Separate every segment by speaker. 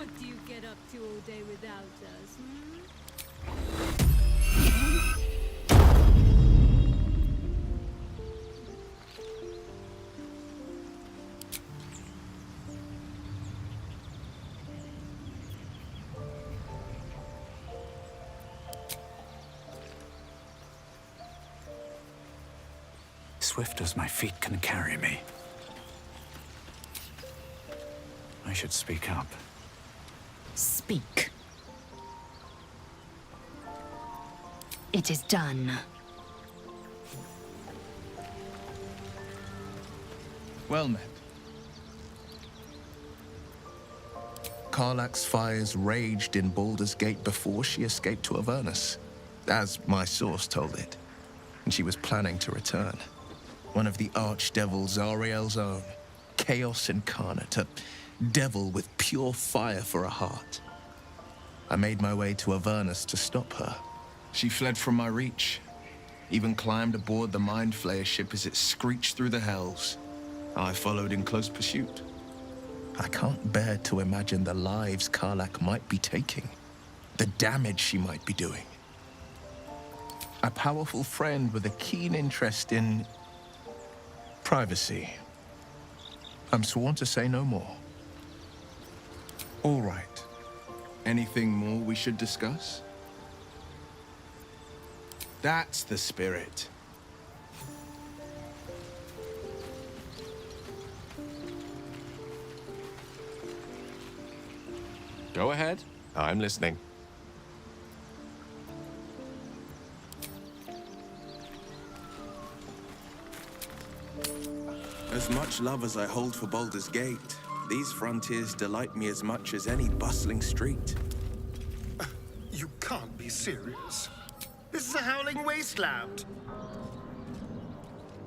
Speaker 1: What do you get up to all day without us, hmm?
Speaker 2: Swift as my feet can carry me. I should speak up.
Speaker 3: Speak. It is done.
Speaker 4: Well met. Karlach's fires raged in Baldur's Gate before she escaped to Avernus, as my source told it, and she was planning to return. One of the archdevils Zariel's own, chaos incarnate, a devil with pure fire for a heart. I made my way to Avernus to stop her. She fled from my reach, even climbed aboard the Mind Flayer ship as it screeched through the hells. I followed in close pursuit. I can't bear to imagine the lives Karlach might be taking, the damage she might be doing. A powerful friend with a keen interest in privacy. I'm sworn to say no more. All right. Anything more we should discuss? That's the spirit.
Speaker 5: Go ahead. I'm listening.
Speaker 6: As much love as I hold for Baldur's Gate, these frontiers delight me as much as any bustling street.
Speaker 7: You can't be serious. This is a howling wasteland.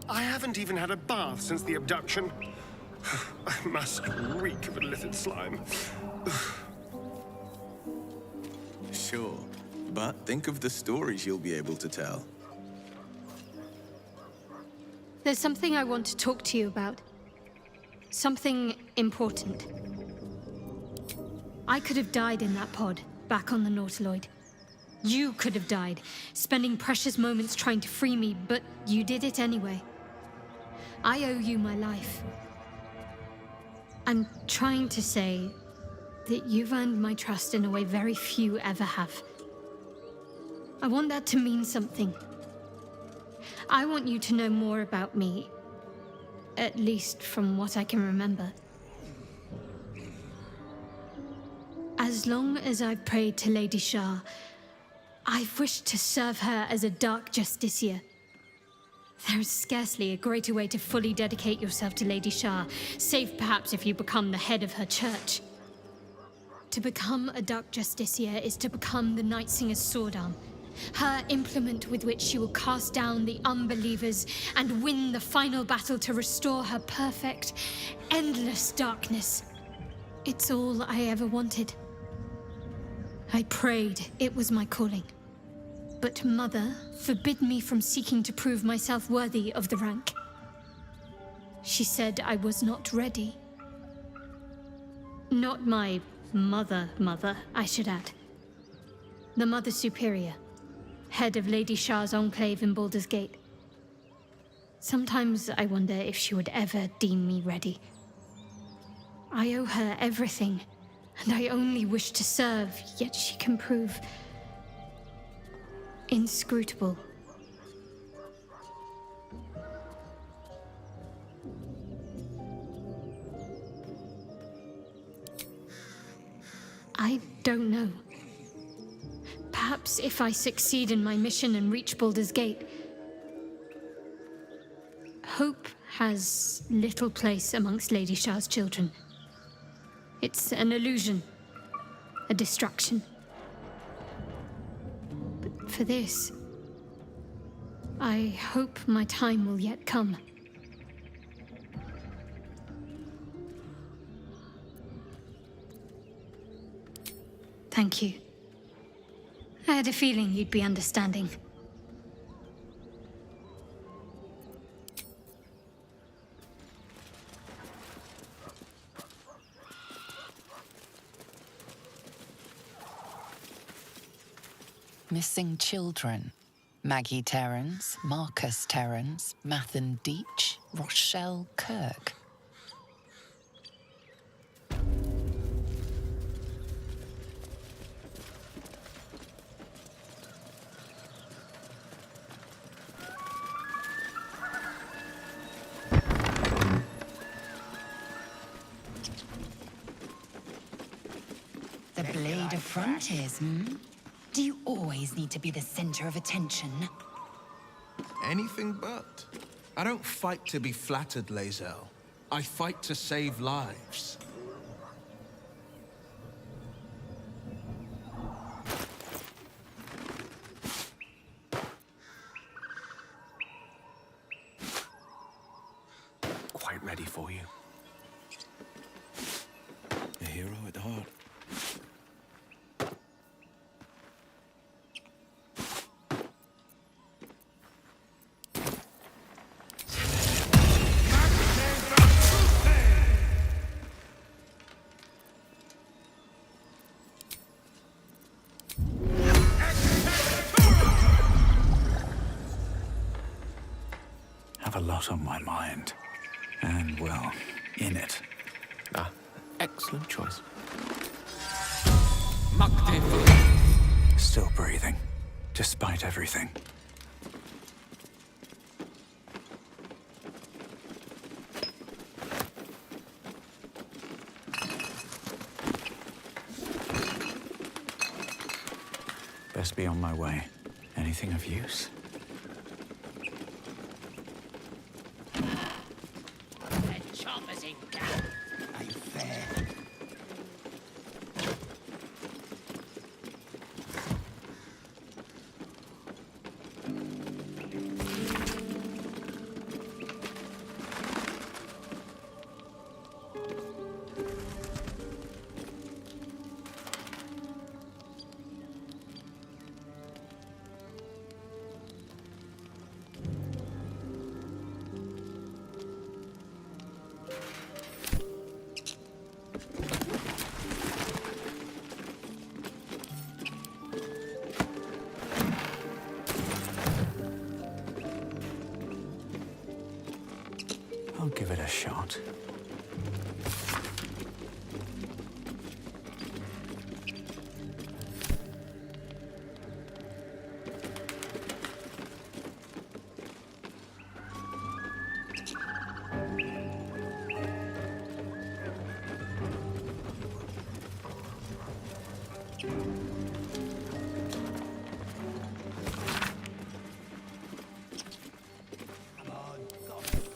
Speaker 7: I haven't even had a bath since the abduction. I must reek of illithid slime.
Speaker 6: Sure, but think of the stories you'll be able to tell.
Speaker 8: There's something I want to talk to you about. Something important. I could have died in that pod, back on the Nautiloid. You could have died, spending precious moments trying to free me, but you did it anyway. I owe you my life. I'm trying to say that you've earned my trust in a way very few ever have. I want that to mean something. I want you to know more about me, at least from what I can remember. As long as I've prayed to Lady Shah, I've wished to serve her as a dark justiciar. There is scarcely a greater way to fully dedicate yourself to Lady Shah, save perhaps if you become the head of her church. To become a dark justiciar is to become the Night Singer's sword arm, her implement with which she will cast down the unbelievers and win the final battle to restore her perfect, endless darkness. It's all I ever wanted. I prayed it was my calling. But Mother forbid me from seeking to prove myself worthy of the rank. She said I was not ready. Not my mother, I should add. The Mother Superior, head of Lady Shah's enclave in Baldur's Gate. Sometimes I wonder if she would ever deem me ready. I owe her everything, and I only wish to serve, yet she can prove inscrutable. I don't know. Perhaps if I succeed in my mission and reach Baldur's Gate. Hope has little place amongst Lady Shah's children. It's an illusion, a distraction. But for this, I hope my time will yet come. Thank you. I had a feeling you'd be understanding.
Speaker 9: Missing children. Maggie Terrance, Marcus Terrance, Mathan Deach, Rochelle Kirk.
Speaker 3: The Blade of Frontiers, hmm? Do you always need to be the center of attention?
Speaker 4: Anything but. I don't fight to be flattered, Lae'zel. I fight to save lives.
Speaker 6: Quite ready for you. A hero at heart.
Speaker 2: Have a lot on my mind. And, well, in it.
Speaker 5: Ah, excellent choice.
Speaker 2: Still breathing, despite everything. Best be on my way. Anything of use? I'll give it a shot.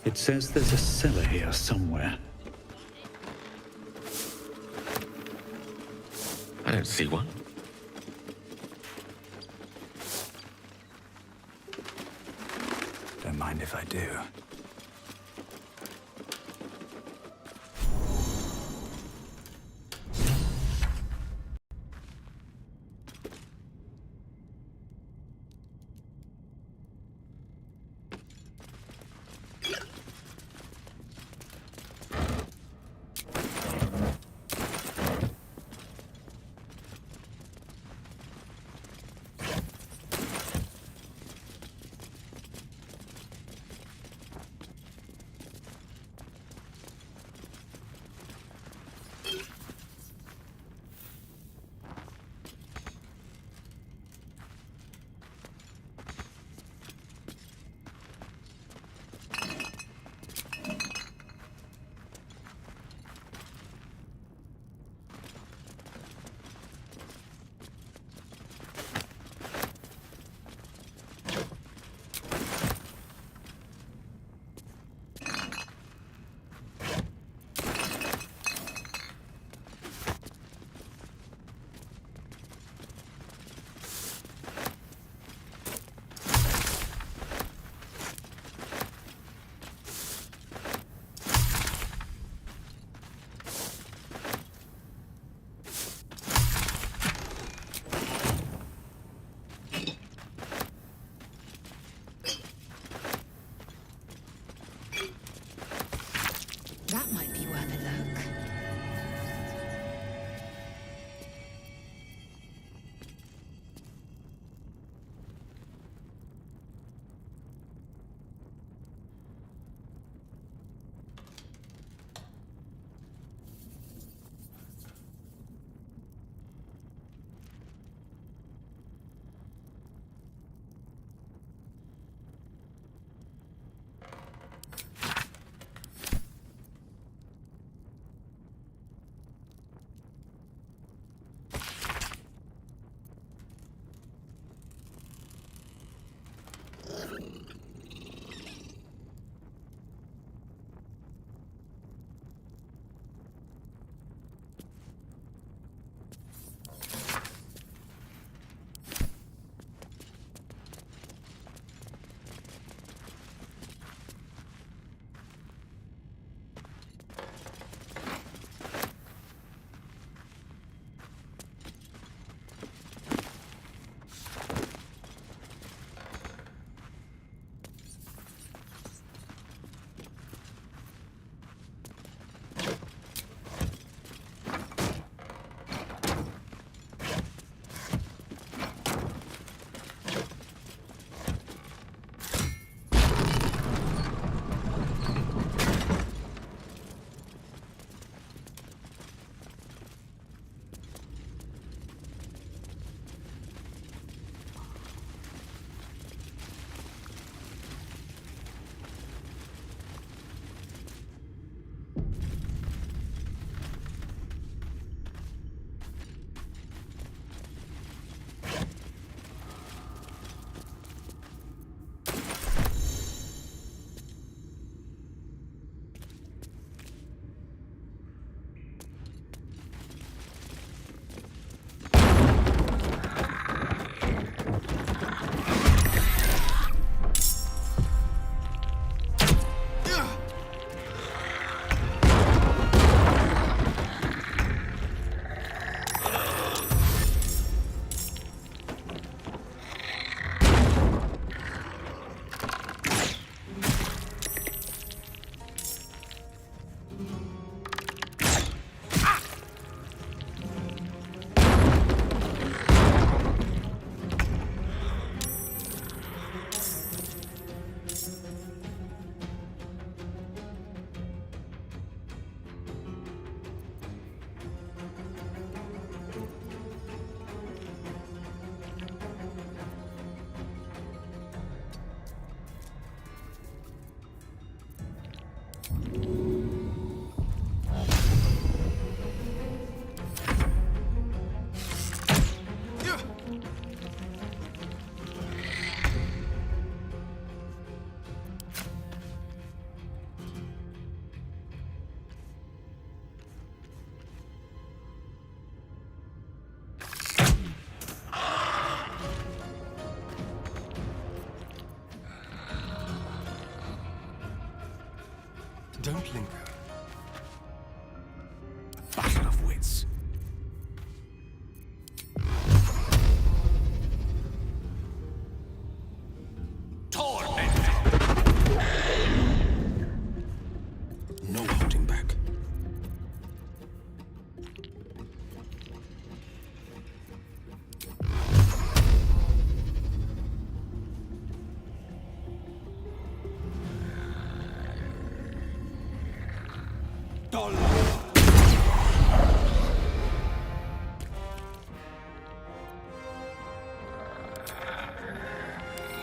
Speaker 2: It says there's a cellar here somewhere.
Speaker 5: I don't see one.
Speaker 2: Don't mind if I do.
Speaker 7: Don't linger.
Speaker 2: Battle of wits.
Speaker 6: No holding back.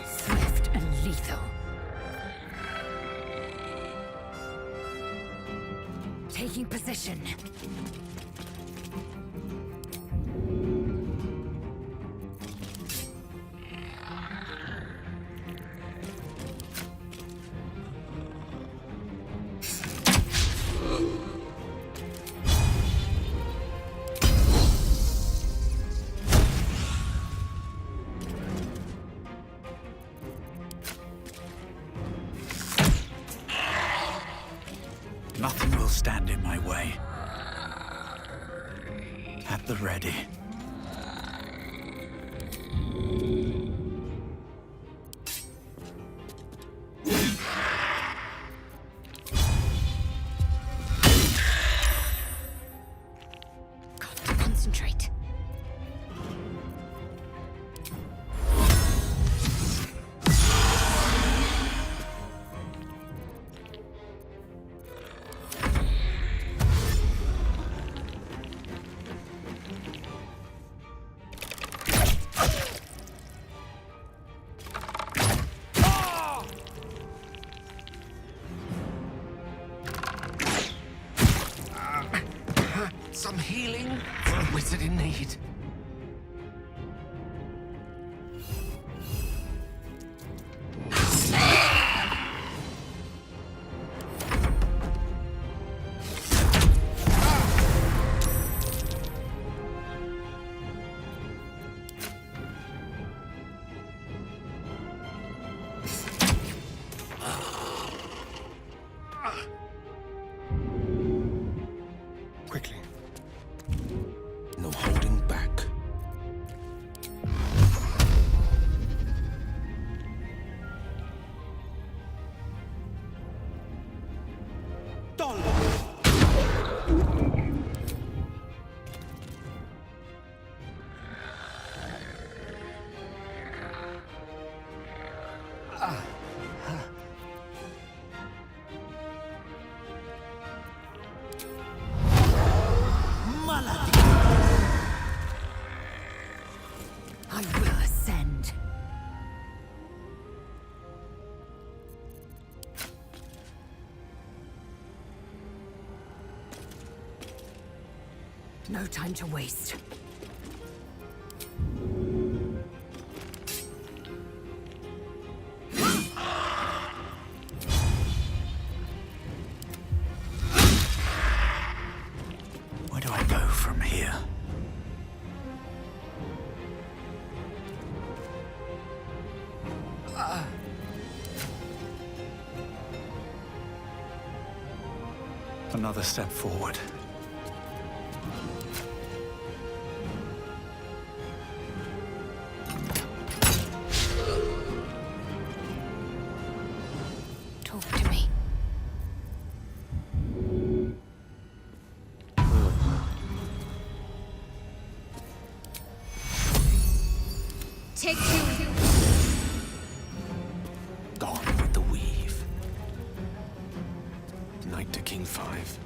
Speaker 3: Swift and lethal. Taking position.
Speaker 2: Nothing will stand in my way. At the ready.
Speaker 3: Got to concentrate.
Speaker 7: Some healing for a wizard in need. Quickly.
Speaker 6: No holding back.
Speaker 3: I will ascend. No time to waste.
Speaker 2: Where do I go from here? Another step forward.
Speaker 3: Talk to me.
Speaker 8: Take two.
Speaker 6: Gone with the weave. Knight to King 5.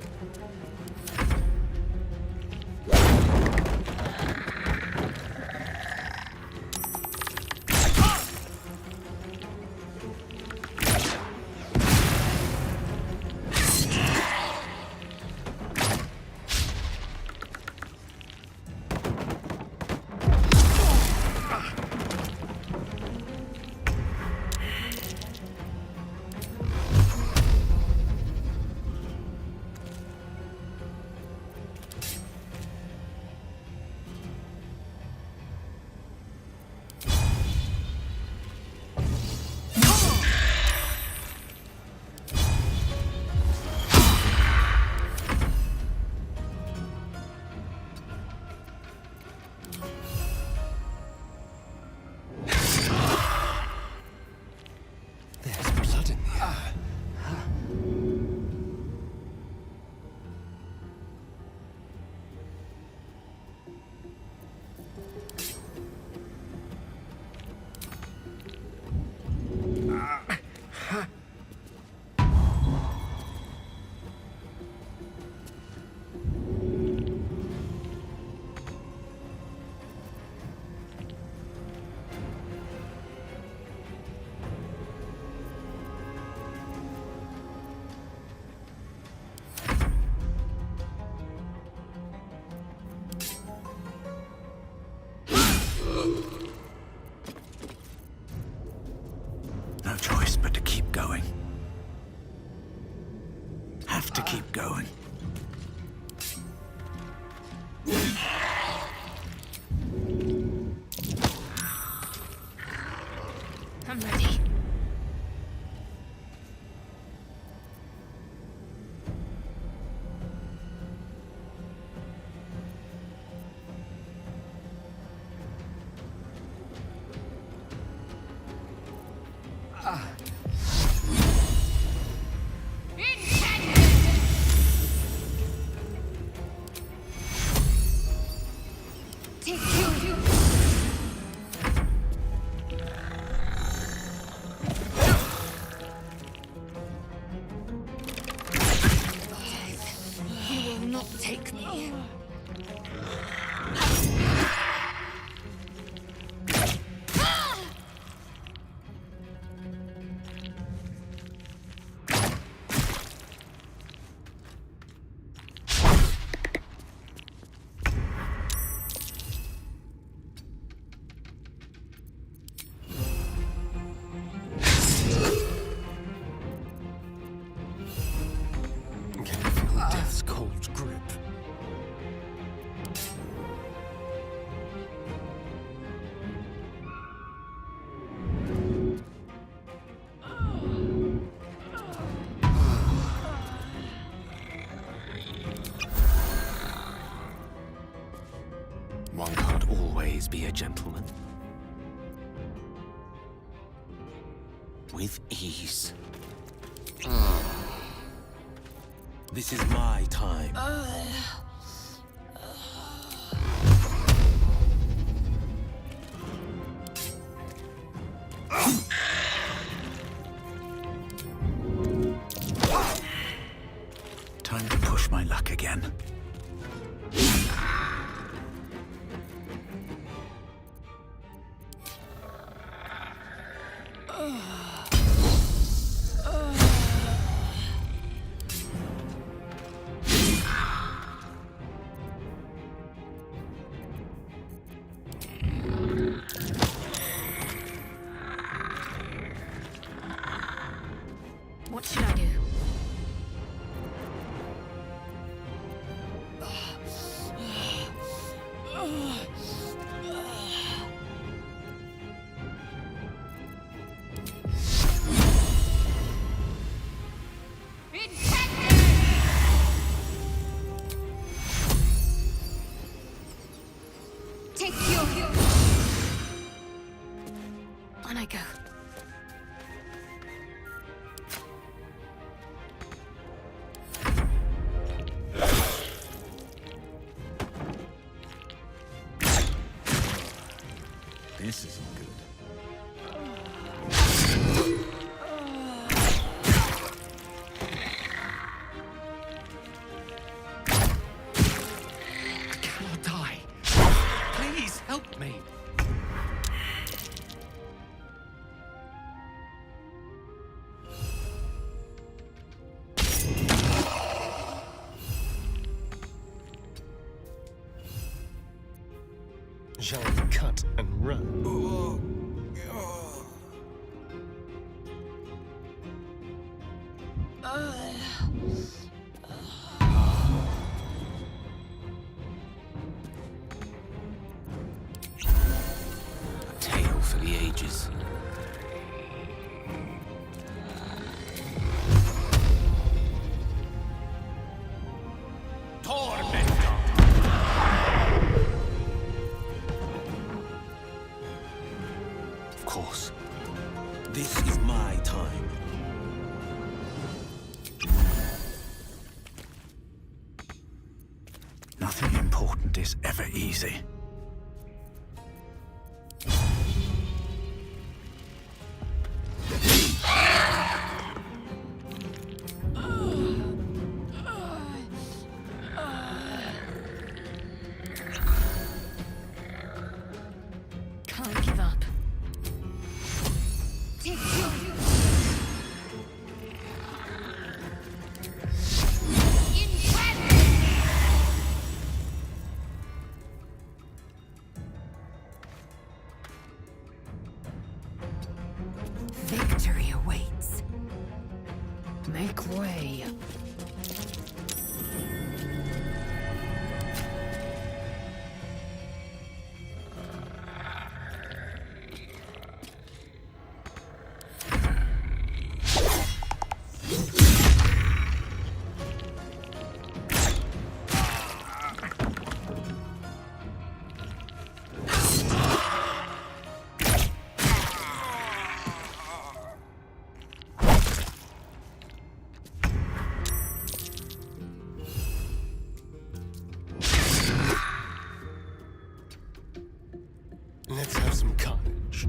Speaker 2: No choice but to keep going. Have to keep going.
Speaker 8: I'm ready. You will not take me.
Speaker 7: Can you feel death's cold grip?
Speaker 5: One can't always be a gentleman. With ease. This is my time.
Speaker 2: Time to push my luck again.
Speaker 8: What should I do?
Speaker 3: Take you.
Speaker 8: On I go.
Speaker 2: This isn't good.
Speaker 7: I cannot die. Please help me. Shall we cut and run?
Speaker 5: A tale for the ages. Of course. This is my time.
Speaker 2: Nothing important is ever easy.
Speaker 8: Can't give up.
Speaker 3: Make way.
Speaker 7: Let's have some carnage.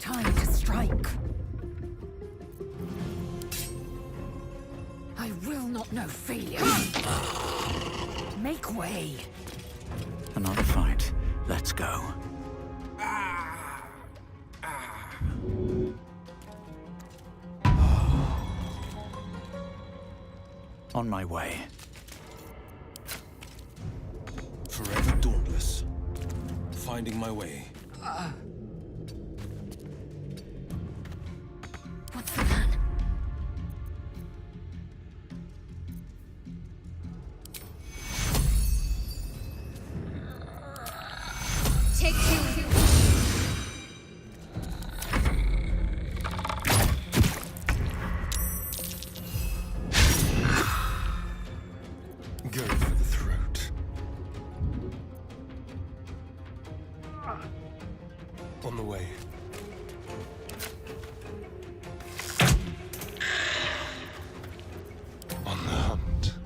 Speaker 3: Time to strike. I will not know failure. Make way.
Speaker 2: Another fight. Let's go. On my way.
Speaker 5: Forever dauntless. Finding my way.
Speaker 3: What's the plan?
Speaker 1: Take two.
Speaker 7: Go for the throat. On the way. On the hunt.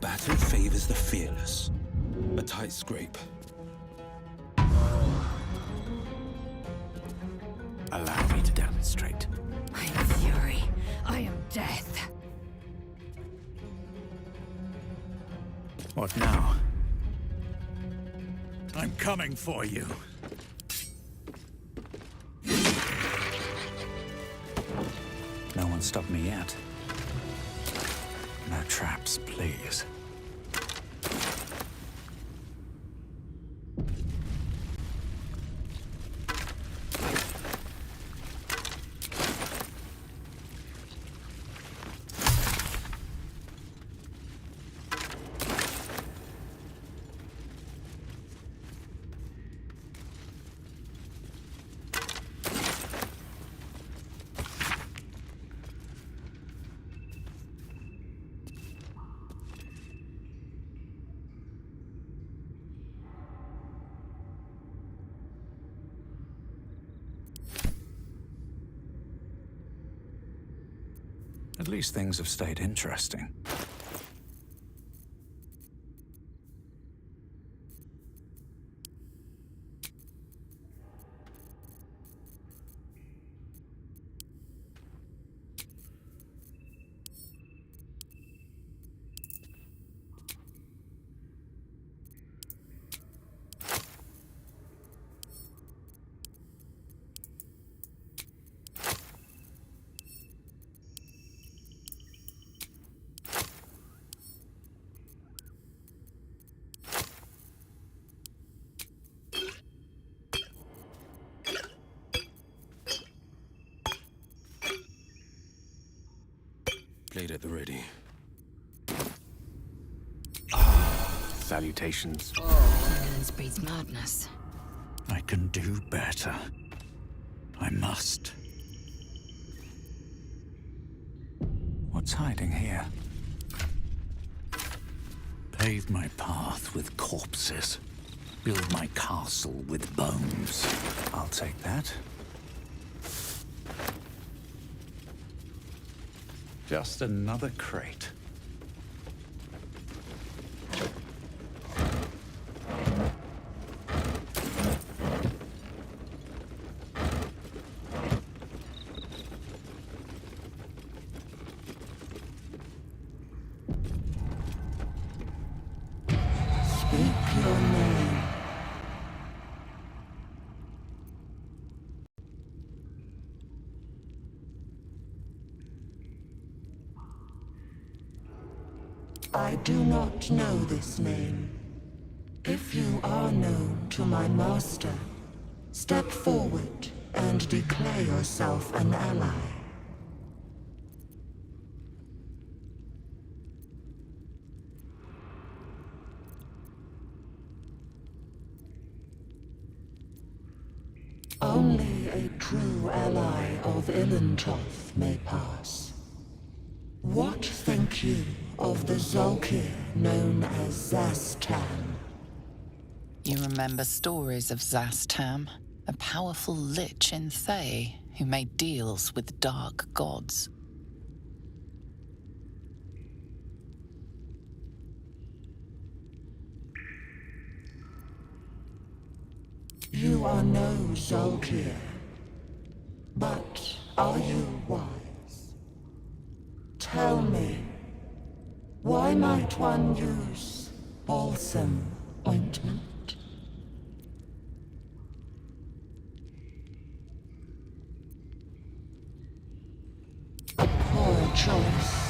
Speaker 5: Battle favors the fearless. A tight scrape.
Speaker 2: Allow me to demonstrate.
Speaker 3: I am fury. I am death.
Speaker 2: What now? I'm coming for you. No one stopped me yet. No traps, please. At least things have stayed interesting.
Speaker 5: Blade at the ready.
Speaker 2: Salutations.
Speaker 3: Violence breeds madness.
Speaker 2: I can do better. I must. What's hiding here? Pave my path with corpses. Build my castle with bones. I'll take that. Just another crate.
Speaker 10: I do not know this name. If you are known to my master, step forward and declare yourself an ally. Only a true ally of Ilintoth may pass. What think you of the Zolkir known as Zastan?
Speaker 9: You remember stories of Zastam, a powerful lich in Thay who made deals with dark gods.
Speaker 10: You are no Zolkir, but are you wise? Tell me, why might one use balsam ointment? A poor choice.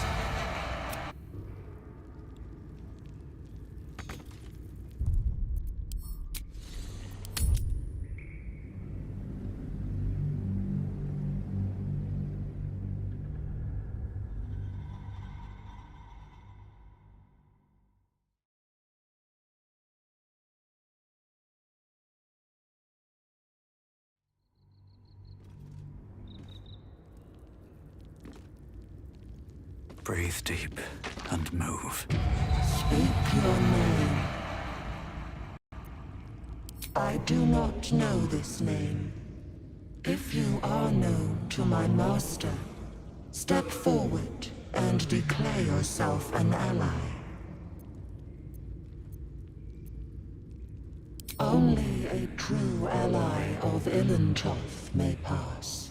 Speaker 2: Breathe deep and move.
Speaker 10: Speak your name. I do not know this name. If you are known to my master, step forward and declare yourself an ally. Only a true ally of Ilintoth may pass.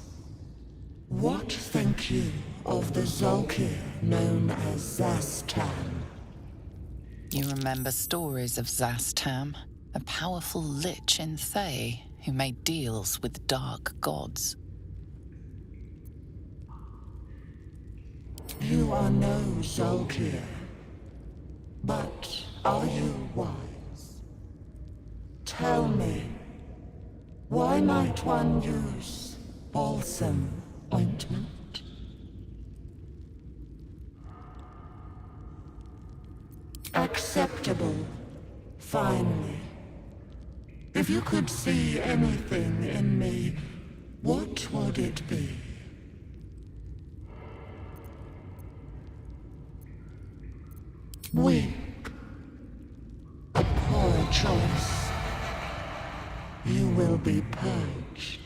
Speaker 10: What think you of the Zolkir known as Zastan?
Speaker 9: You remember stories of Zastam, a powerful lich in Thay who made deals with dark gods.
Speaker 10: You are no Zolkir, but are you wise? Tell me, why might one use balsam ointment? Acceptable, finally. If you could see anything in me, what would it be? Weak. A poor choice. You will be purged.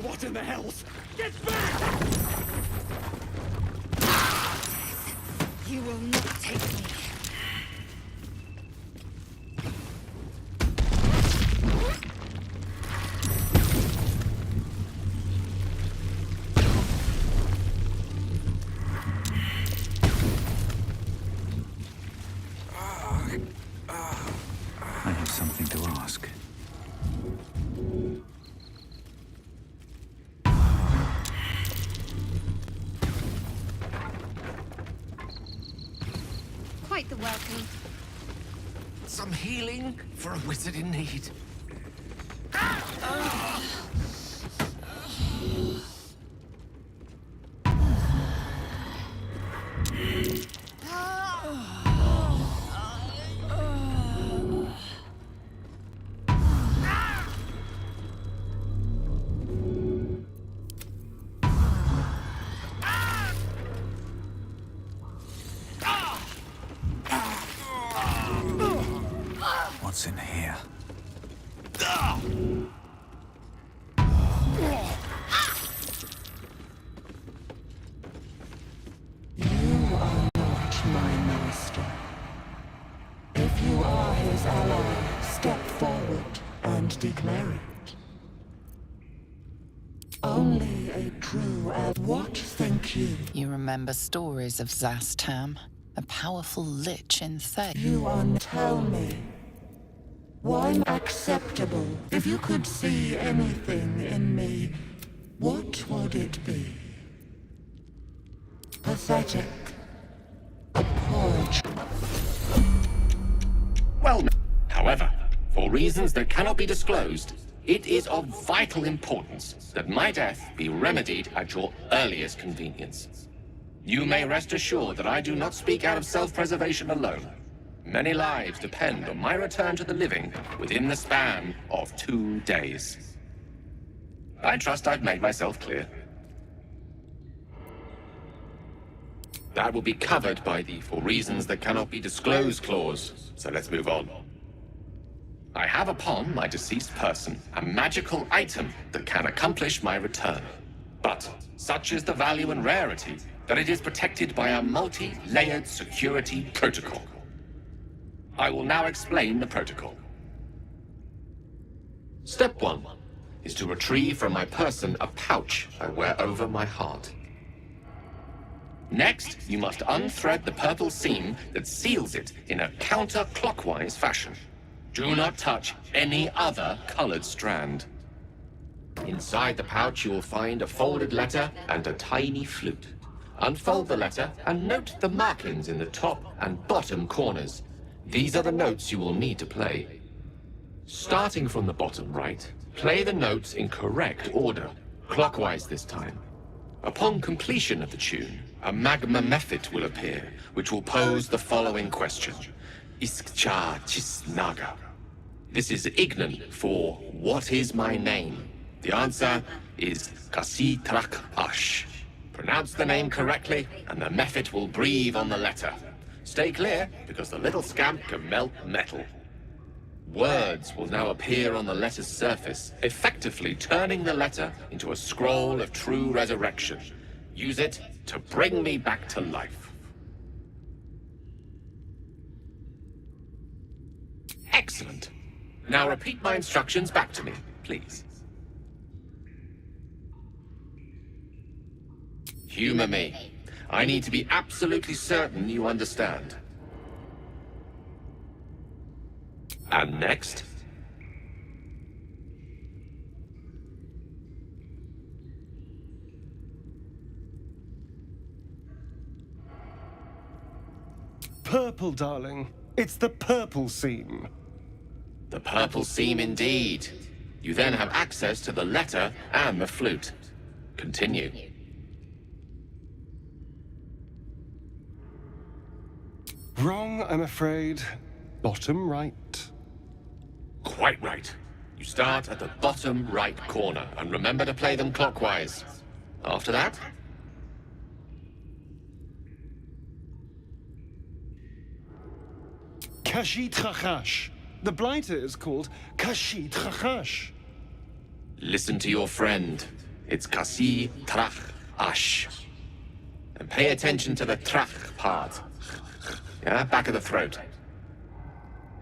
Speaker 7: What in the hells? Get back!
Speaker 1: You will not take me.
Speaker 2: I have something to ask.
Speaker 1: Quite the welcome.
Speaker 7: Some healing for a wizard in need.
Speaker 2: What's in here?
Speaker 10: You are not my master. If you are his ally, step forward and declare it. Only a true ally. What think you?
Speaker 9: You remember stories of Zastam, a powerful lich in Thay.
Speaker 10: You are. Tell me. I'm acceptable. If you could see anything in me, what would it be? Pathetic. A poor
Speaker 11: Well, however, for reasons that cannot be disclosed, it is of vital importance that my death be remedied at your earliest convenience. You may rest assured that I do not speak out of self-preservation alone. Many lives depend on my return to the living within the span of 2 days. I trust I've made myself clear. That will be covered by the "for reasons that cannot be disclosed" clause, so let's move on. I have upon my deceased person a magical item that can accomplish my return. But such is the value and rarity that it is protected by a multi-layered security protocol. I will now explain the protocol. Step 1 is to retrieve from my person a pouch I wear over my heart. Next, you must unthread the purple seam that seals it in a counterclockwise fashion. Do not touch any other colored strand. Inside the pouch, you will find a folded letter and a tiny flute. Unfold the letter and note the markings in the top and bottom corners. These are the notes you will need to play. Starting from the bottom right, play the notes in correct order, clockwise this time. Upon completion of the tune, a magma method will appear, which will pose the following question. Iskcha Chisnaga. This is Ignan for "what is my name?" The answer is Kasi Trak Ash. Pronounce the name correctly, and the method will breathe on the letter. Stay clear, because the little scamp can melt metal. Words will now appear on the letter's surface, effectively turning the letter into a scroll of true resurrection. Use it to bring me back to life. Excellent. Now repeat my instructions back to me, please. Humor me. I need to be absolutely certain you understand. And next?
Speaker 7: Purple, darling. It's the purple seam.
Speaker 11: The purple seam indeed. You then have access to the letter and the flute. Continue.
Speaker 7: Wrong, I'm afraid. Bottom right.
Speaker 11: Quite right. You start at the bottom right corner, and remember to play them clockwise. After that?
Speaker 7: Kashi Trachash. The blighter is called Kashi Trachash.
Speaker 11: Listen to your friend. It's Kasi Trach Ash. And pay attention to the Trach part. Yeah, back of the throat.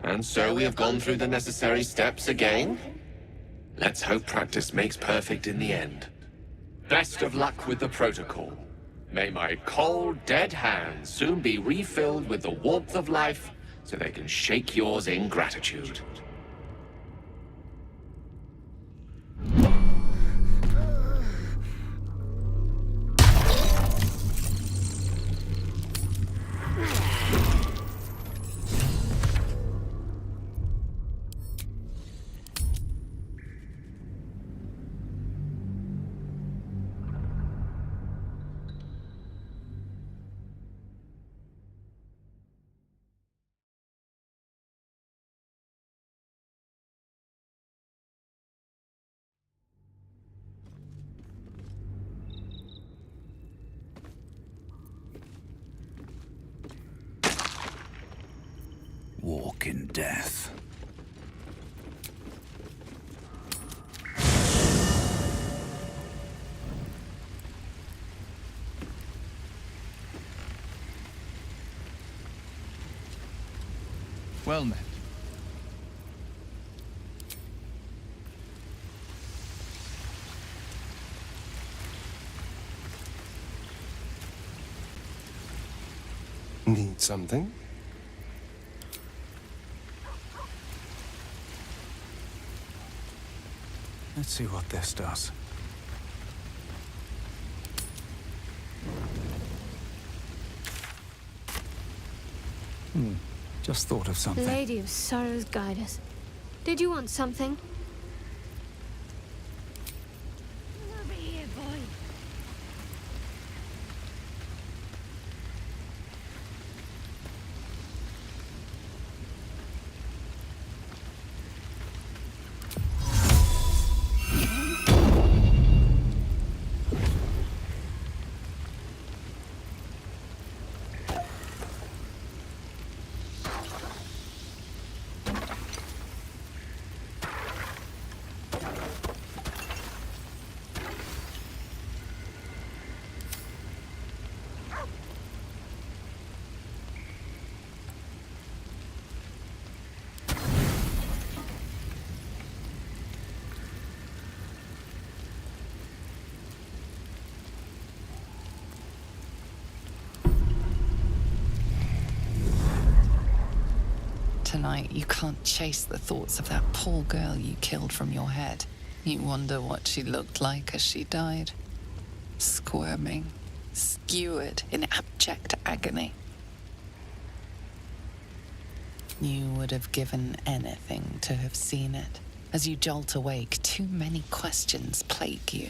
Speaker 11: And so we have gone through the necessary steps again. Let's hope practice makes perfect in the end. Best of luck with the protocol. May my cold, dead hands soon be refilled with the warmth of life so they can shake yours in gratitude.
Speaker 2: Walk in death.
Speaker 4: Well met.
Speaker 7: Need something?
Speaker 2: Let's see what this does. Just thought of something.
Speaker 8: Lady of Sorrows, guide us. Did you want something?
Speaker 1: Over here, boy.
Speaker 9: Tonight, you can't chase the thoughts of that poor girl you killed from your head. You wonder what she looked like as she died. Squirming, skewered in abject agony. You would have given anything to have seen it. As you jolt awake, too many questions plague you.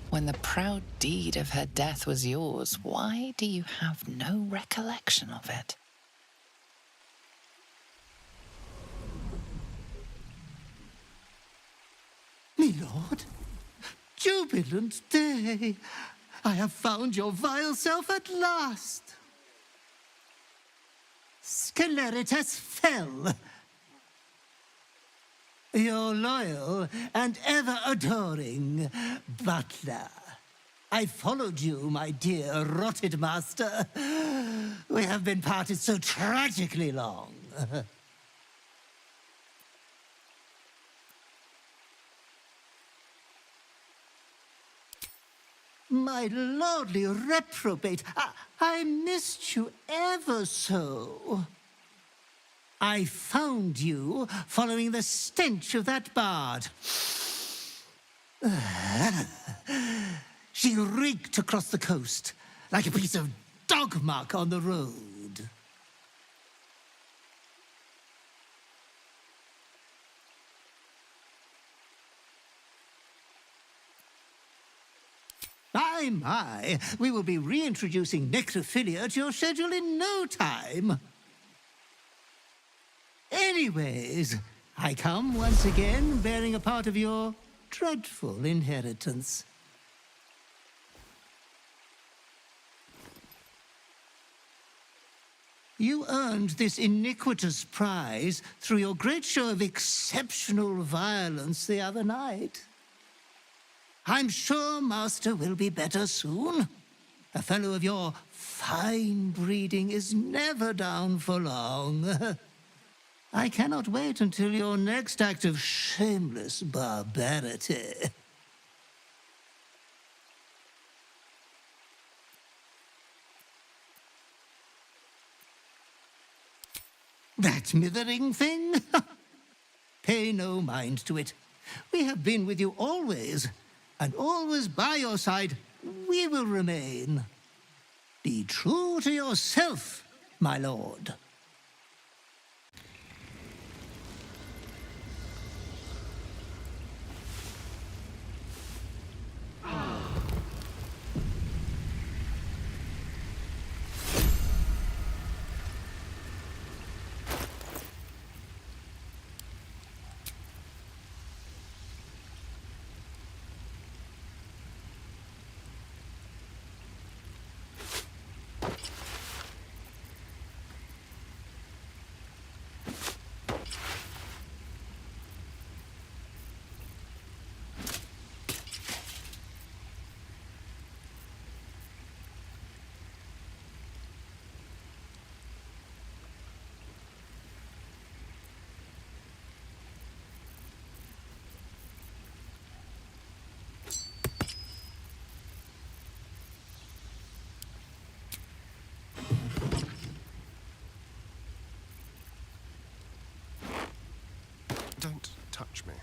Speaker 9: When the proud deed of her death was yours, why do you have no recollection of it?
Speaker 12: Me lord, jubilant day! I have found your vile self at last! Sceleritas fell. Your loyal and ever-adoring butler. I followed you, my dear rotted master. We have been parted so tragically long. My lordly reprobate, I missed you ever so. I found you following the stench of that bard. She reeked across the coast like a piece of dog muck on the road. My, we will be reintroducing necrophilia to your schedule in no time. Anyways, I come once again bearing a part of your dreadful inheritance. You earned this iniquitous prize through your great show of exceptional violence the other night. I'm sure Master will be better soon. A fellow of your fine breeding is never down for long. I cannot wait until your next act of shameless barbarity. That mithering thing? Pay no mind to it. We have been with you always, and always by your side we will remain. Be true to yourself, my lord.
Speaker 7: Don't touch me.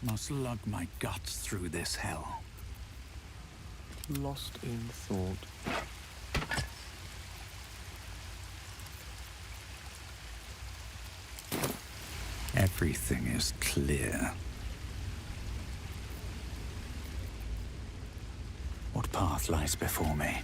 Speaker 2: Must lug my guts through this hell.
Speaker 7: Lost in thought.
Speaker 2: Everything is clear. What path lies before me?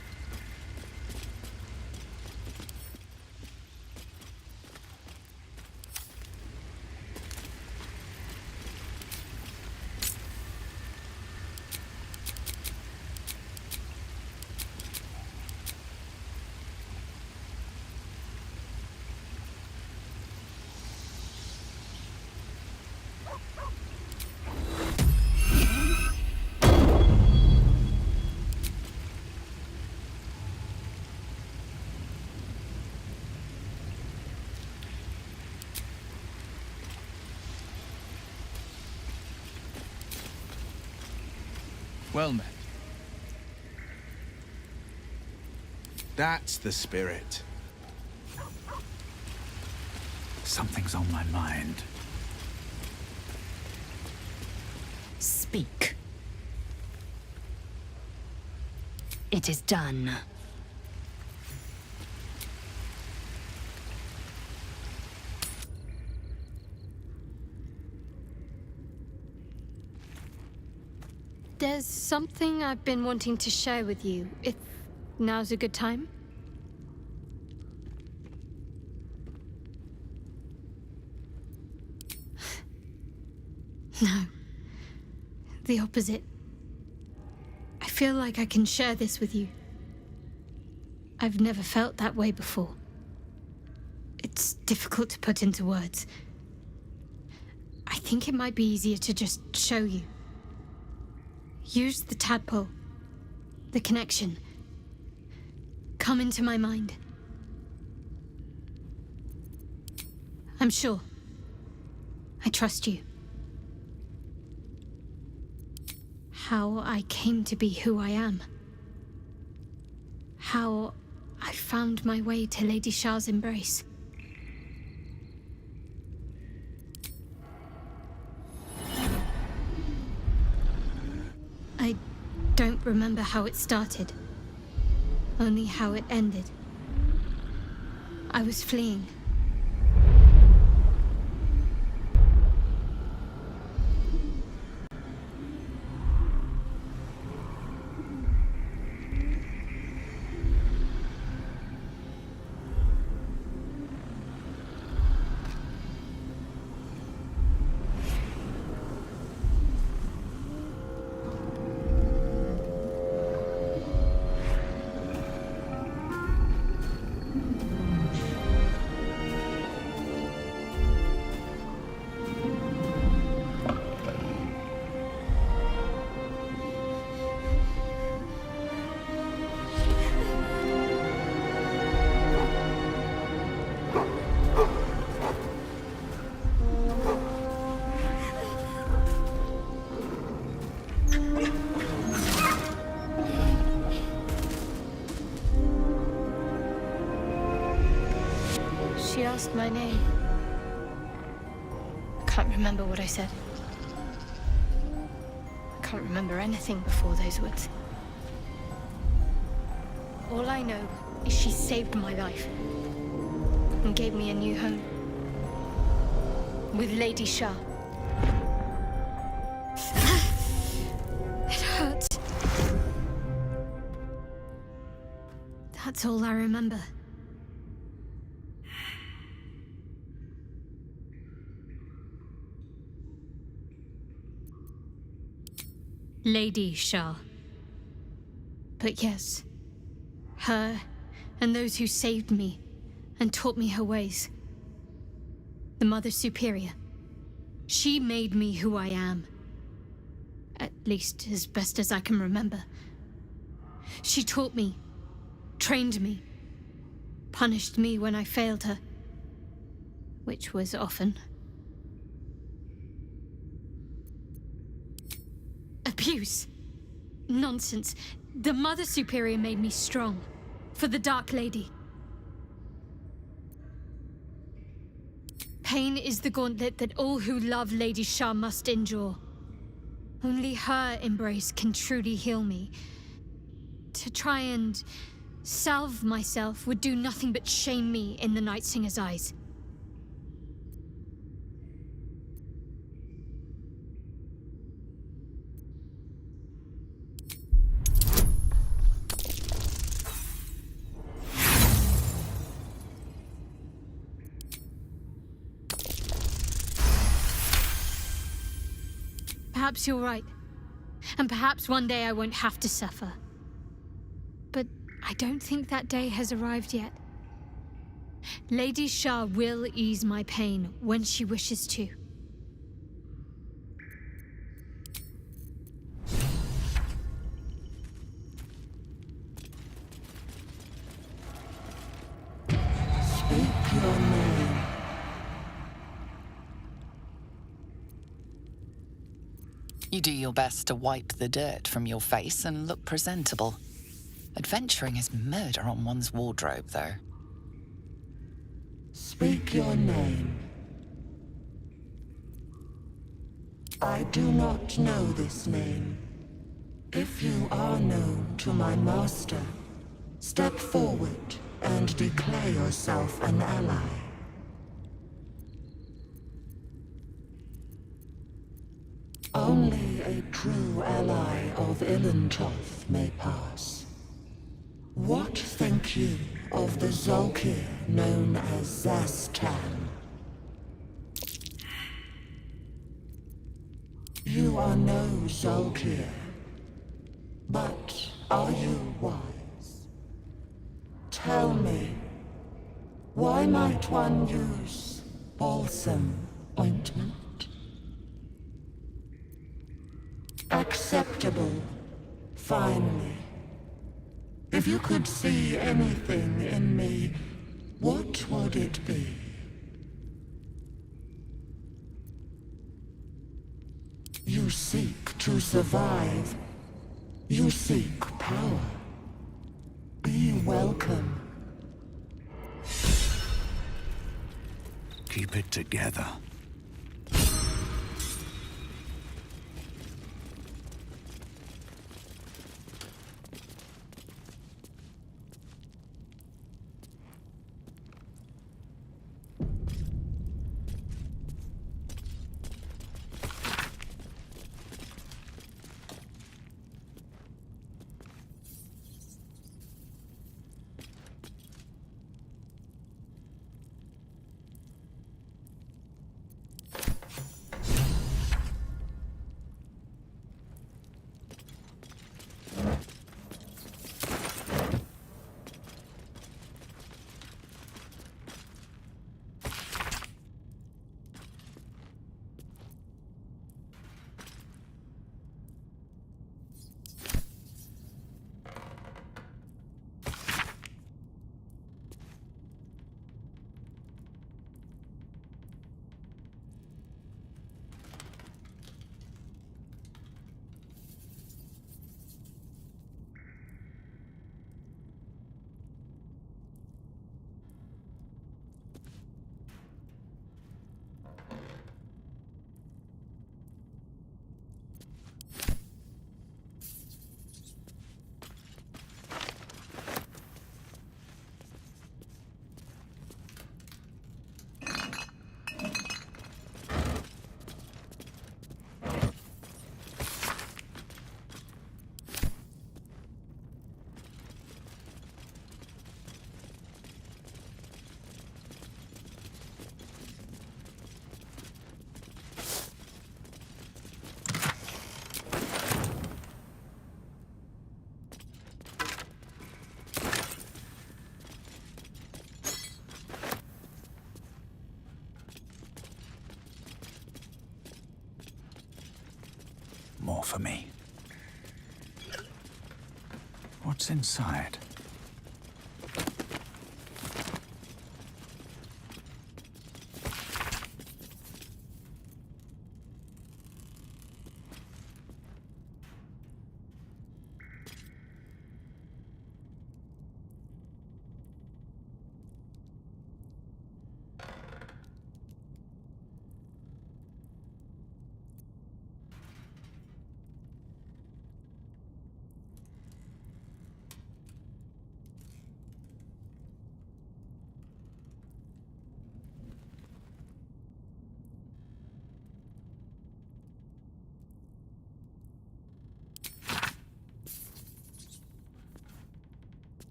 Speaker 4: Well met. That's the spirit.
Speaker 2: Something's on my mind.
Speaker 3: Speak. It is done.
Speaker 8: There's something I've been wanting to share with you, if now's a good time. No. The opposite. I feel like I can share this with you. I've never felt that way before. It's difficult to put into words. I think it might be easier to just show you. Use the tadpole. The connection. Come into my mind. I'm sure. I trust you. How I came to be who I am. How I found my way to Lady Shah's embrace. I don't remember how it started, only how it ended. I was fleeing. She asked my name. I can't remember what I said. I can't remember anything before those words. All I know is she saved my life and gave me a new home with Lady Shah. It hurts. That's all I remember. Lady Shah. But yes, her and those who saved me and taught me her ways. The Mother Superior. She made me who I am. At least as best as I can remember. She taught me, trained me, punished me when I failed her. Which was often. Abuse. Nonsense. The Mother Superior made me strong. For the Dark Lady. Pain is the gauntlet that all who love Lady Shah must endure. Only her embrace can truly heal me. To try and salve myself would do nothing but shame me in the Night Singer's eyes. Perhaps you're right. And perhaps one day I won't have to suffer. But I don't think that day has arrived yet. Lady Shah will ease my pain when she wishes to.
Speaker 10: Speak your name.
Speaker 9: You do your best to wipe the dirt from your face and look presentable. Adventuring is murder on one's wardrobe, though.
Speaker 10: Speak your name. I do not know this name. If you are known to my master, step forward and declare yourself an ally. Only a true ally of Ilintoth may pass. What think you of the Zolkir known as Zastan? You are no Zolkir, but are you wise? Tell me, why might one use balsam ointment? Acceptable, finally. If you could see anything in me, what would it be? You seek to survive. You seek power. Be welcome.
Speaker 2: Keep it together. More for me. What's inside?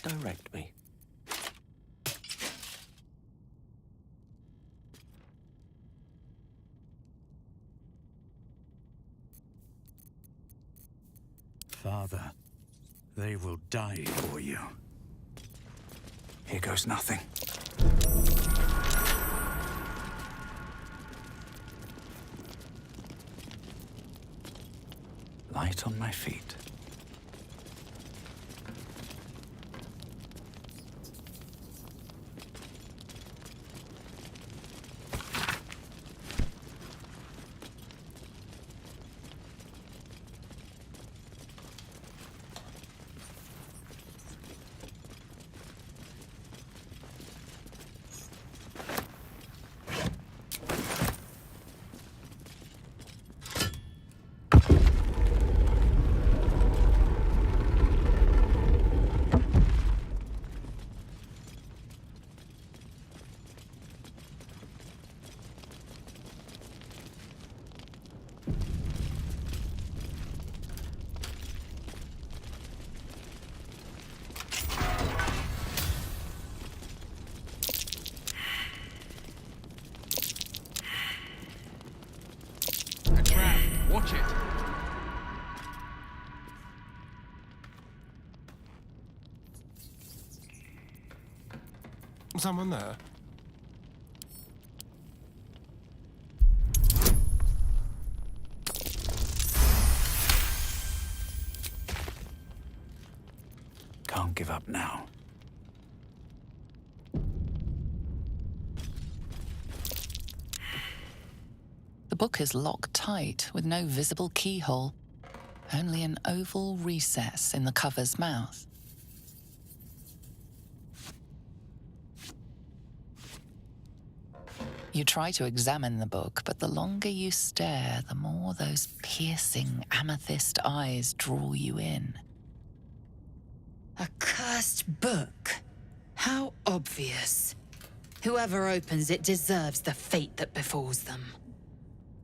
Speaker 2: direct me. Father, they will die for you. Here goes nothing. Light on my feet.
Speaker 11: Watch it!
Speaker 7: Someone there?
Speaker 2: Can't give up now.
Speaker 9: The book is locked tight with no visible keyhole, only an oval recess in the cover's mouth. You try to examine the book, but the longer you stare, the more those piercing amethyst eyes draw you in.
Speaker 3: A cursed book. How obvious. Whoever opens it deserves the fate that befalls them.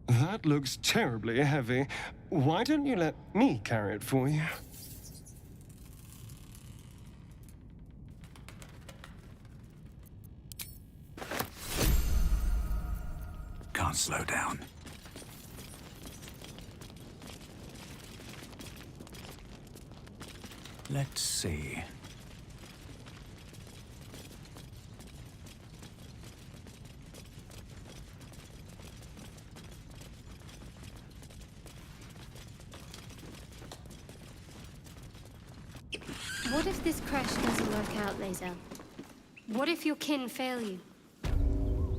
Speaker 7: That looks terribly heavy. Why don't you let me carry it for you?
Speaker 2: Can't slow down. Let's see.
Speaker 8: What if this crash doesn't work out, Lae'zel? What if your kin fail you?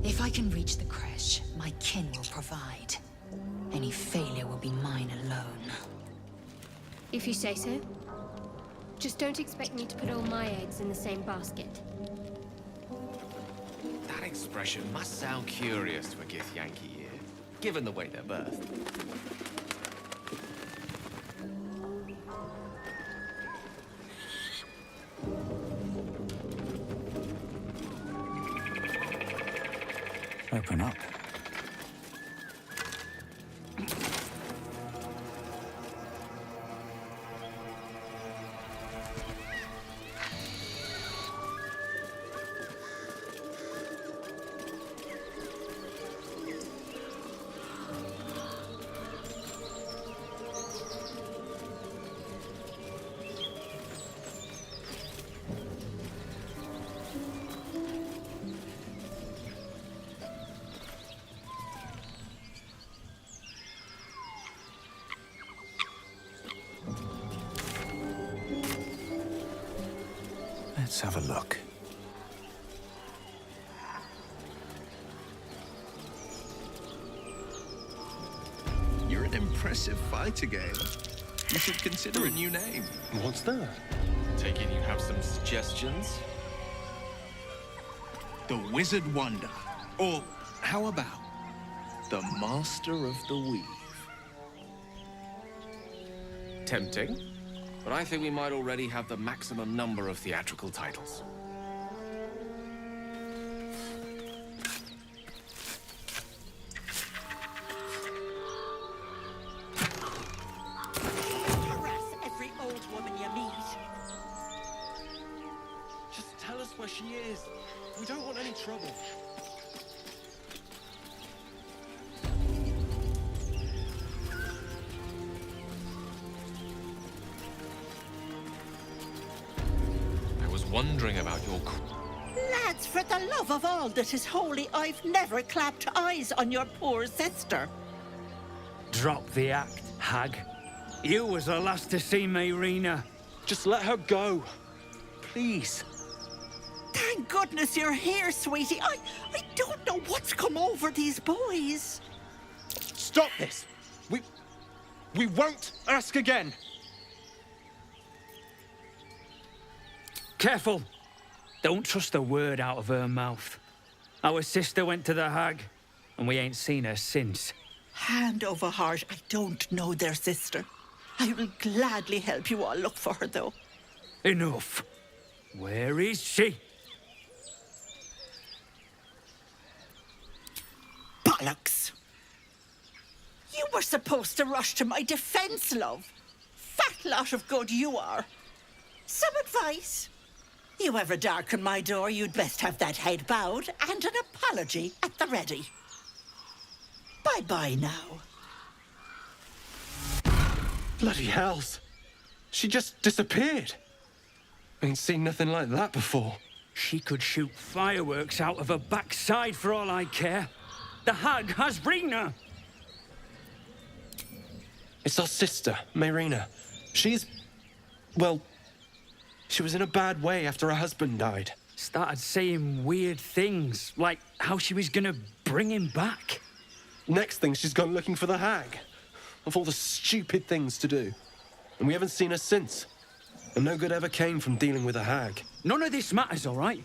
Speaker 3: If I can reach the creche, my kin will provide. Any failure will be mine alone.
Speaker 8: If you say so. Just don't expect me to put all my eggs in the same basket.
Speaker 11: That expression must sound curious to a Githyanki ear, given the way they're birthed.
Speaker 2: Open up. Let's have a look.
Speaker 4: You're an impressive fighter, Gale. You should consider a new name.
Speaker 7: What's that?
Speaker 11: Take it you have some suggestions?
Speaker 4: The Wizard Wonder. Or how about the Master of the Weave?
Speaker 11: Tempting, but I think we might already have the maximum number of theatrical titles.
Speaker 13: Harass every old woman you meet.
Speaker 7: trouble.
Speaker 11: I was wondering about your...
Speaker 13: Lads, for the love of all that is holy, I've never clapped eyes on your poor sister.
Speaker 14: Drop the act, hag. You was the last to see Mayrina.
Speaker 7: Just let her go. Please.
Speaker 13: Thank goodness you're here, sweetie. I don't know what's come over these boys.
Speaker 7: Stop this. We won't ask again.
Speaker 14: Careful. Don't trust a word out of her mouth. Our sister went to the hag, and we ain't seen her since.
Speaker 13: Hand over heart, I don't know their sister. I will gladly help you all look for her, though.
Speaker 14: Enough. Where is she?
Speaker 13: Bollocks! You were supposed to rush to my defense, love. Fat lot of good you are. Some advice? You ever darken my door, you'd best have that head bowed and an apology at the ready. Bye-bye now.
Speaker 7: Bloody hells. She just disappeared. Ain't seen nothing like that before.
Speaker 14: She could shoot fireworks out of her backside for all I care. The hag has Rena.
Speaker 7: It's our sister, Mayrina. She's... well... she was in a bad way after her husband died.
Speaker 14: Started saying weird things, like how she was gonna bring him back.
Speaker 7: Next thing, she's gone looking for the hag. Of all the stupid things to do. And we haven't seen her since. And no good ever came from dealing with a hag.
Speaker 14: None of this matters, all right?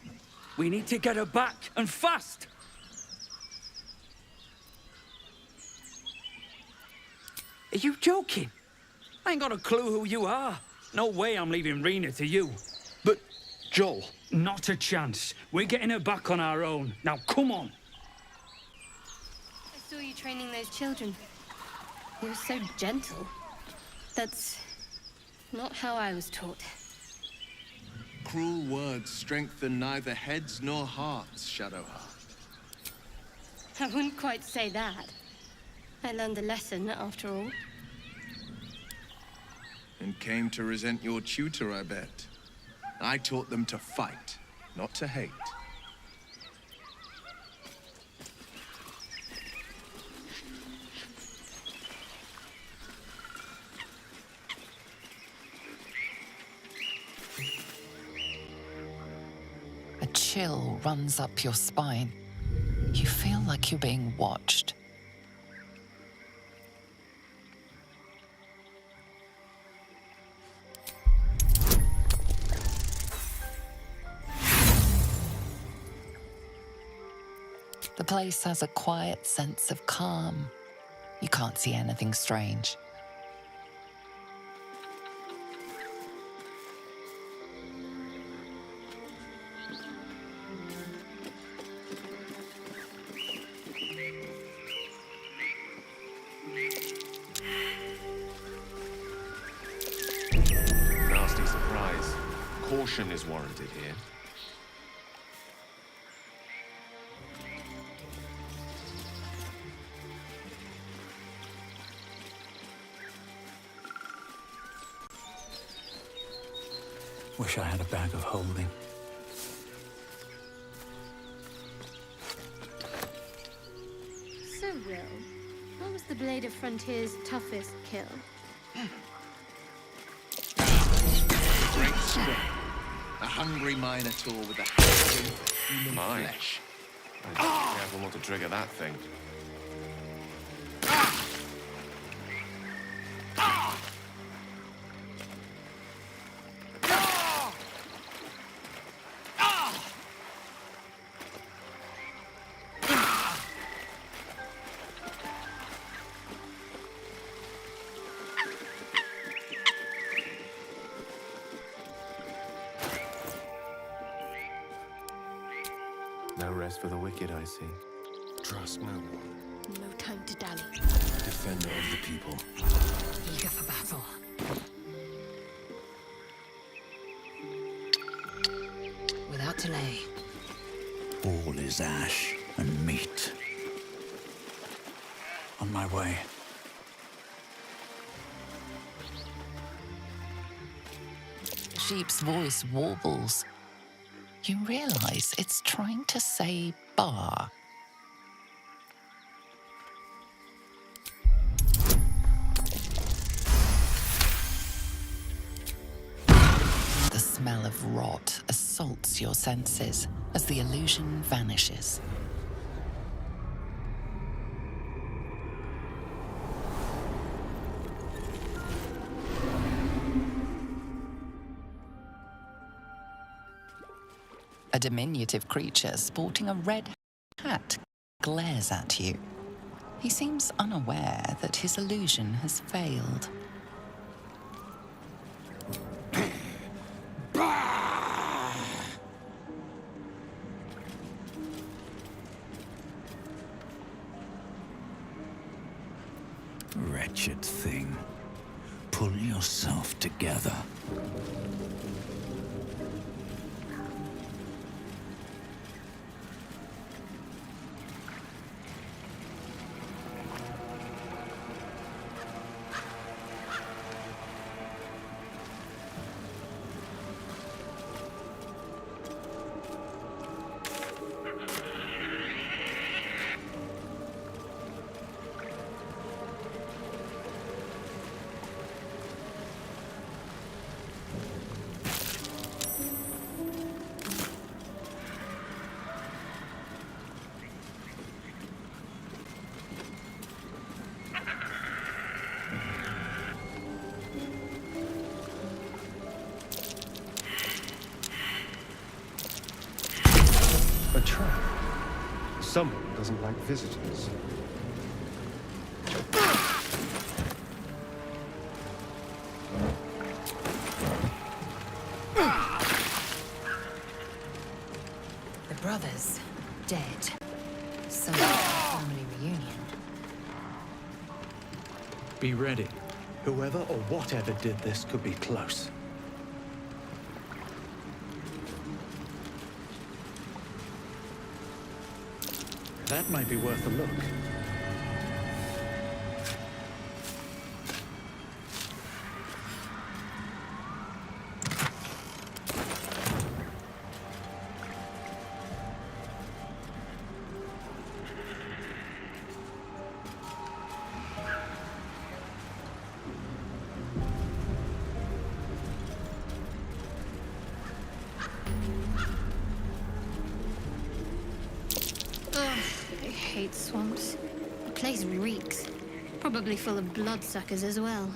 Speaker 14: We need to get her back, and fast! Are you joking? I ain't got a clue who you are. No way I'm leaving Rena to you.
Speaker 7: But, Joel...
Speaker 14: Not a chance. We're getting her back on our own. Now, come on!
Speaker 8: I saw you training those children. You were so gentle. That's not how I was taught.
Speaker 6: Cruel words strengthen neither heads nor hearts, Shadowheart.
Speaker 8: I wouldn't quite say that. I learned a lesson, after all.
Speaker 6: And came to resent your tutor, I bet. I taught them to fight, not to hate.
Speaker 9: A chill runs up your spine. You feel like you're being watched. The place has a quiet sense of calm. You can't see anything strange.
Speaker 11: Nasty surprise. Caution is warranted here.
Speaker 2: Wish I had a bag of holding.
Speaker 8: So, Will, what was the Blade of Frontier's toughest kill?
Speaker 6: Great strength. A hungry minotaur with a hankering for human flesh.
Speaker 11: I'd be careful not to trigger that thing.
Speaker 6: No rest for the wicked, I see.
Speaker 7: Trust no one.
Speaker 8: No time to dally.
Speaker 7: Defender of the people.
Speaker 3: Eager for battle. Without delay.
Speaker 2: All is is ash and meat. On my way.
Speaker 9: The sheep's voice warbles. You realize it's trying to say bar. The smell of rot assaults your senses as the illusion vanishes. A diminutive creature sporting a red hat glares at you. He seems unaware that his illusion has failed.
Speaker 2: Wretched thing. Pull yourself together.
Speaker 7: A trap. Someone doesn't like visitors.
Speaker 3: The brothers, dead. So, family reunion.
Speaker 7: Be ready. Whoever or whatever did this could be close. That might be worth a look.
Speaker 8: I hate swamps. The place reeks. Probably full of bloodsuckers as well.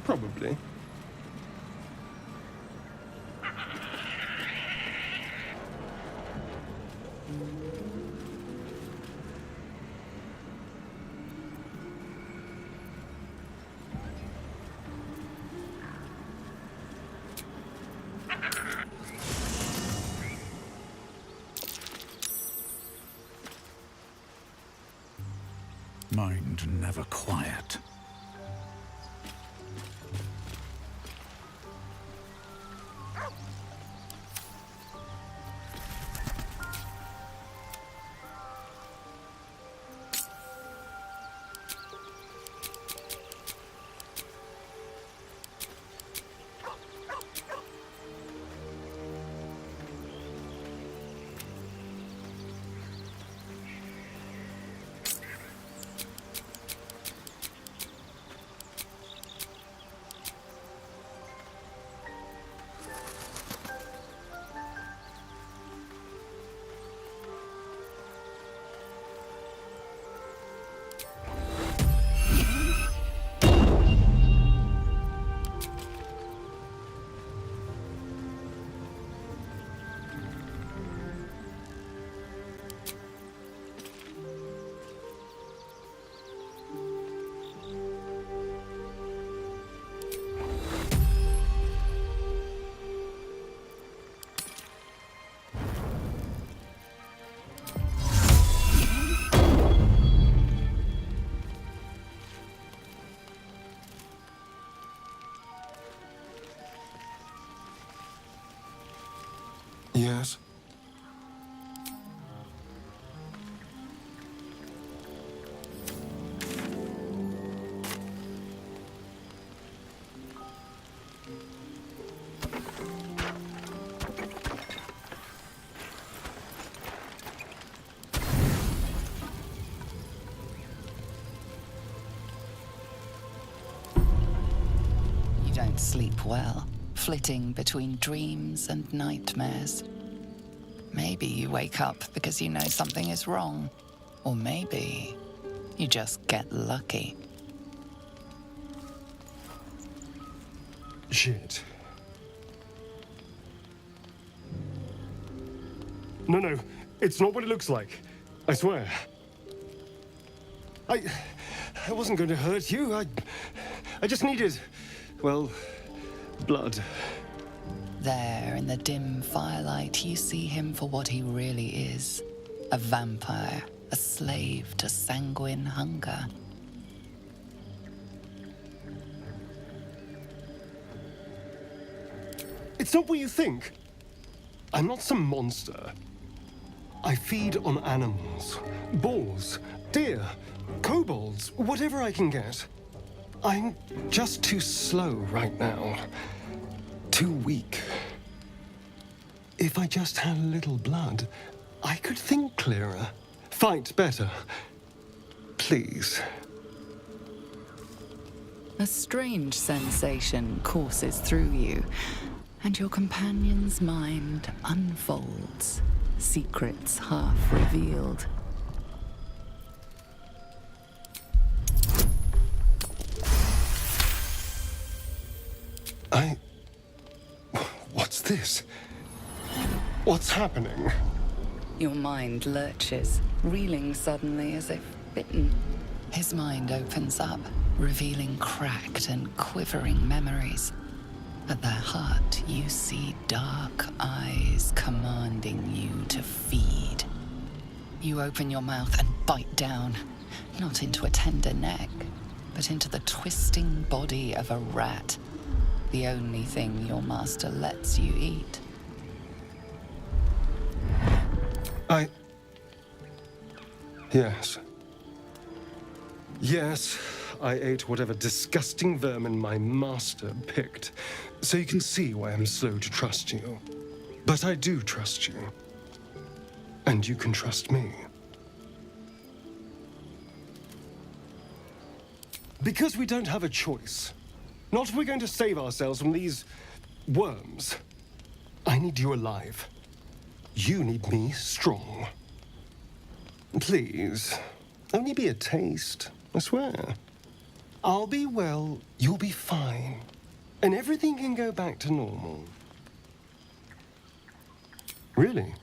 Speaker 7: Probably.
Speaker 2: Mind never quiet.
Speaker 6: Yes?
Speaker 9: don't sleep well, flitting between dreams and nightmares. Maybe you wake up because you know something is wrong. Or maybe you just get lucky.
Speaker 7: Shit. No, it's not what it looks like. I swear. I wasn't going to hurt you. I just needed, well, blood.
Speaker 9: There, in the dim firelight, you see him for what he really is. A vampire, a slave to sanguine hunger.
Speaker 7: It's not what you think. I'm not some monster. I feed on animals. Boars, deer, kobolds, whatever I can get. I'm just too slow right now. Too weak. If I just had a little blood, I could think clearer, fight better. Please.
Speaker 9: A strange sensation courses through you, and your companion's mind unfolds, secrets half revealed.
Speaker 7: What's this? What's happening?
Speaker 9: Your mind lurches, reeling suddenly as if bitten. His mind opens up, revealing cracked and quivering memories. At their heart, you see dark eyes commanding you to feed. You open your mouth and bite down, not into a tender neck, but into the twisting body of a rat, the only thing your master lets you eat.
Speaker 7: Yes. Yes, I ate whatever disgusting vermin my master picked, so you can see why I'm slow to trust you. But I do trust you. And you can trust me. Because we don't have a choice. Not if we're going to save ourselves from these worms. I need you alive. You need me strong. Please, only be a taste, I swear. I'll be well, you'll be fine, and everything can go back to normal. Really?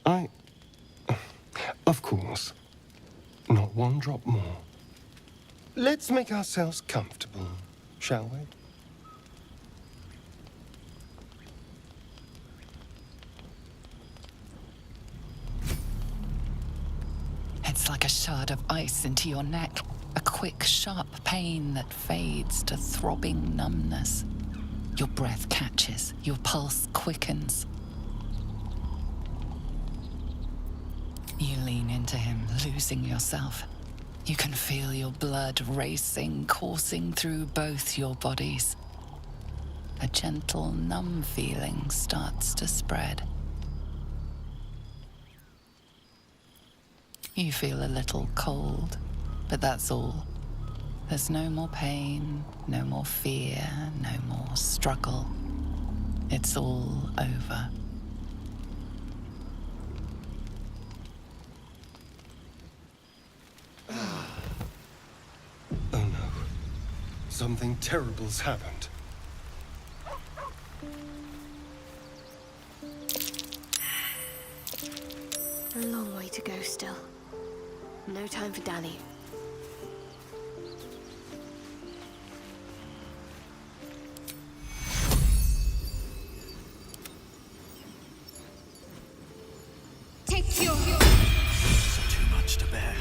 Speaker 7: Of course. Not one drop more. Let's make ourselves comfortable, shall we?
Speaker 9: It's like a shard of ice into your neck, a quick, sharp pain that fades to throbbing numbness. Your breath catches, your pulse quickens. You lean into him, losing yourself. You can feel your blood racing, coursing through both your bodies. A gentle, numb feeling starts to spread. You feel a little cold, but that's all. There's no more pain, no more fear, no more struggle. It's all over.
Speaker 7: Oh no. Something terrible's happened.
Speaker 15: A long way to go still. No time for Danny.
Speaker 1: Take your...
Speaker 2: Too much to bear.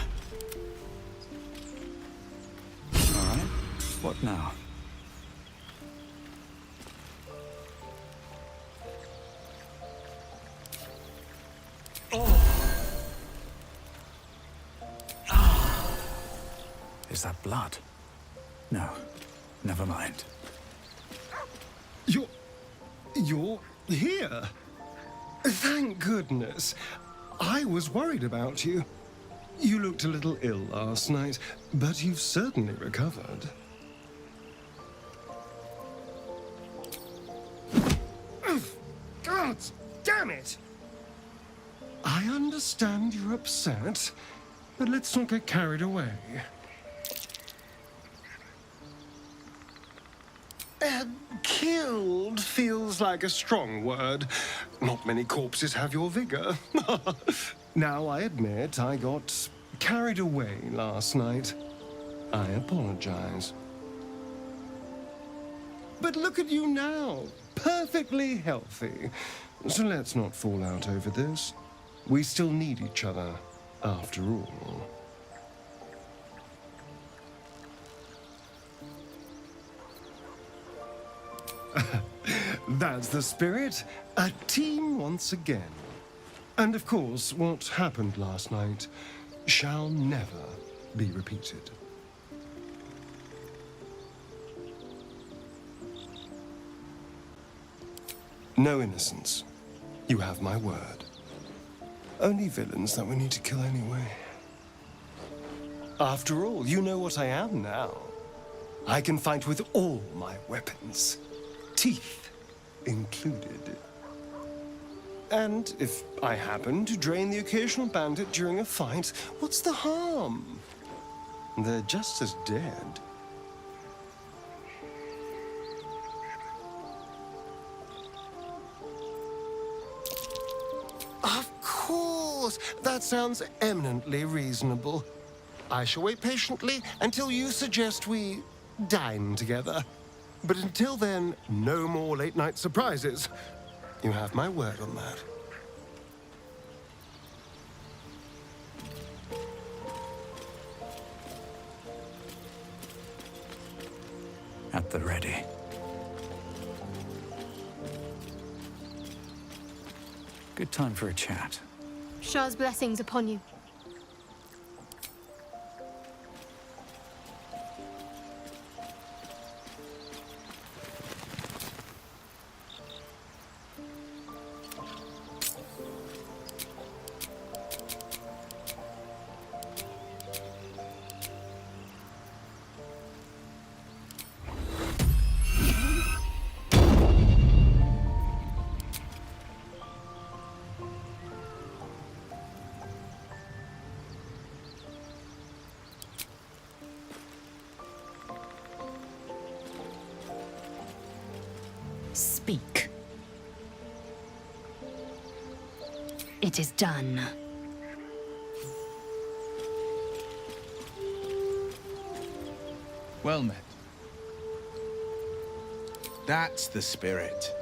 Speaker 2: All right, what now? Is that blood? No, never mind.
Speaker 7: You're here? Thank goodness. I was worried about you. You looked a little ill last night, but you've certainly recovered. God damn it! I understand you're upset, but let's not get carried away. Killed feels like a strong word. Not many corpses have your vigor. Now, I admit I got carried away last night. I apologize. But look at you now, perfectly healthy. So let's not fall out over this. We still need each other, after all. That's the spirit. A team once again. And of course, what happened last night shall never be repeated. No innocence. You have my word. Only villains that we need to kill anyway. After all, you know what I am now. I can fight with all my weapons. Teeth included. And if I happen to drain the occasional bandit during a fight, what's the harm? They're just as dead. Of course! That sounds eminently reasonable. I shall wait patiently until you suggest we dine together. But until then, no more late-night surprises. You have my word on that.
Speaker 2: At the ready. Good time for a chat.
Speaker 8: Shah's blessings upon you.
Speaker 3: Speak. It is done.
Speaker 4: Well met. That's the spirit.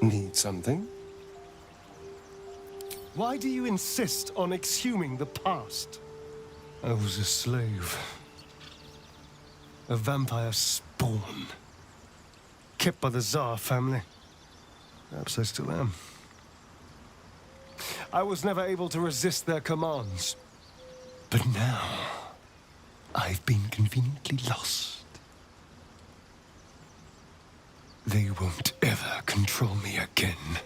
Speaker 7: Need something? Why do you insist on exhuming the past? I was a slave. A vampire spawn. Kept by the Tsar family. Perhaps I still am. I was never able to resist their commands. But now, I've been conveniently lost. They won't ever control me again.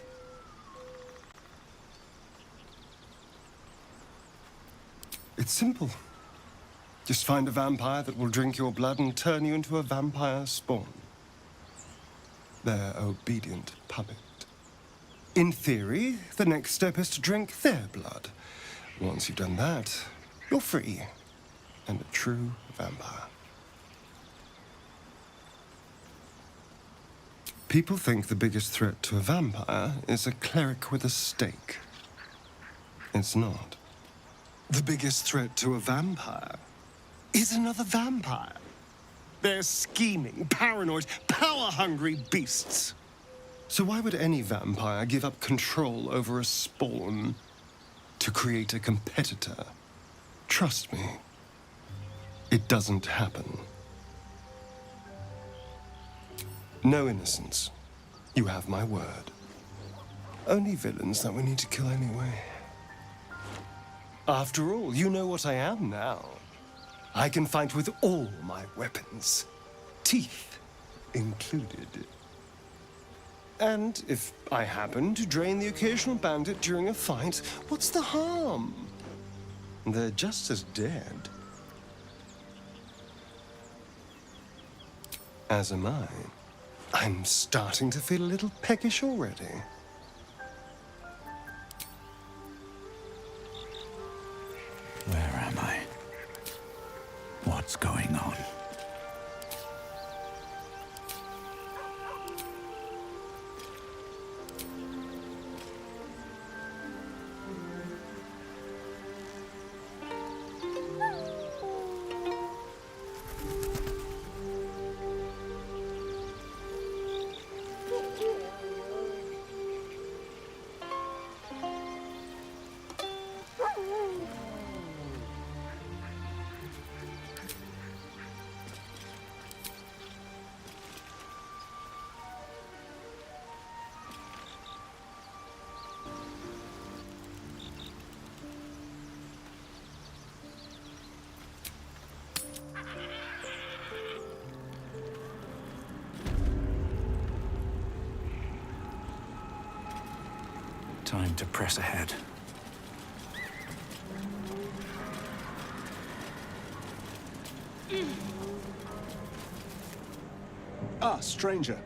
Speaker 7: It's simple. Just find a vampire that will drink your blood and turn you into a vampire spawn. Their obedient puppet. In theory, the next step is to drink their blood. Once you've done that, you're free and a true vampire. People think the biggest threat to a vampire is a cleric with a stake. It's not. The biggest threat to a vampire is another vampire. They're scheming, paranoid, power-hungry beasts. So why would any vampire give up control over a spawn to create a competitor? Trust me, it doesn't happen. No innocence. You have my word. Only villains that we need to kill anyway. After all, you know what I am now. I can fight with all my weapons. Teeth included. And if I happen to drain the occasional bandit during a fight, what's the harm? They're just as dead. As am I. I'm starting to feel a little peckish already.
Speaker 2: Where am I? What's going on? Time to press ahead.
Speaker 16: Ah, stranger.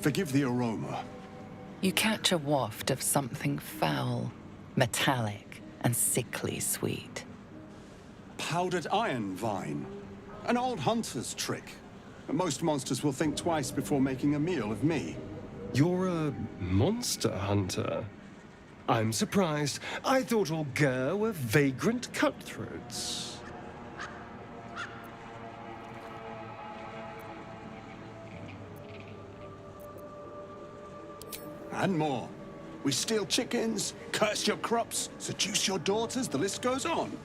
Speaker 16: Forgive the aroma.
Speaker 9: You catch a waft of something foul, metallic, and sickly sweet.
Speaker 16: Powdered iron vine. An old hunter's trick. Most monsters will think twice before making a meal of me.
Speaker 7: You're a monster hunter. I'm surprised. I thought all Gur were vagrant cutthroats.
Speaker 16: And more. We steal chickens, curse your crops, seduce your daughters, the list goes on.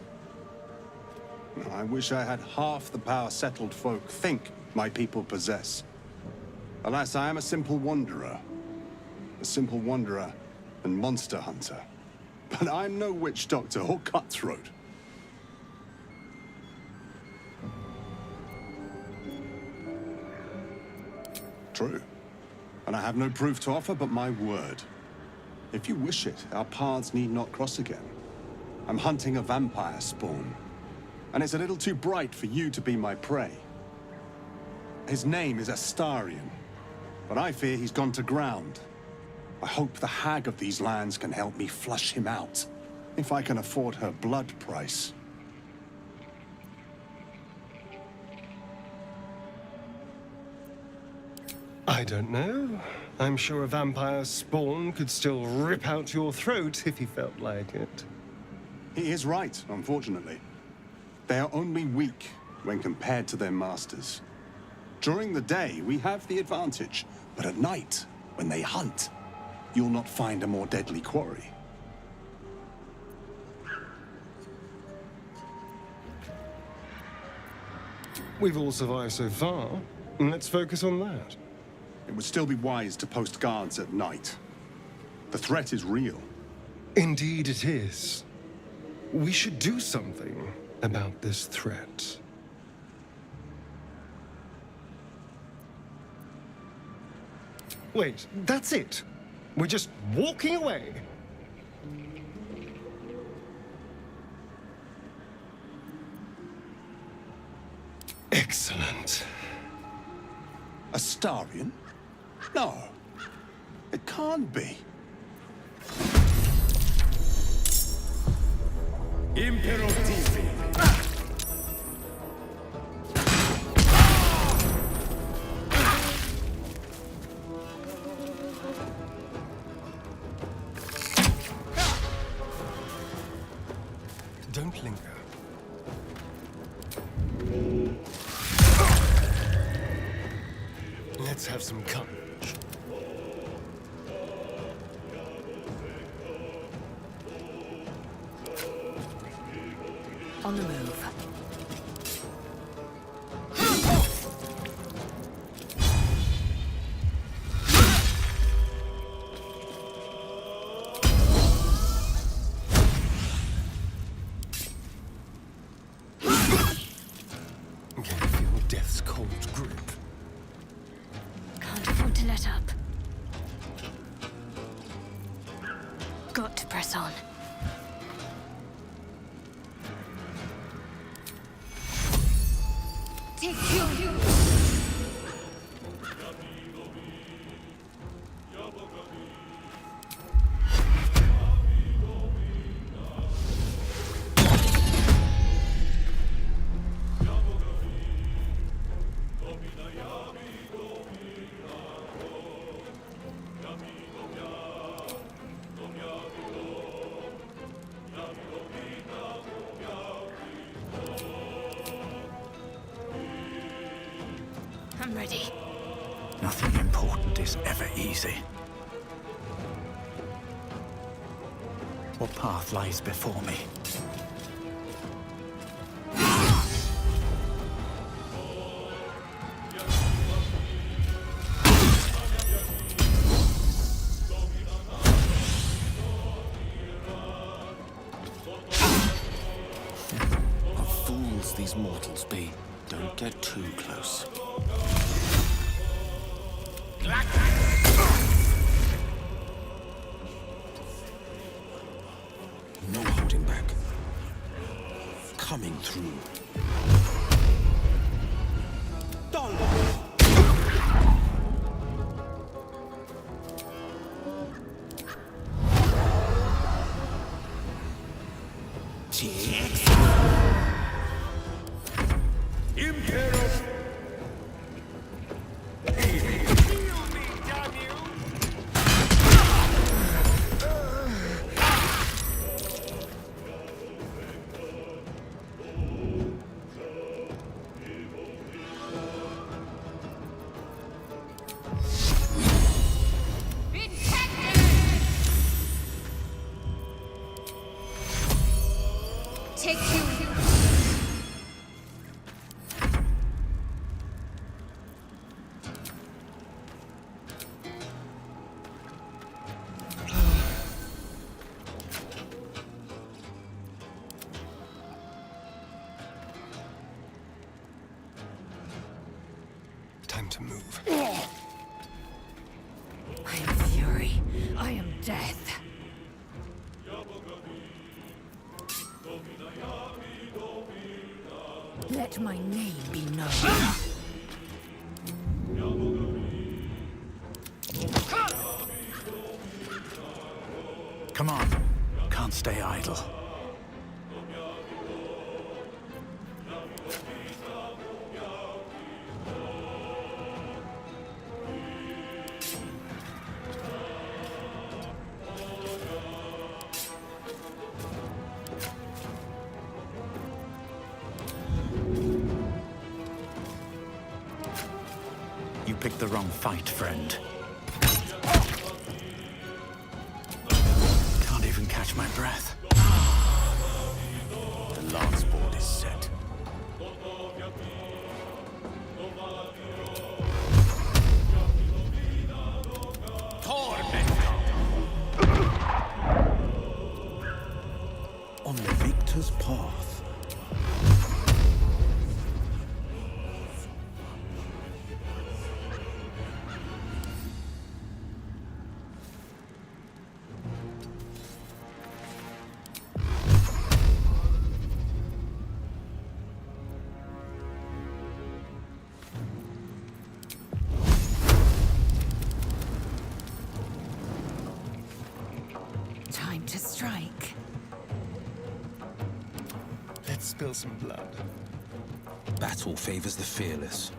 Speaker 16: I wish I had half the power settled folk think my people possess. Alas, I am a simple wanderer. A simple wanderer and monster hunter. But I'm no witch doctor or cutthroat. True. And I have no proof to offer but my word. If you wish it, our paths need not cross again. I'm hunting a vampire spawn. And it's a little too bright for you to be my prey. His name is Astarion, but I fear he's gone to ground. I hope the hag of these lands can help me flush him out, if I can afford her blood price.
Speaker 7: I don't know. I'm sure a vampire spawn could still rip out your throat if he felt like it.
Speaker 16: He is right, unfortunately. They are only weak when compared to their masters. During the day, we have the advantage, but at night, when they hunt, you'll not find a more deadly quarry.
Speaker 7: We've all survived so far. Let's focus on that.
Speaker 16: It would still be wise to post guards at night. The threat is real.
Speaker 7: Indeed it is. We should do something about this threat. Wait, that's it. We're just walking away. Excellent.
Speaker 16: Astarion? No. It can't be.
Speaker 17: Imperativi.
Speaker 7: Don't linger. Let's have some courage.
Speaker 3: On the move.
Speaker 7: Can you feel death's cold grip?
Speaker 8: Can't afford to
Speaker 1: Take you.
Speaker 8: I'm ready.
Speaker 2: Nothing important is ever easy. What path lies before me?
Speaker 6: What fools these mortals be. Don't get too close. No holding back. Coming through.
Speaker 1: Take you.
Speaker 7: Time to move.
Speaker 3: I am fury. I am death. Let my name be known.
Speaker 2: Come on. Can't stay idle. You picked the wrong fight, friend. Can't even catch my breath.
Speaker 6: The lance board is set. On the victor's path.
Speaker 3: Time to strike.
Speaker 7: Let's spill some blood.
Speaker 5: Battle favors the fearless.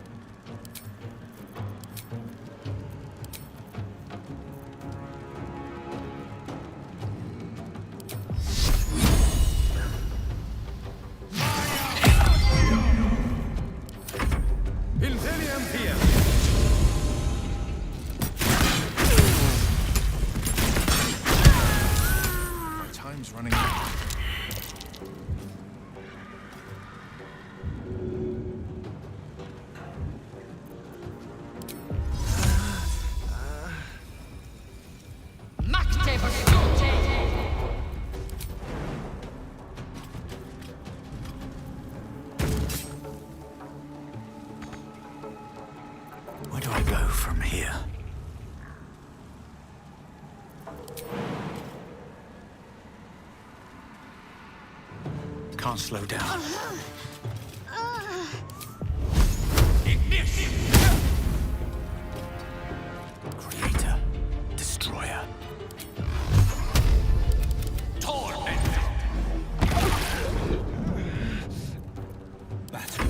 Speaker 4: My time's running out.
Speaker 2: Where do I go from here? Can't slow down.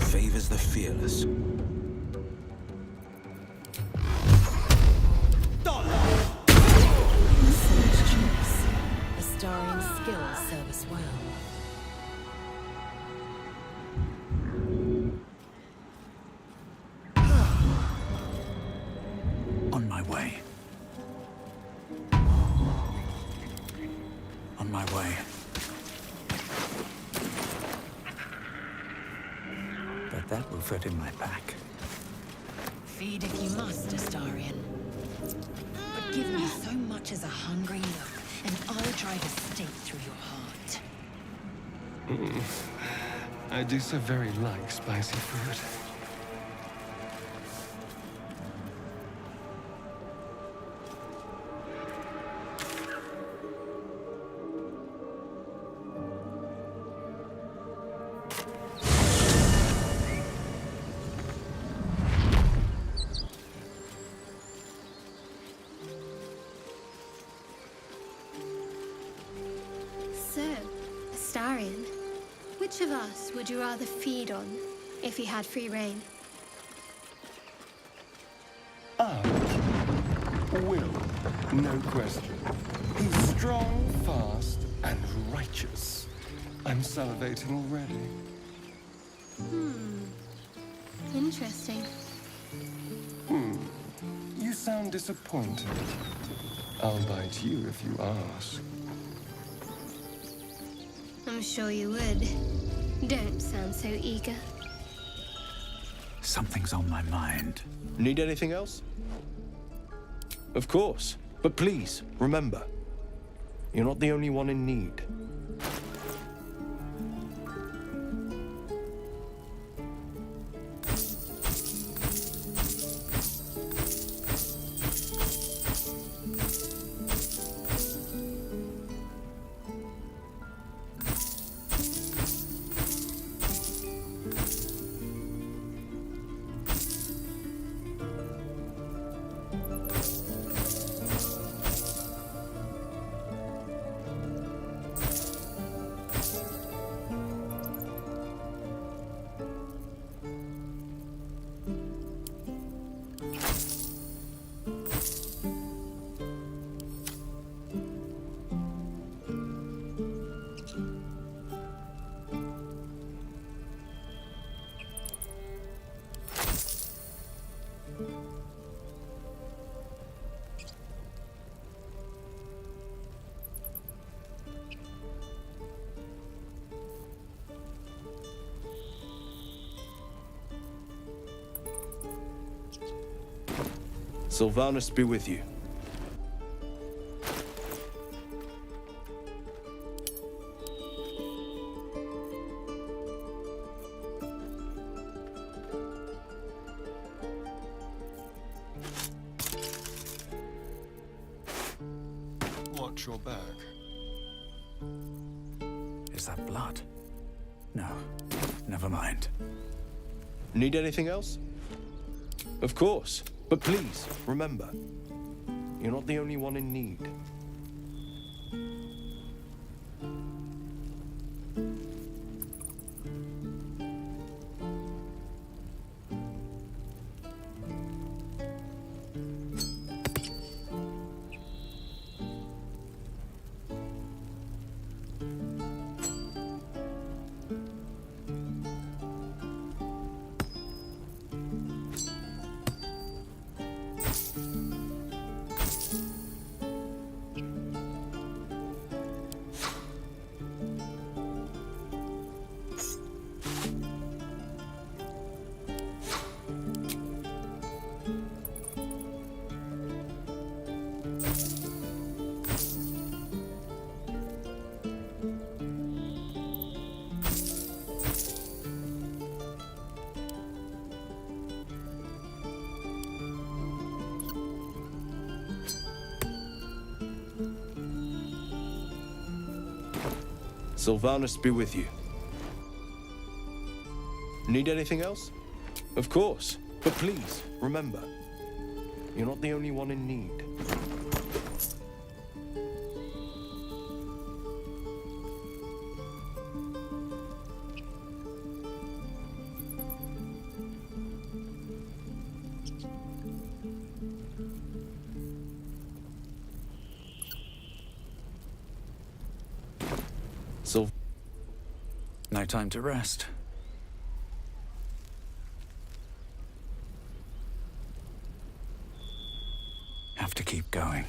Speaker 5: favors the fearless.
Speaker 18: Astarian skills serve us well.
Speaker 2: On my way. On my way. But that will fit in my pack.
Speaker 18: Feed if you must, Astarian. But give me so much as a hungry look, and I'll drive a stake through your heart.
Speaker 7: I do so very like spicy food.
Speaker 8: So, Astarian, which of us would you rather feed on if he had free reign?
Speaker 7: Will, no question. He's strong, fast, and righteous. I'm salivating already.
Speaker 8: Interesting.
Speaker 7: You sound disappointed. I'll bite you if you ask.
Speaker 8: I'm sure you would. Don't sound so eager.
Speaker 2: Something's on my mind.
Speaker 6: Need anything else? Of course. But please, remember, you're not the only one in need. Sylvanus be with you.
Speaker 7: Watch your back.
Speaker 2: Is that blood? No, never mind.
Speaker 6: Need anything else? Of course. But please, remember, you're not the only one in need. Sylvanus be with you. Need anything else? Of course. But please, remember, you're not the only one in need.
Speaker 2: no time to rest. Have to keep going.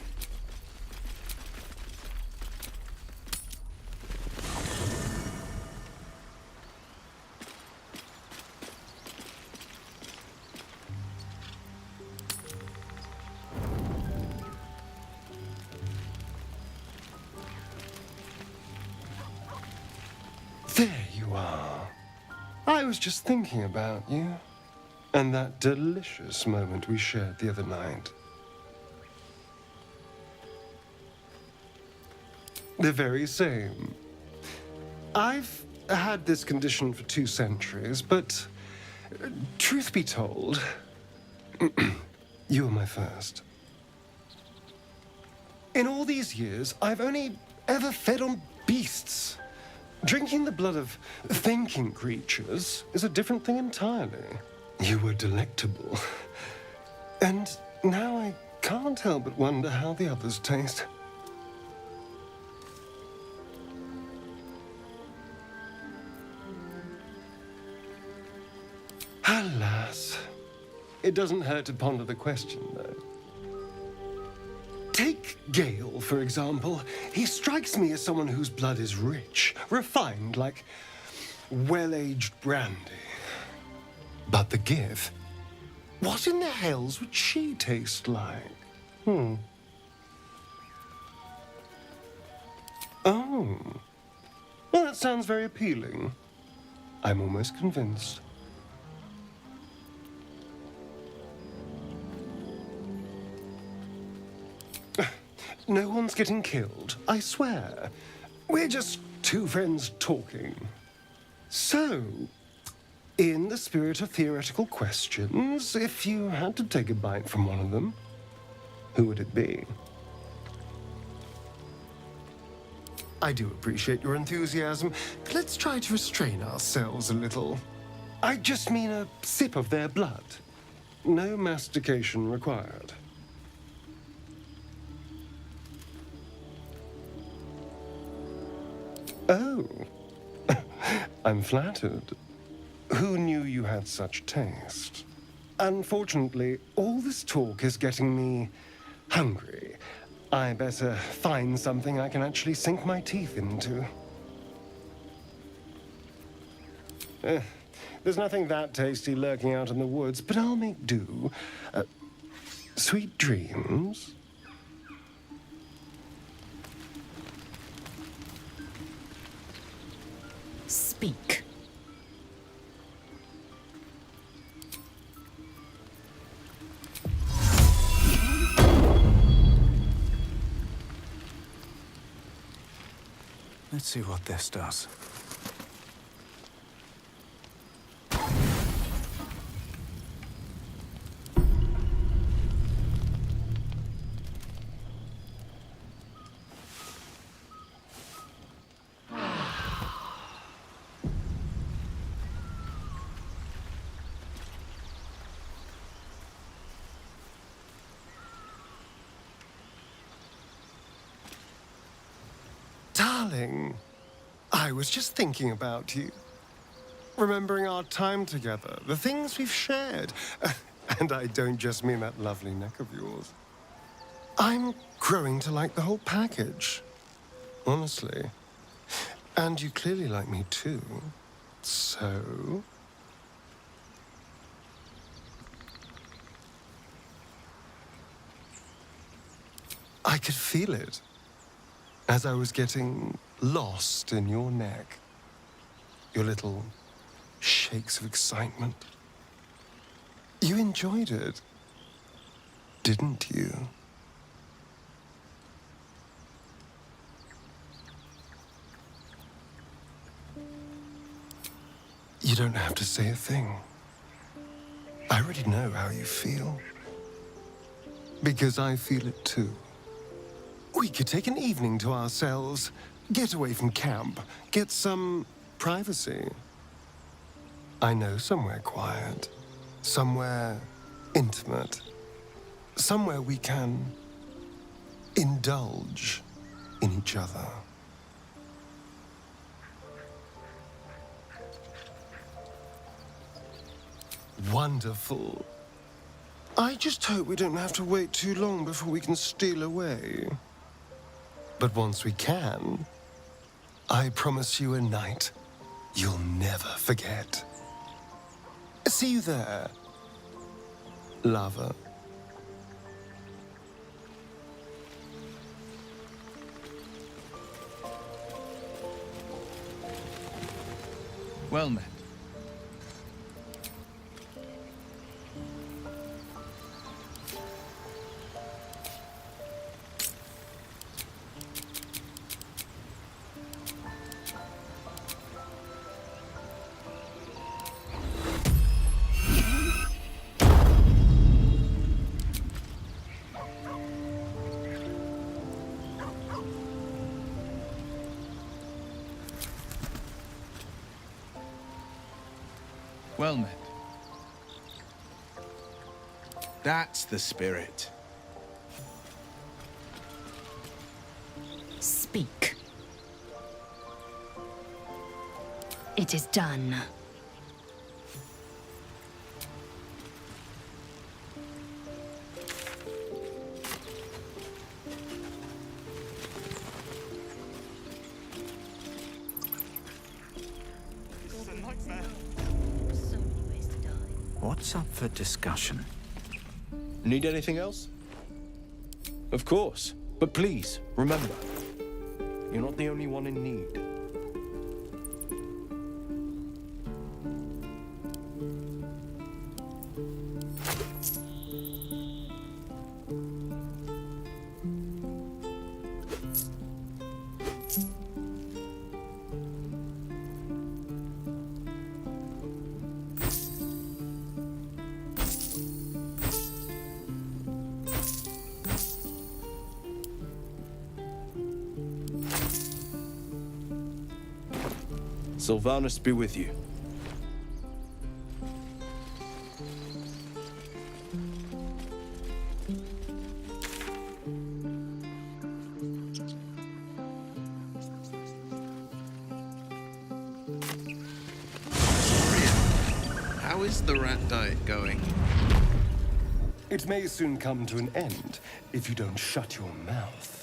Speaker 7: There you are. I was just thinking about you. And that delicious moment we shared the other night. The very same. I've had this condition for 2 centuries, but truth be told, you were my first. In all these years, I've only ever fed on beasts. Drinking the blood of thinking creatures is a different thing entirely. You were delectable. And now I can't help but wonder how the others taste. Alas. It doesn't hurt to ponder the question, though. Take Gale, for example. He strikes me as someone whose blood is rich, refined, like well-aged brandy. But the Gith, what in the hells would she taste like? Oh. Well, that sounds very appealing. I'm almost convinced. No one's getting killed, I swear. We're just 2 friends talking. So, in the spirit of theoretical questions, if you had to take a bite from one of them, who would it be? I do appreciate your enthusiasm. Let's try to restrain ourselves a little. I just mean a sip of their blood. No mastication required. Oh, I'm flattered. Who knew you had such taste? Unfortunately, all this talk is getting me hungry. I better find something I can actually sink my teeth into. There's nothing that tasty lurking out in the woods, but I'll make do. Sweet dreams.
Speaker 3: Speak.
Speaker 2: Let's see what this does.
Speaker 7: Darling, I was just thinking about you. Remembering our time together, the things we've shared. And I don't just mean that lovely neck of yours. I'm growing to like the whole package. Honestly. And you clearly like me too. So... I could feel it. As I was getting lost in your neck, your little shakes of excitement. You enjoyed it, didn't you? You don't have to say a thing. I already know how you feel. Because I feel it too. We could take an evening to ourselves, get away from camp, get some privacy. I know somewhere quiet, somewhere intimate, somewhere we can indulge in each other. Wonderful. I just hope we don't have to wait too long before we can steal away. But once we can, I promise you a night you'll never forget. See you there, lover.
Speaker 4: Well met. Well met. That's the spirit.
Speaker 3: Speak. It is done.
Speaker 2: What's up for discussion?
Speaker 6: Need anything else? Of course. But please, remember, you're not the only one in need. Sylvanus be with you.
Speaker 4: How is the rat diet going?
Speaker 7: It may soon come to an end if you don't shut your mouth.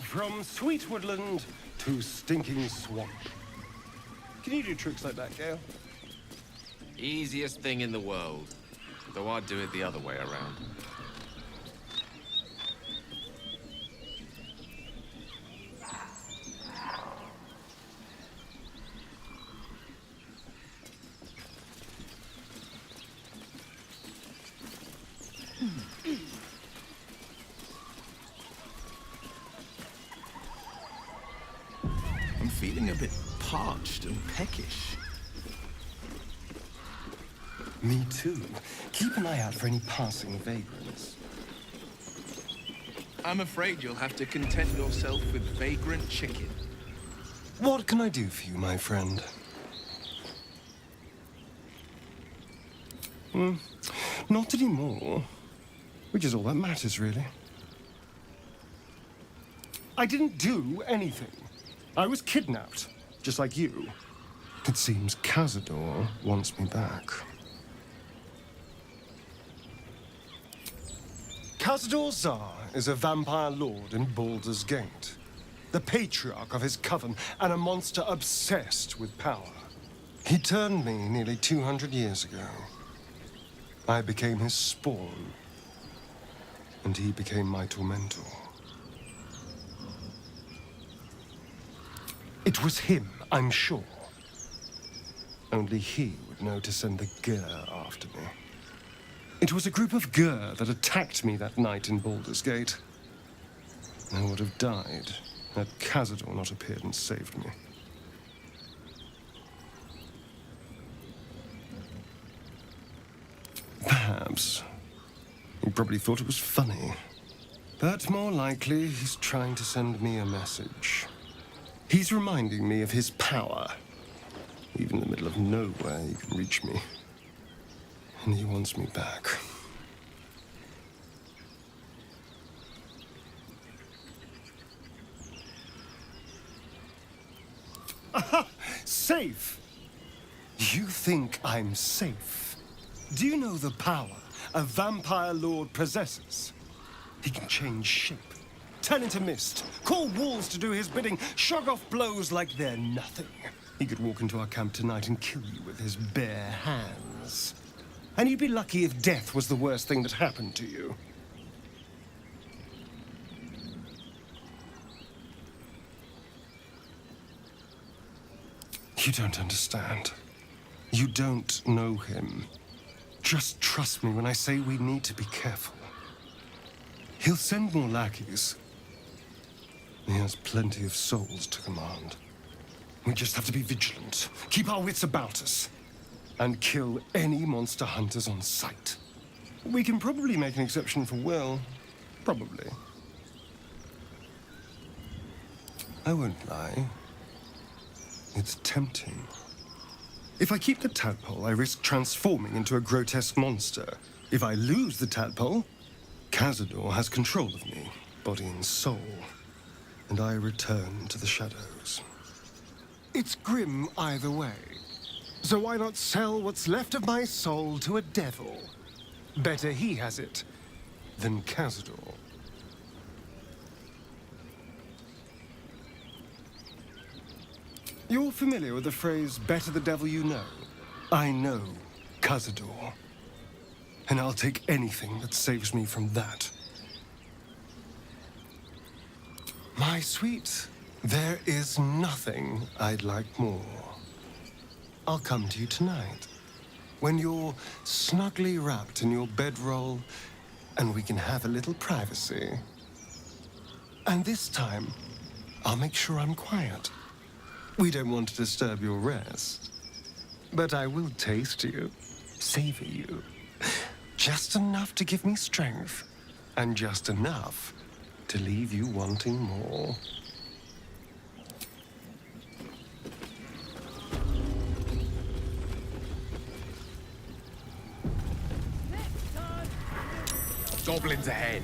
Speaker 7: From sweet woodland to stinking swamp. Can you do tricks like that, Gale?
Speaker 11: Easiest thing in the world. Though I'd do it the other way around.
Speaker 4: I'm feeling a bit parched and peckish.
Speaker 7: Me too. Keep an eye out for any passing vagrants.
Speaker 4: I'm afraid you'll have to content yourself with vagrant chicken.
Speaker 7: What can I do for you, my friend? Not anymore. Which is all that matters, really. I didn't do anything. I was kidnapped, just like you. It seems Cazador wants me back. Cazador Zar is a vampire lord in Baldur's Gate, the patriarch of his coven and a monster obsessed with power. He turned me nearly 200 years ago. I became his spawn, and he became my tormentor. It was him, I'm sure. Only he would know to send the Gur after me. It was a group of Gur that attacked me that night in Baldur's Gate. I would have died had Cazador not appeared and saved me. Perhaps he probably thought it was funny. But more likely, he's trying to send me a message. He's reminding me of his power. Even in the middle of nowhere, he can reach me. And he wants me back. Aha! Safe! You think I'm safe? Do you know the power a vampire lord possesses? He can change shape, turn into mist, call walls to do his bidding, shrug off blows like they're nothing. He could walk into our camp tonight and kill you with his bare hands. And you'd be lucky if death was the worst thing that happened to you. You don't understand. You don't know him. Just trust me when I say we need to be careful. He'll send more lackeys. He has plenty of souls to command. We just have to be vigilant, keep our wits about us, and kill any monster hunters on sight. We can probably make an exception for Will. Probably. I won't lie. It's tempting. If I keep the tadpole, I risk transforming into a grotesque monster. If I lose the tadpole, Cazador has control of me, body and soul, and I return to the shadows. It's grim either way. So why not sell what's left of my soul to a devil? Better he has it than Cazador. You're familiar with the phrase, better the devil you know? I know Cazador. And I'll take anything that saves me from that. My sweet, there is nothing I'd like more. I'll come to you tonight, when you're snugly wrapped in your bedroll, and we can have a little privacy. And this time, I'll make sure I'm quiet. We don't want to disturb your rest. But I will taste you, savor you. Just enough to give me strength, and just enough to leave you wanting more.
Speaker 17: Goblins ahead.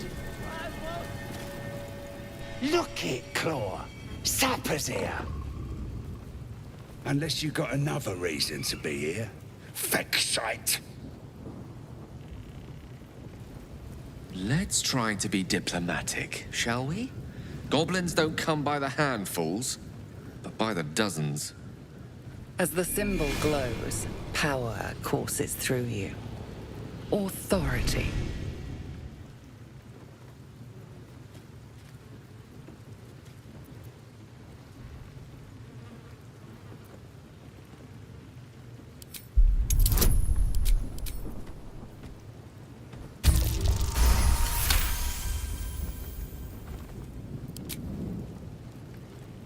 Speaker 17: Look it, Claw. Sapper's here. Unless you got another reason to be here. Fexite.
Speaker 11: Let's try to be diplomatic, shall we? Goblins don't come by the handfuls, but by the dozens.
Speaker 9: As the symbol glows, power courses through you. Authority.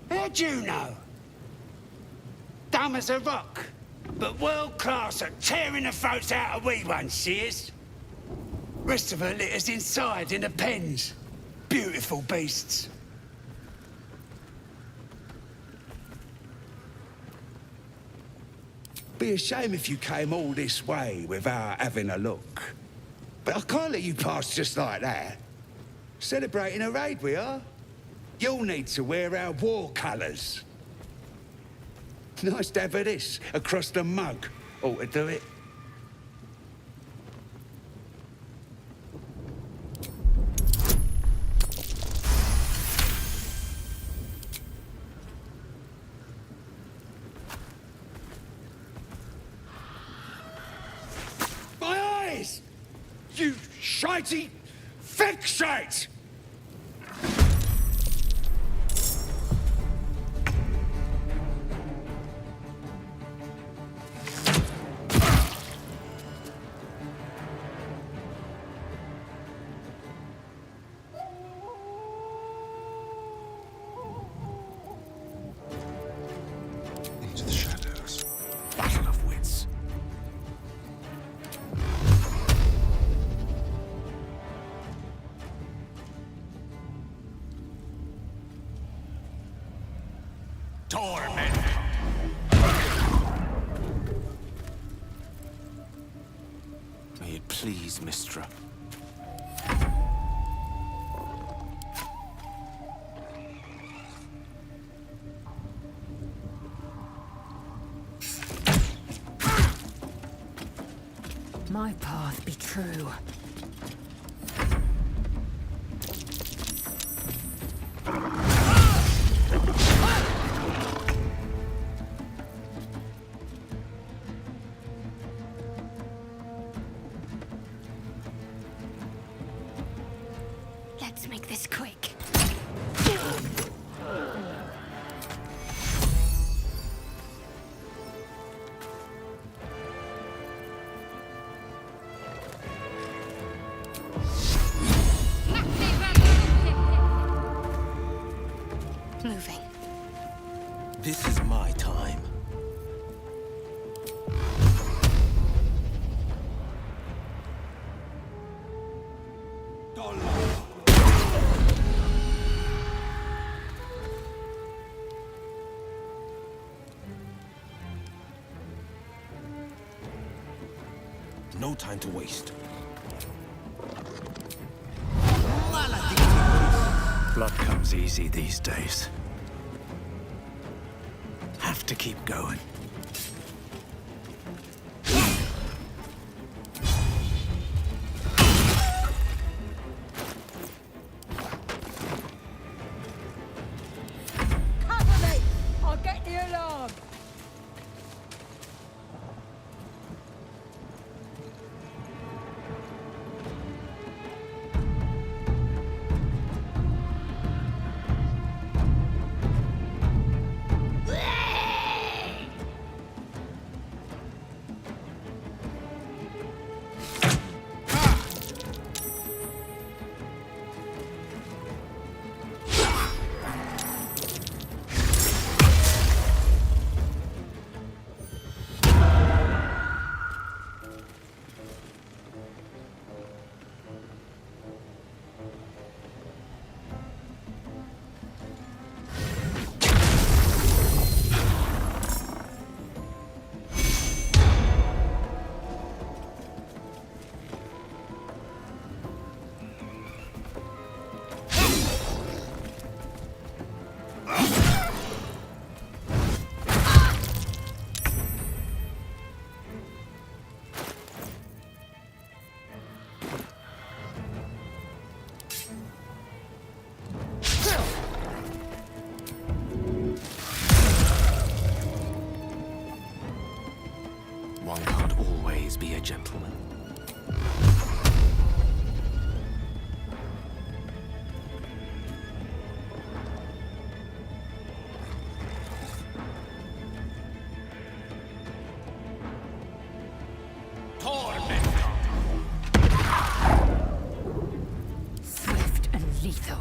Speaker 17: How'd you know? Dumb as a rock, but world class at tearing the throats out of wee ones, she is. Rest of her litters inside in the pens. Beautiful beasts. Be a shame if you came all this way without having a look. But I can't let you pass just like that. Celebrating a raid, we are. You'll need to wear our war colours. Nice to have this across the mug. Ought to do it. My eyes! You shitey fixate!
Speaker 2: Torment.
Speaker 5: May it please, Mistra.
Speaker 18: My path be true.
Speaker 8: Let's make this quick.
Speaker 18: Moving.
Speaker 5: This is my time. No time to waste.
Speaker 2: Blood comes easy these days. Have to keep going.
Speaker 1: Cover me! I'll get the alarm!
Speaker 5: One can't always be a gentleman.
Speaker 18: Swift and lethal.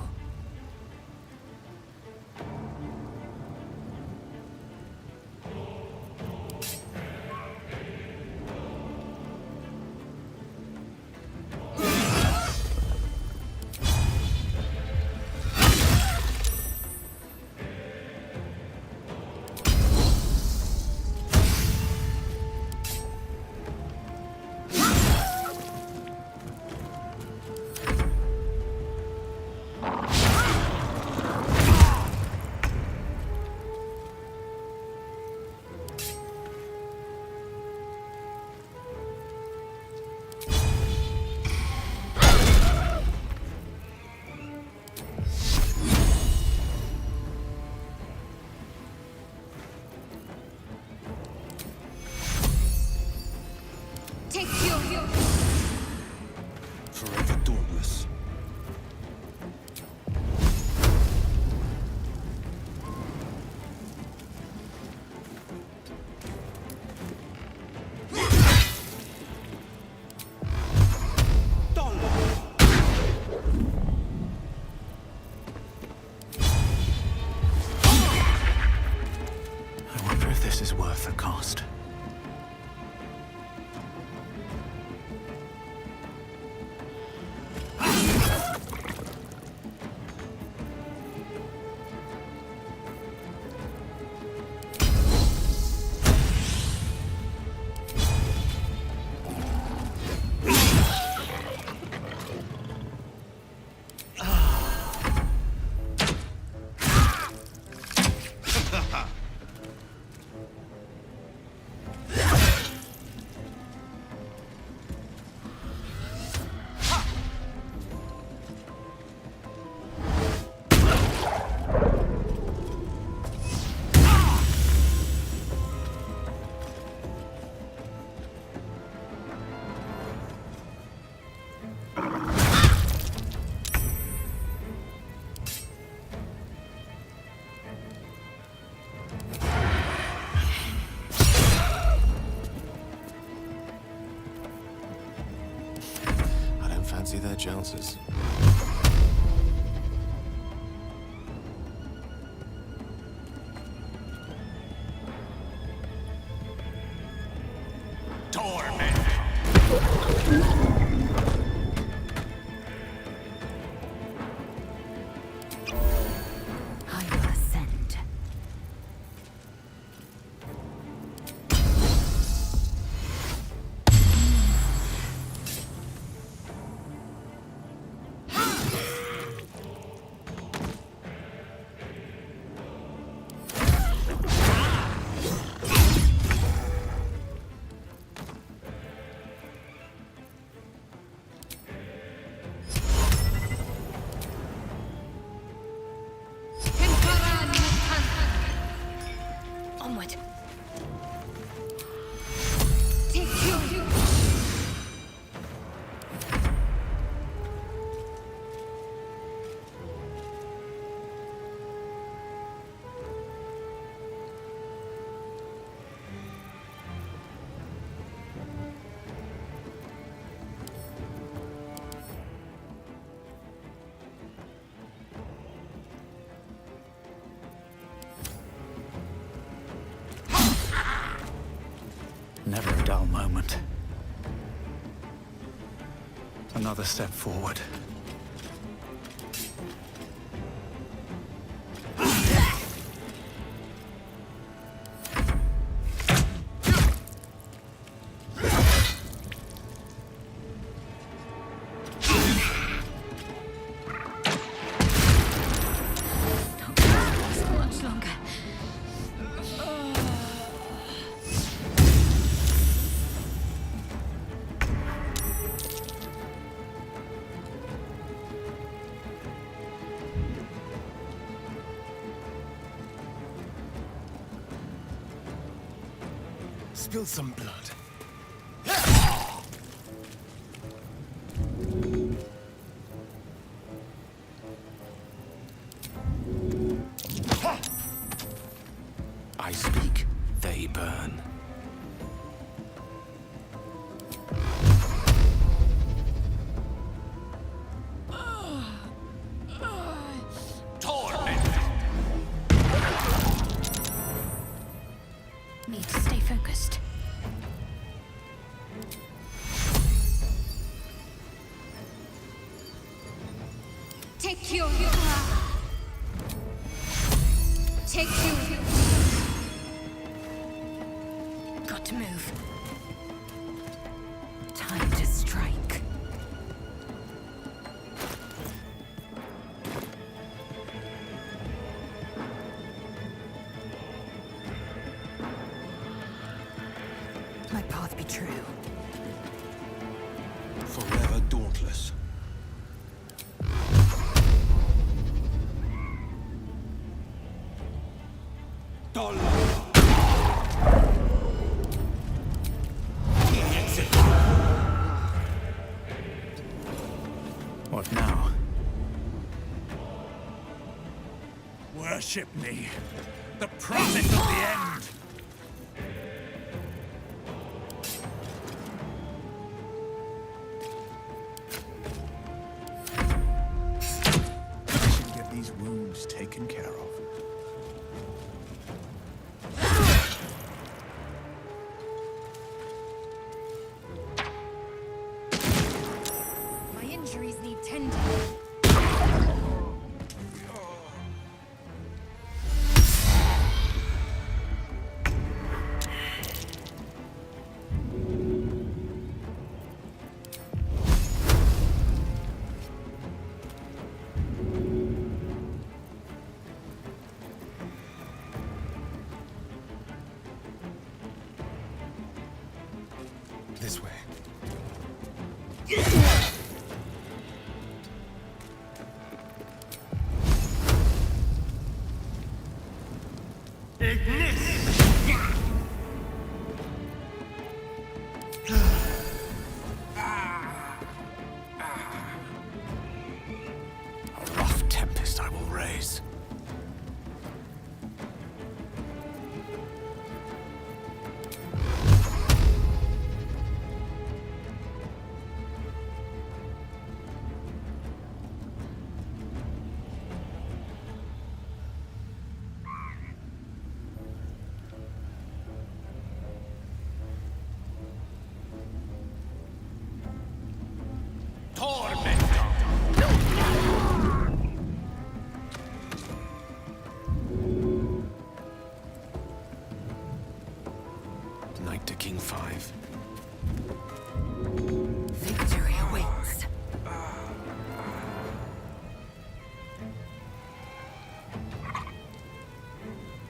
Speaker 2: another step forward.
Speaker 8: Much longer.
Speaker 4: Spill some blood.
Speaker 2: I speak, they burn.
Speaker 8: Need to stay focused. Take your... Take your... Got to move. Time to strike. My path be true.
Speaker 5: Forever dauntless.
Speaker 2: What now? Worship me. The prophet of the end.
Speaker 4: I should get these wounds taken care of.
Speaker 15: My injuries need tending.
Speaker 4: This way.
Speaker 2: A rough tempest I will raise. Knight to King 5.
Speaker 8: Victory awaits.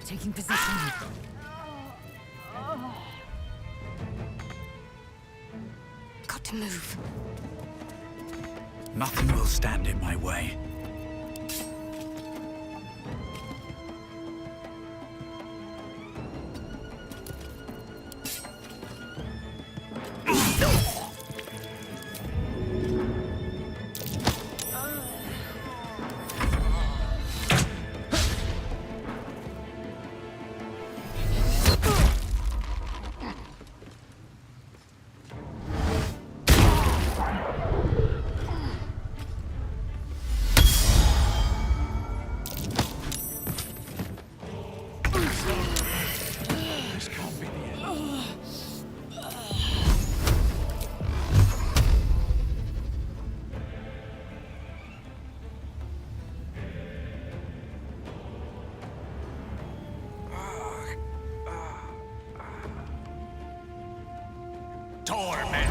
Speaker 8: Taking position. Got to move.
Speaker 2: Nothing will stand in my way. Torment.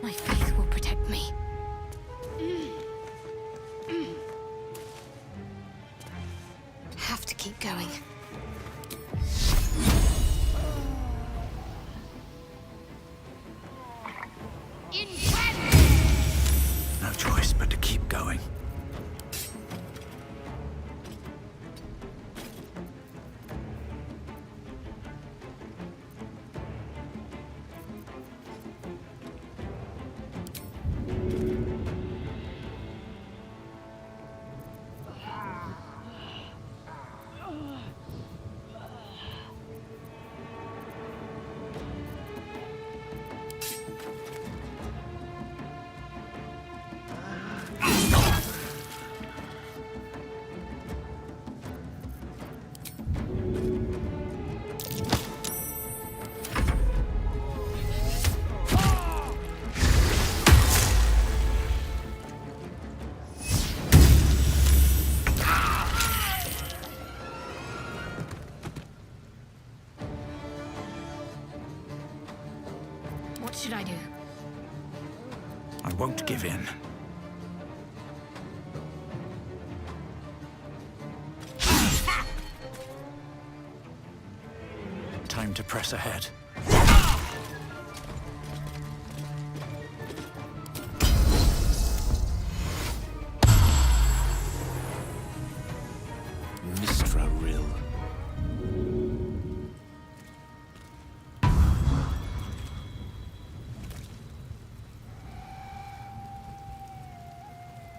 Speaker 8: My faith will protect me. Have to keep going.
Speaker 2: No choice but to keep going.
Speaker 8: What should I do?
Speaker 2: I won't give in. Time to press ahead.
Speaker 5: Mistra Rill.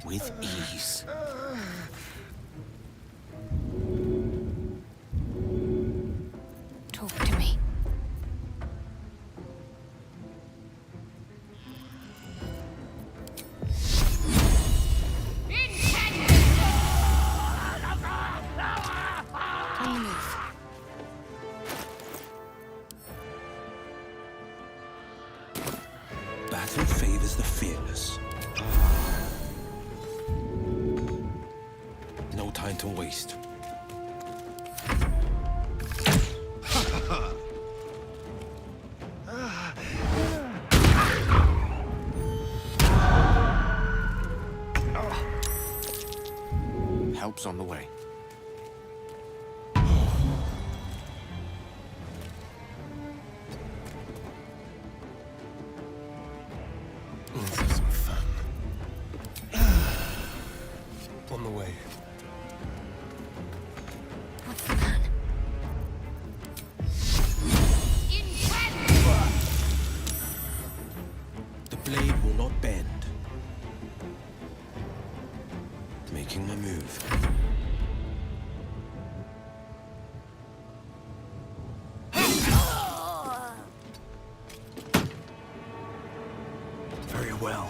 Speaker 5: With ease.
Speaker 8: Talk to me. On the move.
Speaker 5: Battle favors the fearless. No time to waste.
Speaker 6: Help's on the way.
Speaker 7: Let's have some fun. On the way.
Speaker 8: What's the plan?
Speaker 5: The blade will not bend. Making my move.
Speaker 2: Very well.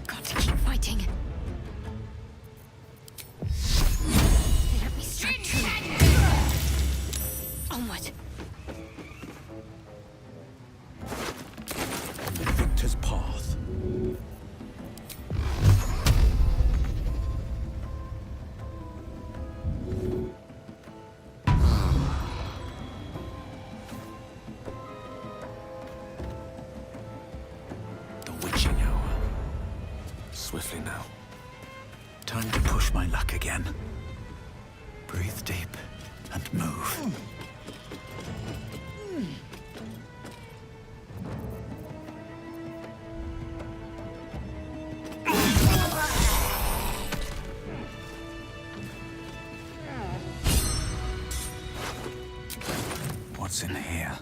Speaker 8: Got to keep fighting. Let me strike true. Onward.
Speaker 5: On the victor's path.
Speaker 2: The witching hour.
Speaker 6: Swiftly now.
Speaker 2: Time to push my luck again. Breathe deep and move. What's in here?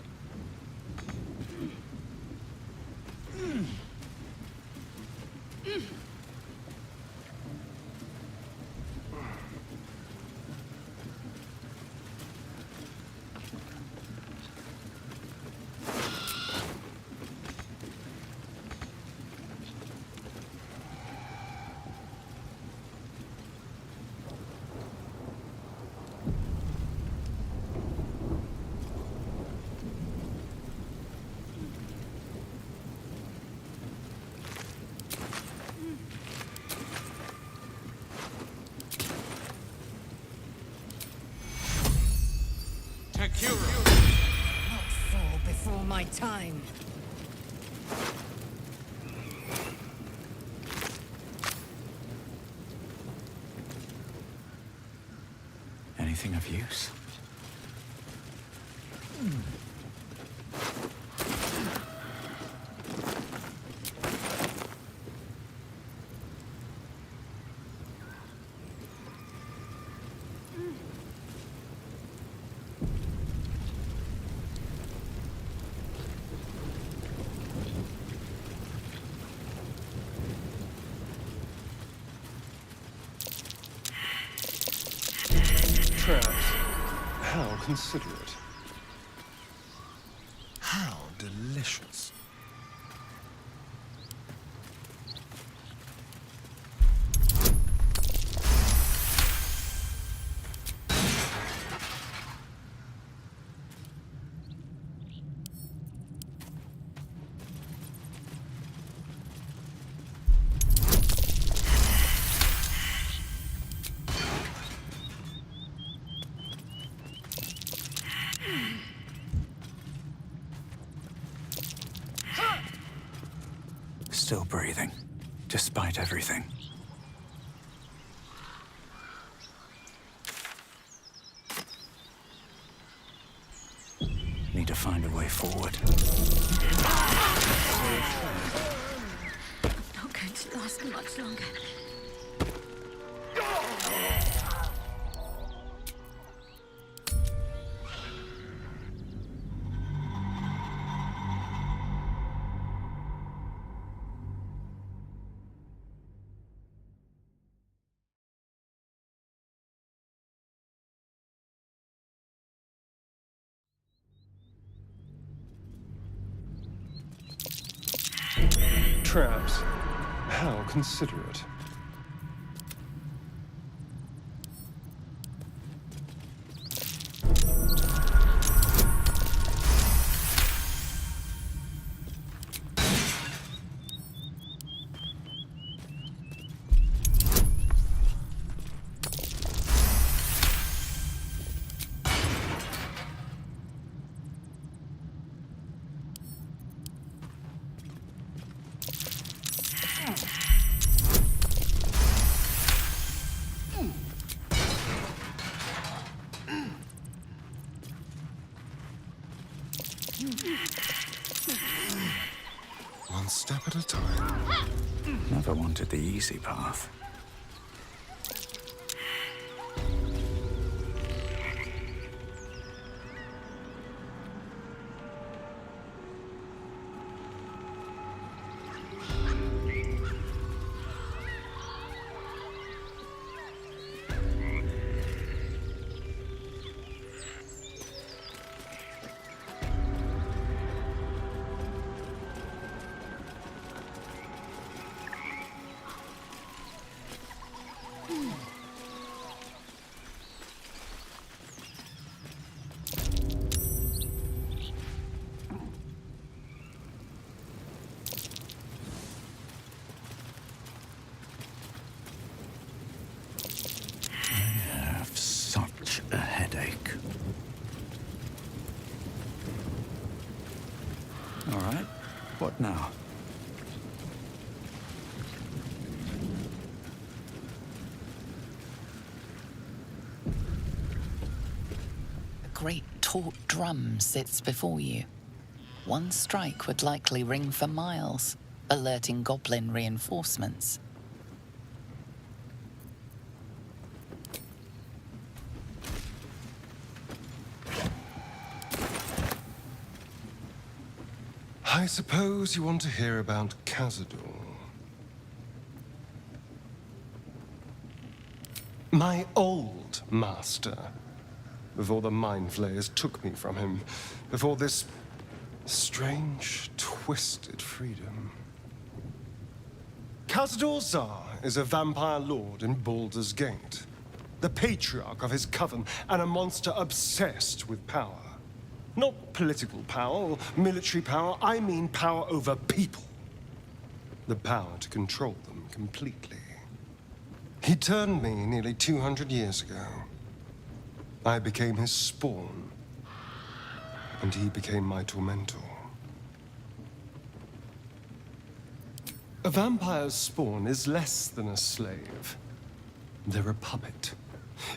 Speaker 18: my time.
Speaker 2: Anything of use?
Speaker 7: Traps. How considerate. How delicious.
Speaker 2: Still breathing, despite everything. Need to find a way forward.
Speaker 8: Not going to last much longer.
Speaker 7: Traps. How considerate.
Speaker 16: One step at a time.
Speaker 2: Never wanted the easy path. A headache. All right, what now?
Speaker 9: A great taut drum sits before you. One strike would likely ring for miles, alerting goblin reinforcements.
Speaker 7: I suppose you want to hear about Cazador. My old master. Before the Mind Flayers took me from him. Before this strange, twisted freedom. Cazador Zar is a vampire lord in Baldur's Gate. The patriarch of his coven, and a monster obsessed with power. Not political power or military power, I mean power over people. The power to control them completely. He turned me nearly 200 years ago. I became his spawn, and he became my tormentor. A vampire's spawn is less than a slave. They're a puppet.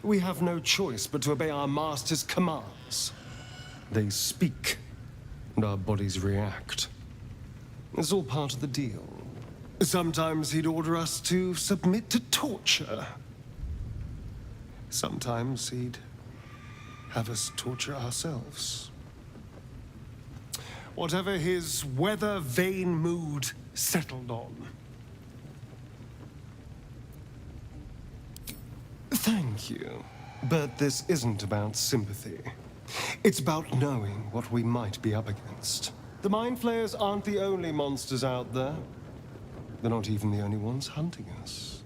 Speaker 7: We have no choice but to obey our master's commands. They speak, and our bodies react. It's all part of the deal. Sometimes he'd order us to submit to torture. Sometimes he'd have us torture ourselves. Whatever his weather-vane mood settled on. Thank you. But this isn't about sympathy. It's about knowing what we might be up against. The Mind Flayers aren't the only monsters out there. They're not even the only ones hunting us.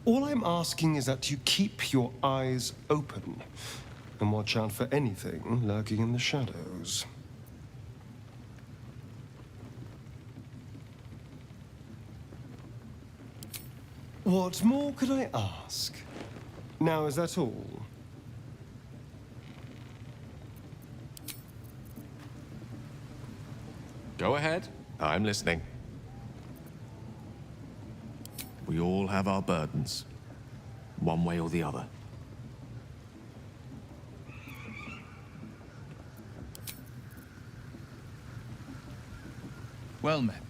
Speaker 7: All I'm asking is that you keep your eyes open and watch out for anything lurking in the shadows. What more could I ask? Now, is that all?
Speaker 6: Go ahead. I'm listening.
Speaker 4: We all have our burdens, one way or the other.
Speaker 19: Well met.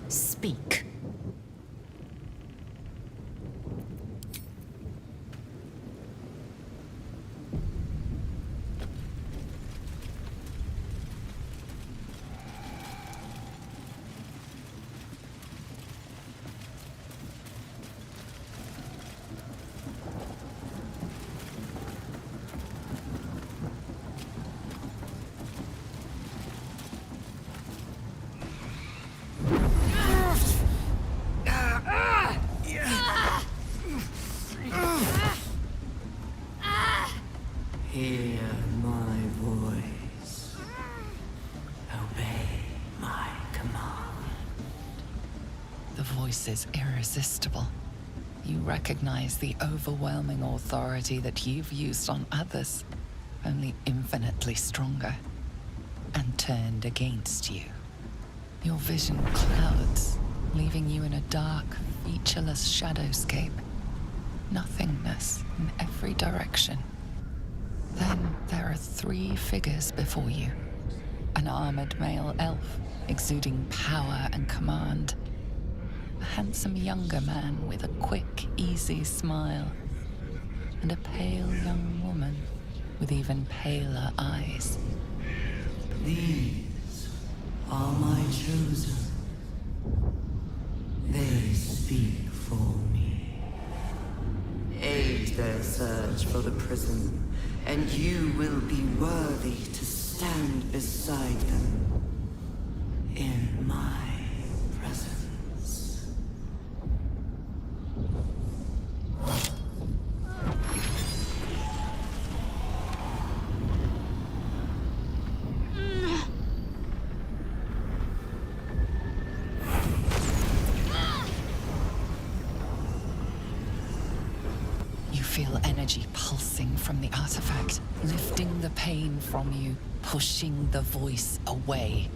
Speaker 3: Speak.
Speaker 10: Hear my voice. Obey my command.
Speaker 9: The voice is irresistible. You recognize the overwhelming authority that you've used on others, only infinitely stronger, and turned against you. Your vision clouds, leaving you in a dark, featureless shadowscape. Nothingness in every direction. Then there are 3 figures before you. An armored male elf, exuding power and command. A handsome younger man with a quick, easy smile. And a pale young woman with even paler eyes.
Speaker 10: These are my chosen. They speak for me. Aid their search for the prison, and you will be worthy to stand beside them in my presence.
Speaker 9: You feel energy pulsing from the artifact, lifting the pain from you, pushing the voice away.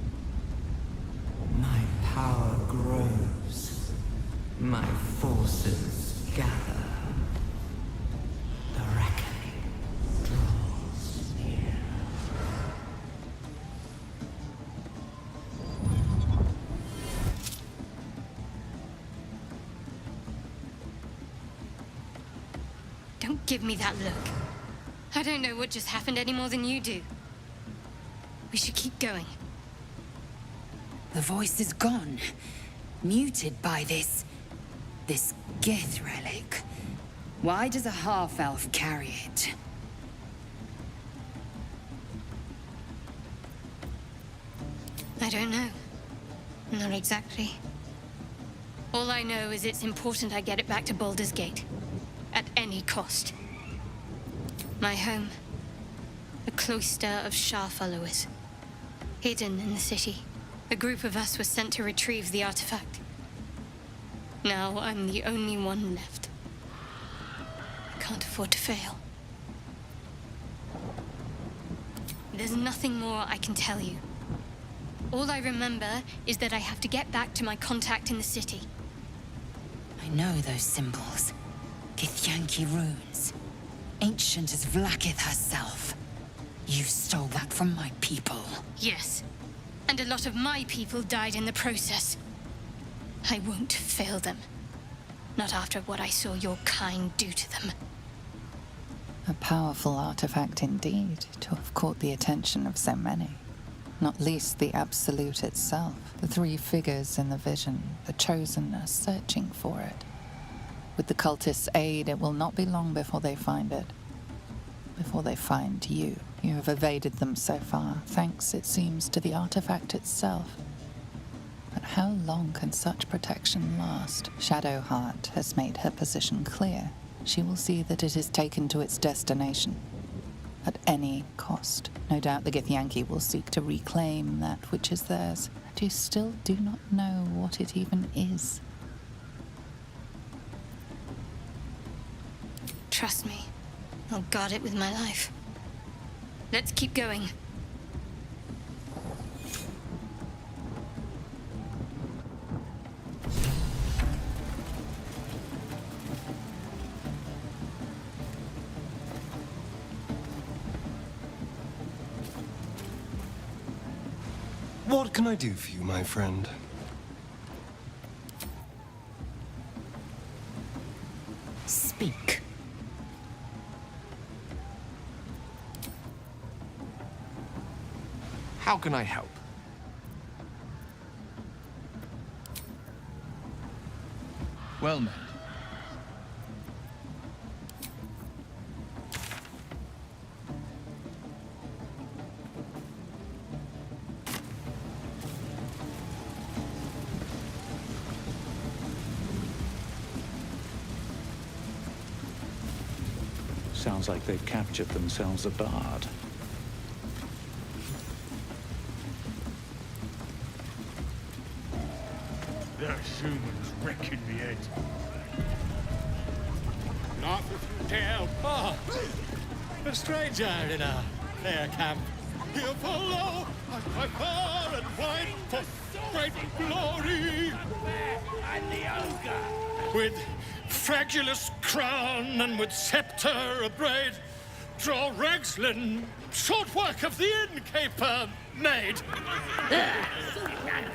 Speaker 10: My power grows. My forces gather. The reckoning draws near.
Speaker 8: Don't give me that look. I don't know what just happened any more than you do. We should keep going.
Speaker 3: The voice is gone. Muted by this Gith relic. Why does a half-elf carry it?
Speaker 8: I don't know. Not exactly. All I know is it's important I get it back to Baldur's Gate. At any cost. My home. A cloister of Shah followers. Hidden in the city. A group of us was sent to retrieve the artifact. Now I'm the only one left. I can't afford to fail. There's nothing more I can tell you. All I remember is that I have to get back to my contact in the city.
Speaker 3: I know those symbols. Githyanki runes. Ancient as Vlaakith herself. You stole that from my people.
Speaker 8: Yes. And a lot of my people died in the process. I won't fail them. Not after what I saw your kind do to them.
Speaker 9: A powerful artifact indeed, to have caught the attention of so many. Not least the Absolute itself, the three figures in the vision, the Chosen are searching for it. With the cultists' aid, it will not be long before they find it. Before they find you. You have evaded them so far, thanks, it seems, to the artifact itself. But how long can such protection last? Shadowheart has made her position clear. She will see that it is taken to its destination. At any cost. No doubt the Githyanki will seek to reclaim that which is theirs. And you still do not know what it even is.
Speaker 8: Trust me. I'll guard it with my life. Let's keep going.
Speaker 7: What can I do for you, my friend?
Speaker 3: Speak.
Speaker 4: How can I help? Well met.
Speaker 2: Sounds like they've captured themselves a bard.
Speaker 19: That human's wrecking me head. Not if you dare.
Speaker 20: Oh, a stranger in a fair camp.
Speaker 19: He'll follow by far and wide for great glory. And the ogre. With fragulous crown and with scepter abraid, draw Ragslin, short work of the innkeeper made.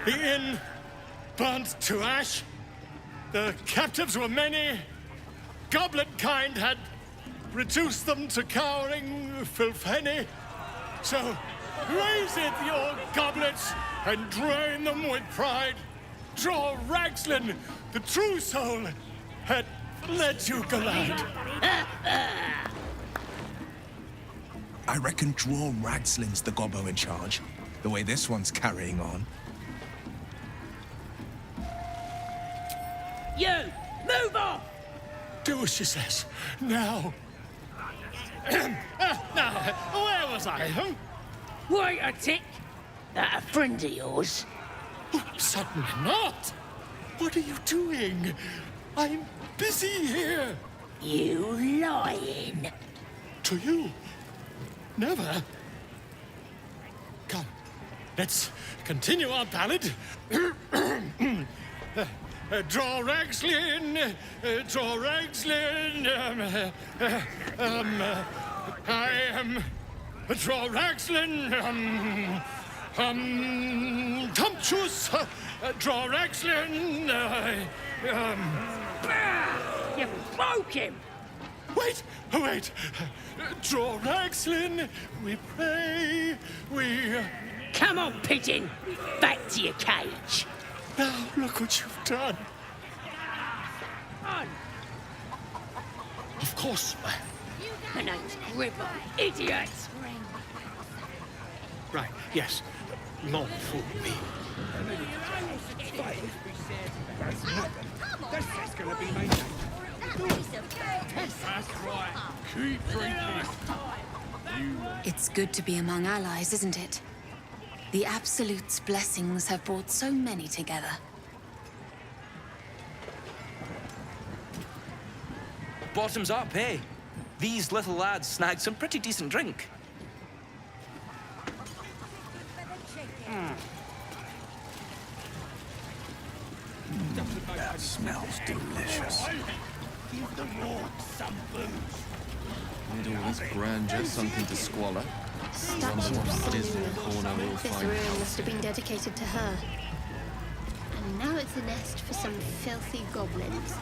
Speaker 19: The inn burnt to ash. The captives were many. Goblet kind had reduced them to cowering filthenny. So raise it, your goblets, and drain them with pride. Draw Ragslin, the true soul, had let you glide.
Speaker 4: I reckon Draw Ragslin's the gobbo in charge, the way this one's carrying on.
Speaker 1: You! Move off!
Speaker 19: Do as she says. Now. Now, where was I? Huh?
Speaker 1: Wait a tick. That a friend of yours?
Speaker 19: Certainly not. What are you doing? I'm busy here.
Speaker 1: You lying.
Speaker 19: To you? Never. Come, let's continue our ballad. Draw Ragslin, draw Ragslin. I am draw Ragslin. Tumptuous. Draw Ragslin.
Speaker 1: You broke him.
Speaker 19: Wait, wait. Draw Ragslin. We pray. We.
Speaker 1: Come on, pigeon. Back to your cage.
Speaker 19: Now, look what you've done.
Speaker 1: On.
Speaker 19: Of course.
Speaker 1: My name's Gribble. Idiot.
Speaker 19: Right, yes. Not for me.
Speaker 1: This is gonna be my That's right. Keep drinking.
Speaker 3: It's good to be among allies, isn't it? The Absolute's blessings have brought so many together.
Speaker 21: Bottoms up, eh? These little lads snagged some pretty decent drink.
Speaker 2: That smells delicious.
Speaker 17: Give the ward some booze.
Speaker 6: Amid all this grandeur sunk into squalor,
Speaker 15: Statue
Speaker 6: wonder
Speaker 15: of
Speaker 6: what dismal
Speaker 15: Selena.
Speaker 6: corner we'll
Speaker 15: This
Speaker 6: find.
Speaker 15: ruin must have been dedicated to her. And now it's a nest for some filthy goblins.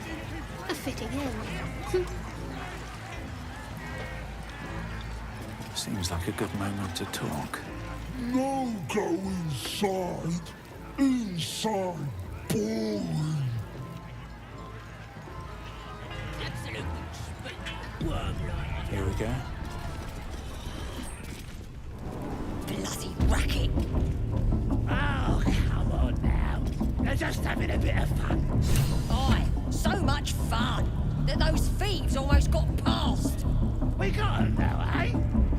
Speaker 15: A fitting end.
Speaker 2: Seems like a good moment to talk.
Speaker 21: No go inside. Inside. Boring.
Speaker 2: Here we go.
Speaker 1: Bloody racket. Oh, come on now. They're just having a bit of fun.
Speaker 18: Aye, so much fun that those thieves almost got past.
Speaker 1: We got 'em now, eh?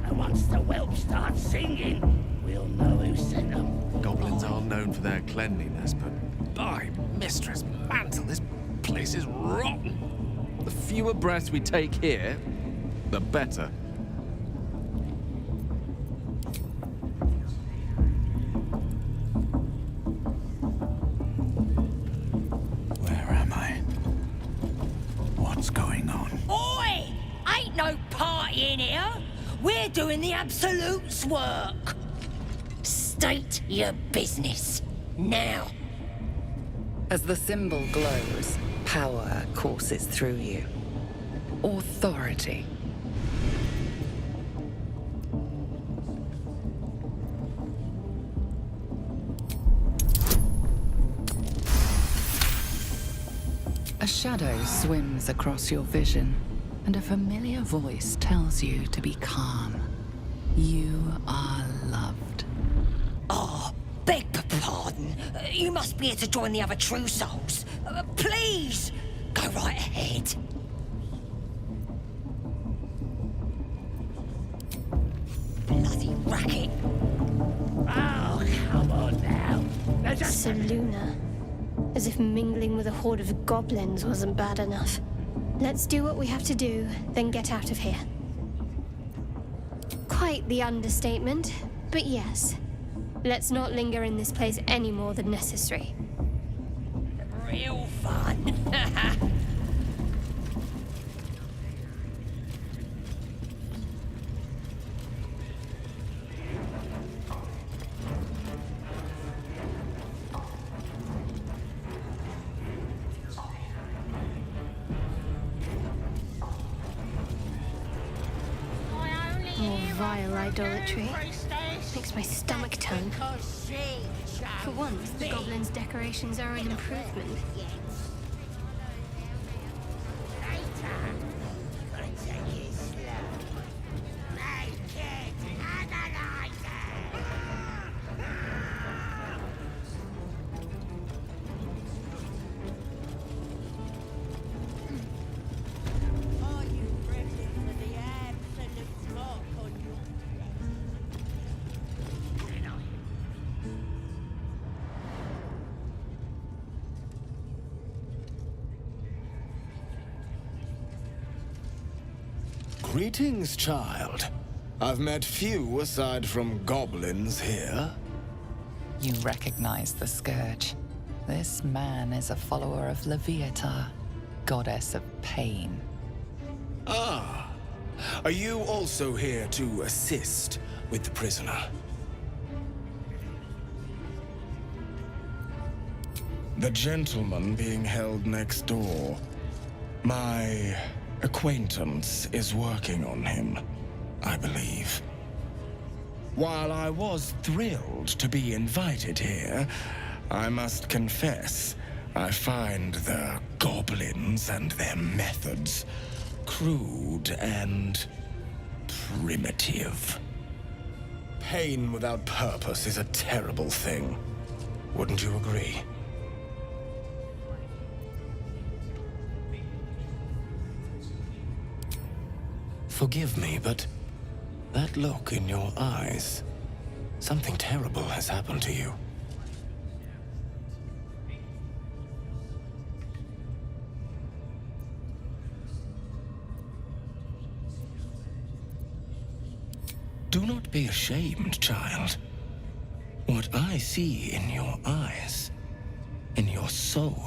Speaker 1: And once the whelp starts singing, we'll know who sent them.
Speaker 6: Goblins are known for their cleanliness, but by Mistress Mantle, this place is rotten. The fewer breaths we take here, the better.
Speaker 2: Where am I? What's going on?
Speaker 18: Oi! Ain't no party in here. We're doing the Absolute's work.
Speaker 1: State your business. Now.
Speaker 9: As the symbol glows, power courses through you. Authority. A shadow swims across your vision, and a familiar voice tells you to be calm. You are loved.
Speaker 18: Oh, beg pardon. You must be here to join the other true souls. Please, go right ahead. Bloody racket.
Speaker 1: Oh, come on now. They're just...
Speaker 15: Seluna. As if mingling with a horde of goblins wasn't bad enough. Let's do what we have to do, then get out of here. Quite the understatement, but yes. Let's not linger in this place any more than necessary.
Speaker 18: Real fun.
Speaker 15: More vile idolatry. Makes my stomach turn. For once, the goblins' decorations are an improvement.
Speaker 22: Greetings, child. I've met few aside from goblins here.
Speaker 9: You recognize the Scourge. This man is a follower of Leviata, goddess of pain.
Speaker 22: Ah, are you also here to assist with the prisoner? The gentleman being held next door. My acquaintance is working on him, I believe. While I was thrilled to be invited here, I must confess, I find the goblins and their methods crude and primitive. Pain without purpose is a terrible thing. Wouldn't you agree? Forgive me, but that look in your eyes, something terrible has happened to you. Do not be ashamed, child. What I see in your eyes, in your soul,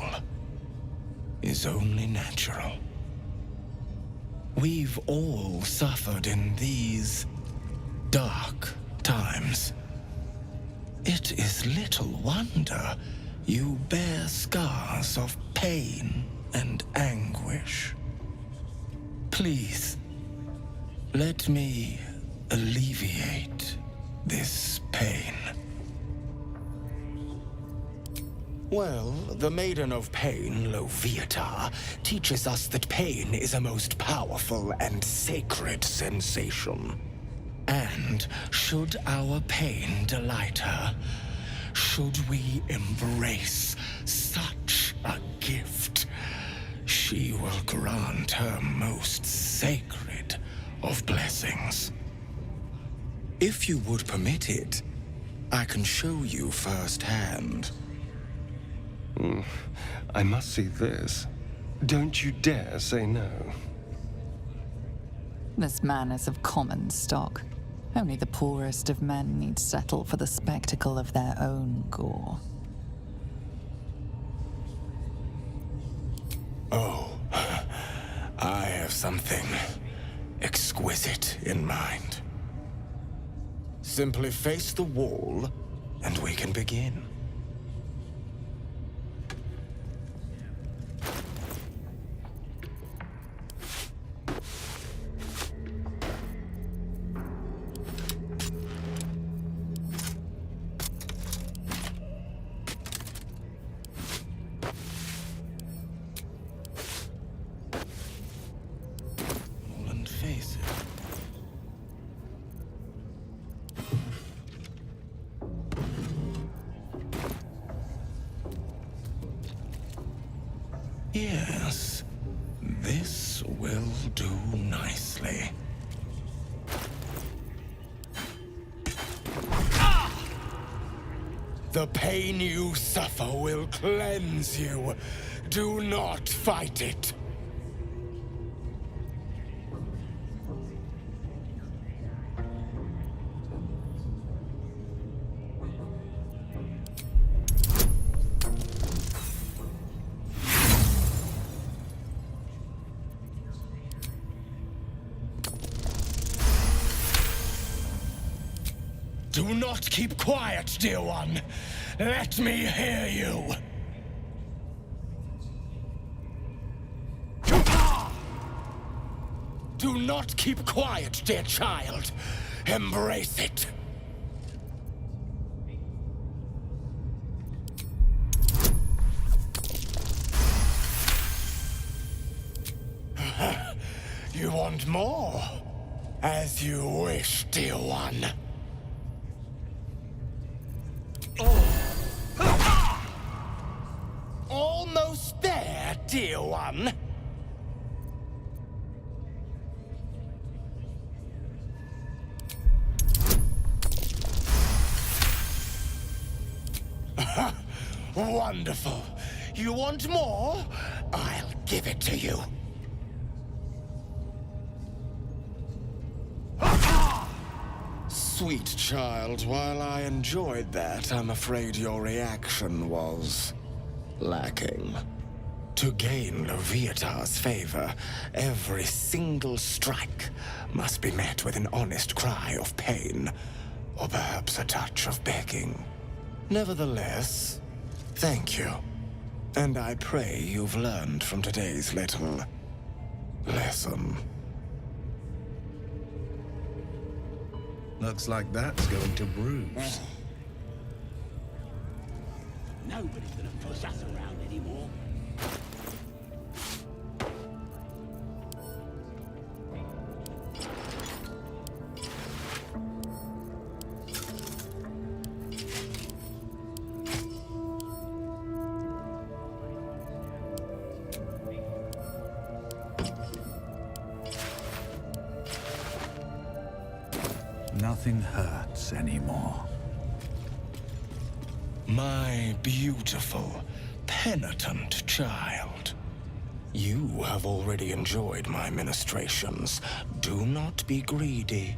Speaker 22: is only natural. We've all suffered in these dark times. It is little wonder you bear scars of pain and anguish. Please, let me alleviate this pain. Well, the Maiden of Pain, Loviatar, teaches us that pain is a most powerful and sacred sensation. And should our pain delight her, should we embrace such a gift, she will grant her most sacred of blessings. If you would permit it, I can show you firsthand.
Speaker 7: I must see this. Don't you dare say no.
Speaker 9: This man is of common stock. Only the poorest of men need settle for the spectacle of their own gore.
Speaker 22: Oh, I have something exquisite in mind. Simply face the wall, and we can begin. Yes, this will do nicely. The pain you suffer will cleanse you. Do not fight it. Do not keep quiet, dear one. Let me hear you. Do not keep quiet, dear child. Embrace it. You want more? As you wish, dear one. Almost there, dear one. Wonderful. You want more? I'll give it to you. Sweet child, while I enjoyed that, I'm afraid your reaction was lacking. To gain Loviatar's favor, every single strike must be met with an honest cry of pain, or perhaps a touch of begging. Nevertheless, thank you. And I pray you've learned from today's little lesson.
Speaker 4: Looks like that's going to bruise.
Speaker 1: Nobody's gonna push us around anymore.
Speaker 2: Nothing hurts anymore.
Speaker 22: My beautiful, penitent child. You have already enjoyed my ministrations. Do not be greedy.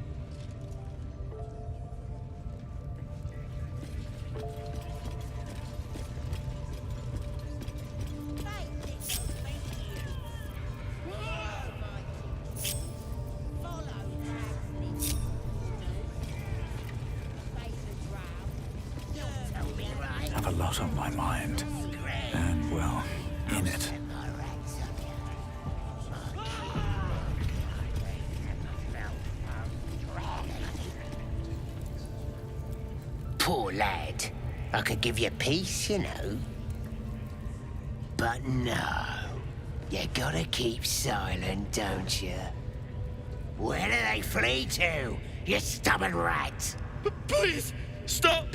Speaker 2: a lot on my mind. And, well, in it.
Speaker 1: Poor lad. I could give you peace, you know. But no. You gotta keep silent, don't you? Where do they flee to, you stubborn rat?
Speaker 19: Please, stop!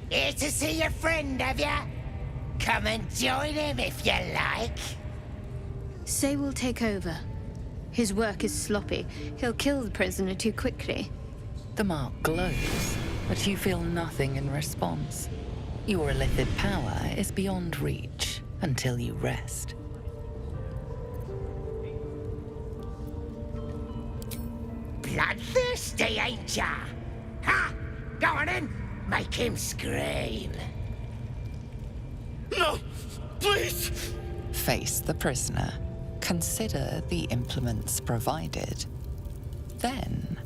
Speaker 1: Here to see your friend, have ya? Come and join him if you like.
Speaker 8: Say we'll take over. His work is sloppy. He'll kill the prisoner too quickly.
Speaker 9: The mark glows, but you feel nothing in response. Your illithid power is beyond reach until you rest.
Speaker 1: Bloodthirsty, ain't ya? Ha! Go on in. Make him scream.
Speaker 19: No! Please!
Speaker 9: Face the prisoner. Consider the implements provided. Then...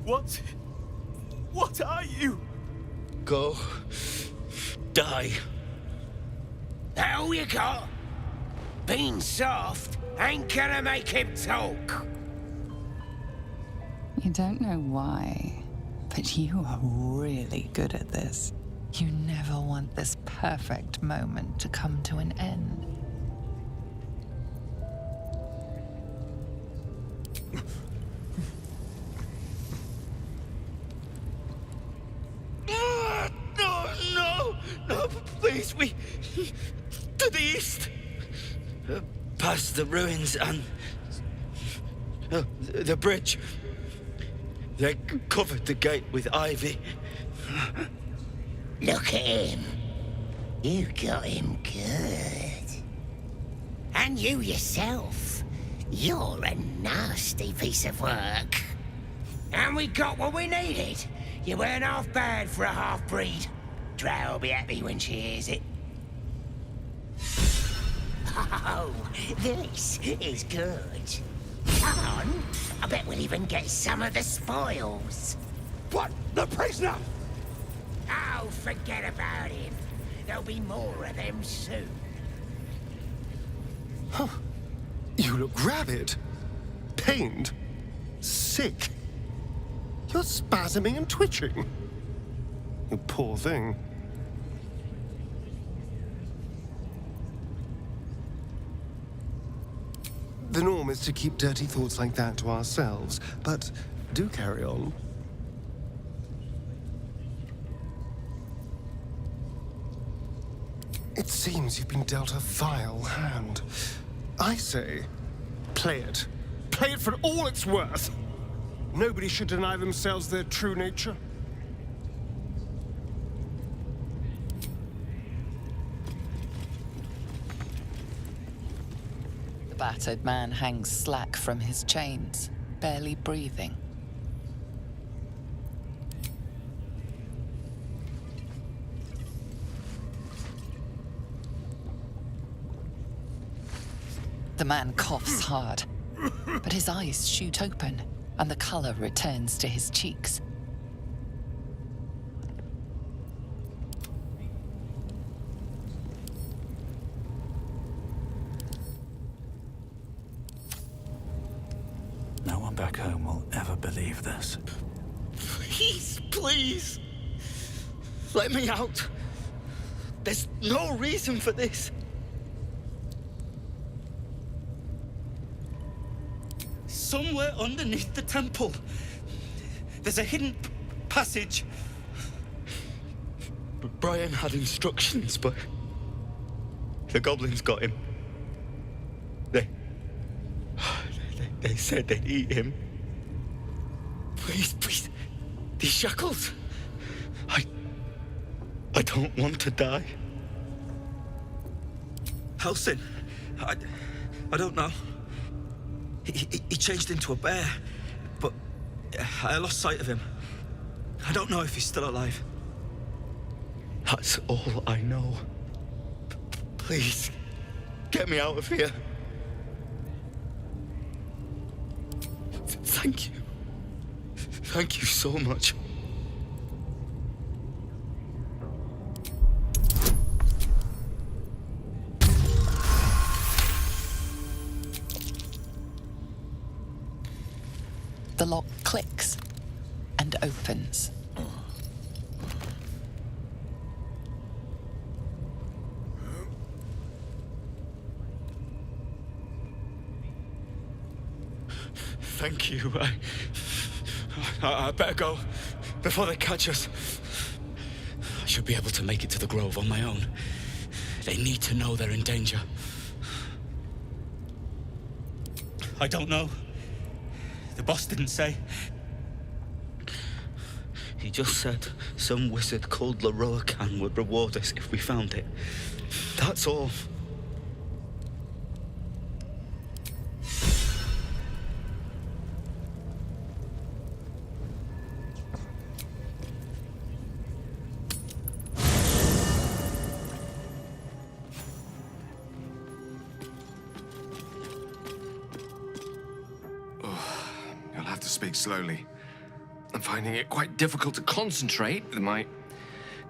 Speaker 19: What are you?
Speaker 12: Go. Die.
Speaker 1: That all you got? Being soft ain't gonna make him talk.
Speaker 9: You don't know why, but you are really good at this. You never want this perfect moment to come to an end.
Speaker 12: No, please, we... to the east. Past the ruins and... the bridge. They covered the gate with ivy.
Speaker 1: Look at him. You got him good. And you yourself. You're a nasty piece of work. And we got what we needed. You weren't half bad for a half-breed. Drow will be happy when she hears it. Oh, this is good. Come on. I bet we'll even get some of the spoils.
Speaker 19: What? The prisoner?
Speaker 1: Oh, forget about him. There'll be more of them soon.
Speaker 7: Huh. You look rabid. Pained. Sick. You're spasming and twitching. You poor thing. The norm is to keep dirty thoughts like that to ourselves, but do carry on. It seems you've been dealt a vile hand. I say, play it. Play it for all it's worth. Nobody should deny themselves their true nature.
Speaker 9: The battered man hangs slack from his chains, barely breathing. The man coughs hard, but his eyes shoot open, and the color returns to his cheeks.
Speaker 2: No one back home will ever believe this.
Speaker 12: Please! Let me out. There's no reason for this. Somewhere underneath the temple, there's a hidden passage. Brian had instructions, but the goblins got him. They said they'd eat him. Please, these shackles. I don't want to die. Halsin, I don't know. He changed into a bear, but I lost sight of him. I don't know if he's still alive. That's all I know. Please, get me out of here. Thank you. Thank you so much.
Speaker 9: The lock clicks and opens.
Speaker 12: Thank you. I better go before they catch us. I should be able to make it to the Grove on my own. They need to know they're in danger. I don't know. The boss didn't say. He just said some wizard called Leroacan would reward us if we found it. That's all.
Speaker 13: You'll have to speak slowly. I'm finding it quite difficult to concentrate with my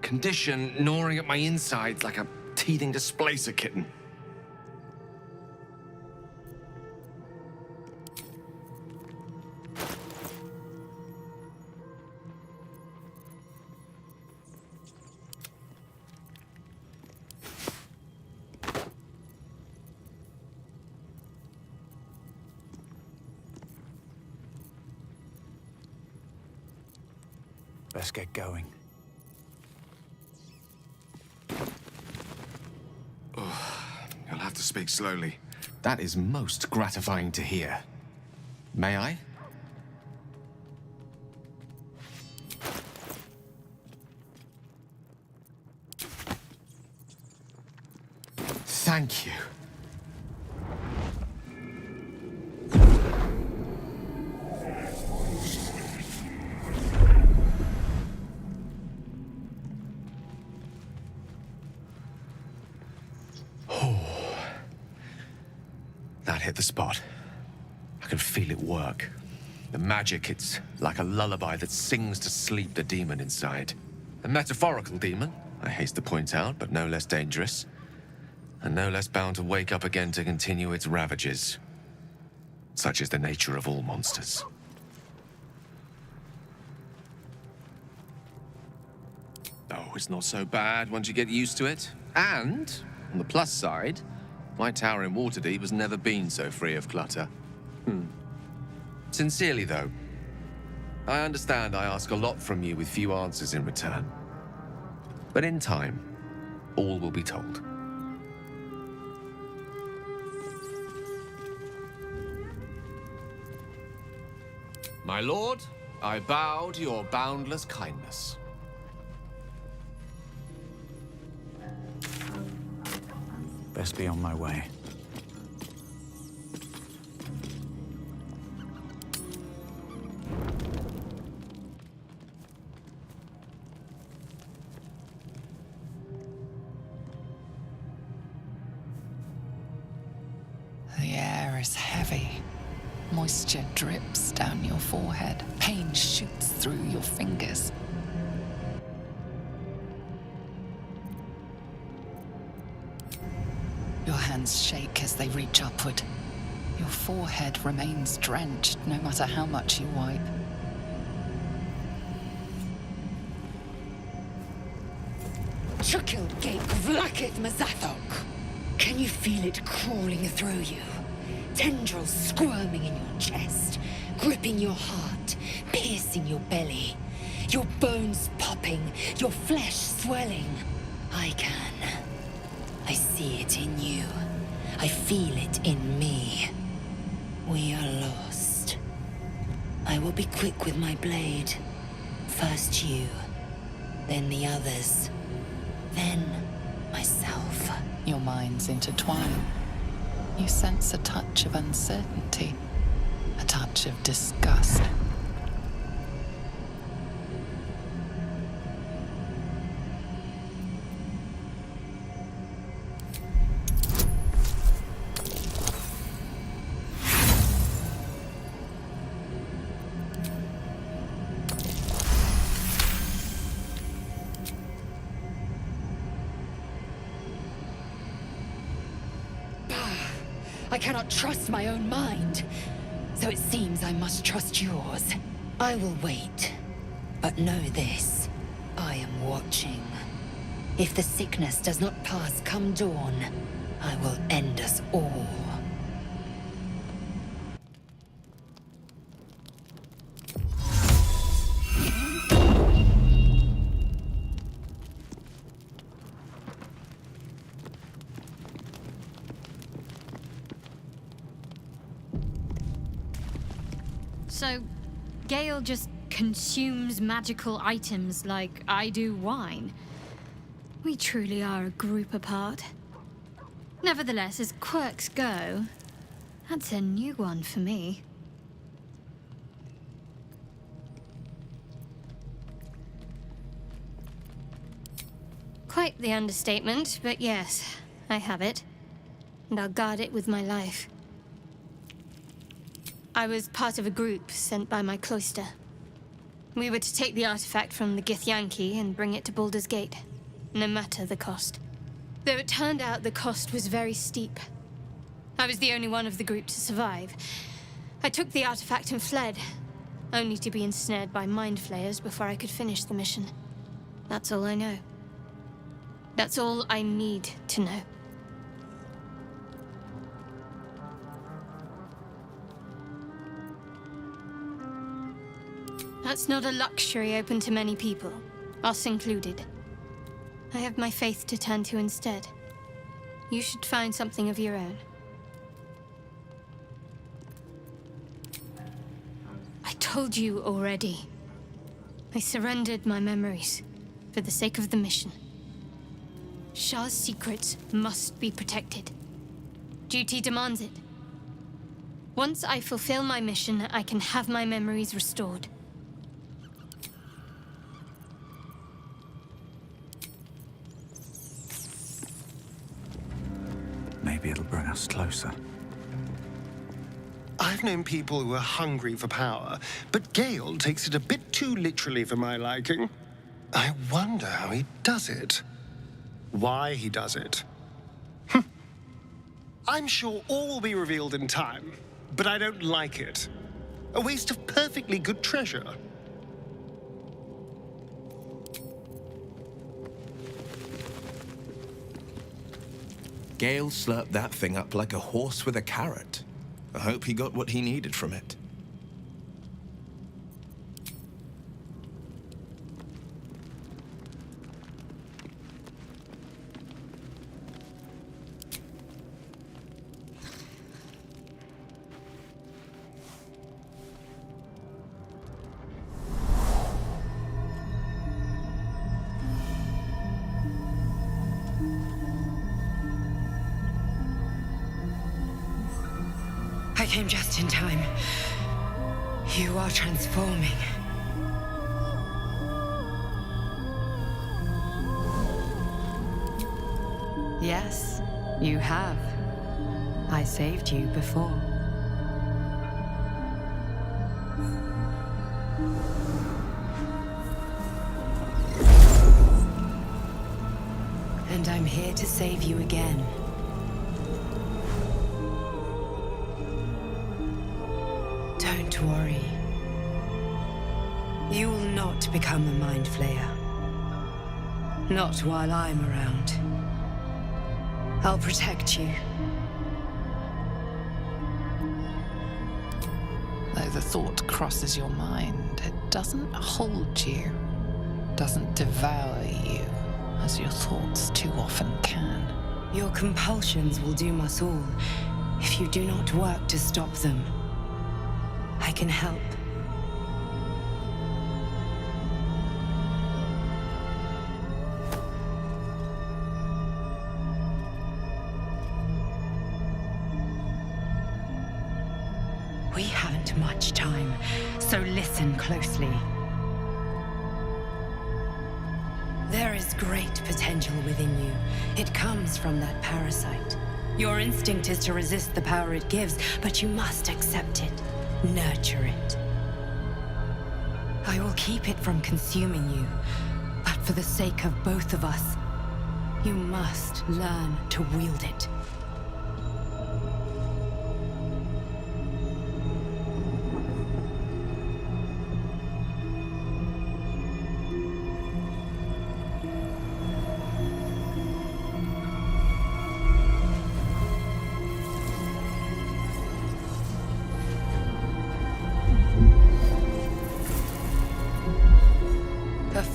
Speaker 13: condition gnawing at my insides like a teething displacer kitten.
Speaker 2: Let's get going.
Speaker 13: You'll have to speak slowly. That is most gratifying to hear. May I? Thank you. That hit the spot. I can feel it work. The magic, it's like a lullaby that sings to sleep the demon inside. A metaphorical demon, I haste to point out, but no less dangerous. And no less bound to wake up again to continue its ravages. Such is the nature of all monsters. Oh, it's not so bad once you get used to it. And, on the plus side, my tower in Waterdeep has never been so free of clutter. Sincerely, though, I understand I ask a lot from you with few answers in return. But in time, all will be told. My lord, I bow to your boundless kindness.
Speaker 2: Best be on my way.
Speaker 9: The air is heavy. Moisture drips down your forehead. Pain shoots through your fingers. Your hands shake as they reach upward. Your forehead remains drenched no matter how much you wipe.
Speaker 3: Chukil Gate Vlakith Mazathok. Can you feel it crawling through you? Tendrils squirming in your chest, gripping your heart, piercing your belly. Your bones popping, your flesh swelling. I can. I see it in you. I feel it in me. We are lost. I will be quick with my blade. First you, then the others, then myself.
Speaker 9: Your minds intertwine. You sense a touch of uncertainty, a touch of disgust.
Speaker 3: I cannot trust my own mind. So it seems I must trust yours. I will wait. But know this. I am watching. If the sickness does not pass come dawn, I will end us all.
Speaker 8: So, Gale just consumes magical items like I do wine. We truly are a group apart. Nevertheless, as quirks go, that's a new one for me. Quite the understatement, but yes, I have it. And I'll guard it with my life. I was part of a group sent by my cloister. We were to take the artifact from the Githyanki and bring it to Baldur's Gate, no matter the cost. Though it turned out the cost was very steep. I was the only one of the group to survive. I took the artifact and fled, only to be ensnared by mind flayers before I could finish the mission. That's all I know. That's all I need to know. That's not a luxury open to many people, us included. I have my faith to turn to instead. You should find something of your own. I told you already. I surrendered my memories for the sake of the mission. Shah's secrets must be protected. Duty demands it. Once I fulfill my mission, I can have my memories restored.
Speaker 2: Maybe it'll bring us closer.
Speaker 7: I've known people who are hungry for power, but Gale takes it a bit too literally for my liking. I wonder how he does it. Why he does it. I'm sure all will be revealed in time, but I don't like it. A waste of perfectly good treasure.
Speaker 4: Gale slurped that thing up like a horse with a carrot. I hope he got what he needed from it.
Speaker 3: I came just in time. You are transforming.
Speaker 11: Yes, you have. I saved you before.
Speaker 3: And I'm here to save you again. Don't worry. You will not become a mind flayer. Not while I'm around. I'll protect you.
Speaker 9: Though the thought crosses your mind, it doesn't hold you, doesn't devour you, as your thoughts too often can.
Speaker 3: Your compulsions will doom us all if you do not work to stop them. I can help. We haven't much time, so listen closely. There is great potential within you. It comes from that parasite. Your instinct is to resist the power it gives, but you must accept it. Nurture it. I will keep it from consuming you, but for the sake of both of us, you must learn to wield it.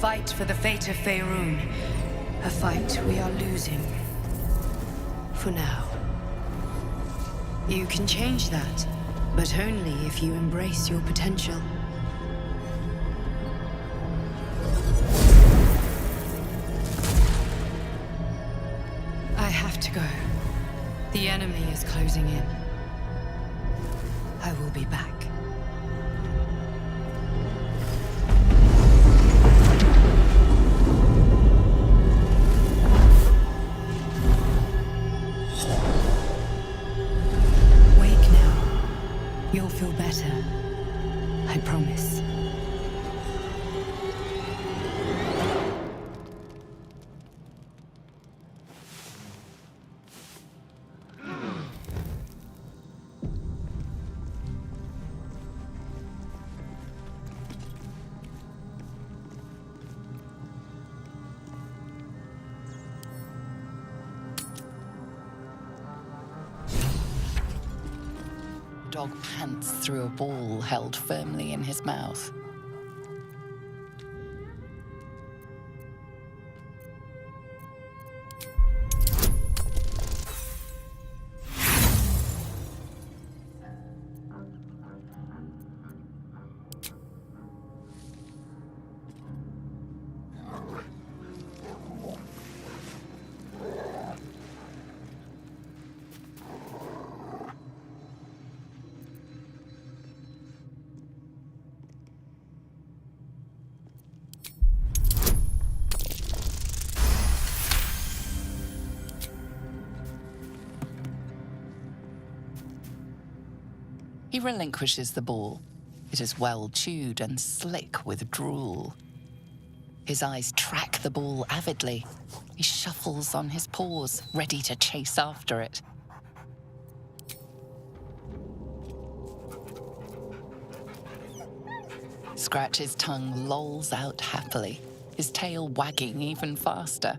Speaker 11: fight for the fate of Faerun. A fight we are losing. For now. You can change that, but only if you embrace your potential. I have to go. The enemy is closing in. I will be back. Wake now. You'll feel better. I promise.
Speaker 9: Dog pants through a ball held firmly in his mouth. He relinquishes the ball. It is well chewed and slick with drool. His eyes track the ball avidly. He shuffles on his paws, ready to chase after it. Scratch's tongue lolls out happily, his tail wagging even faster.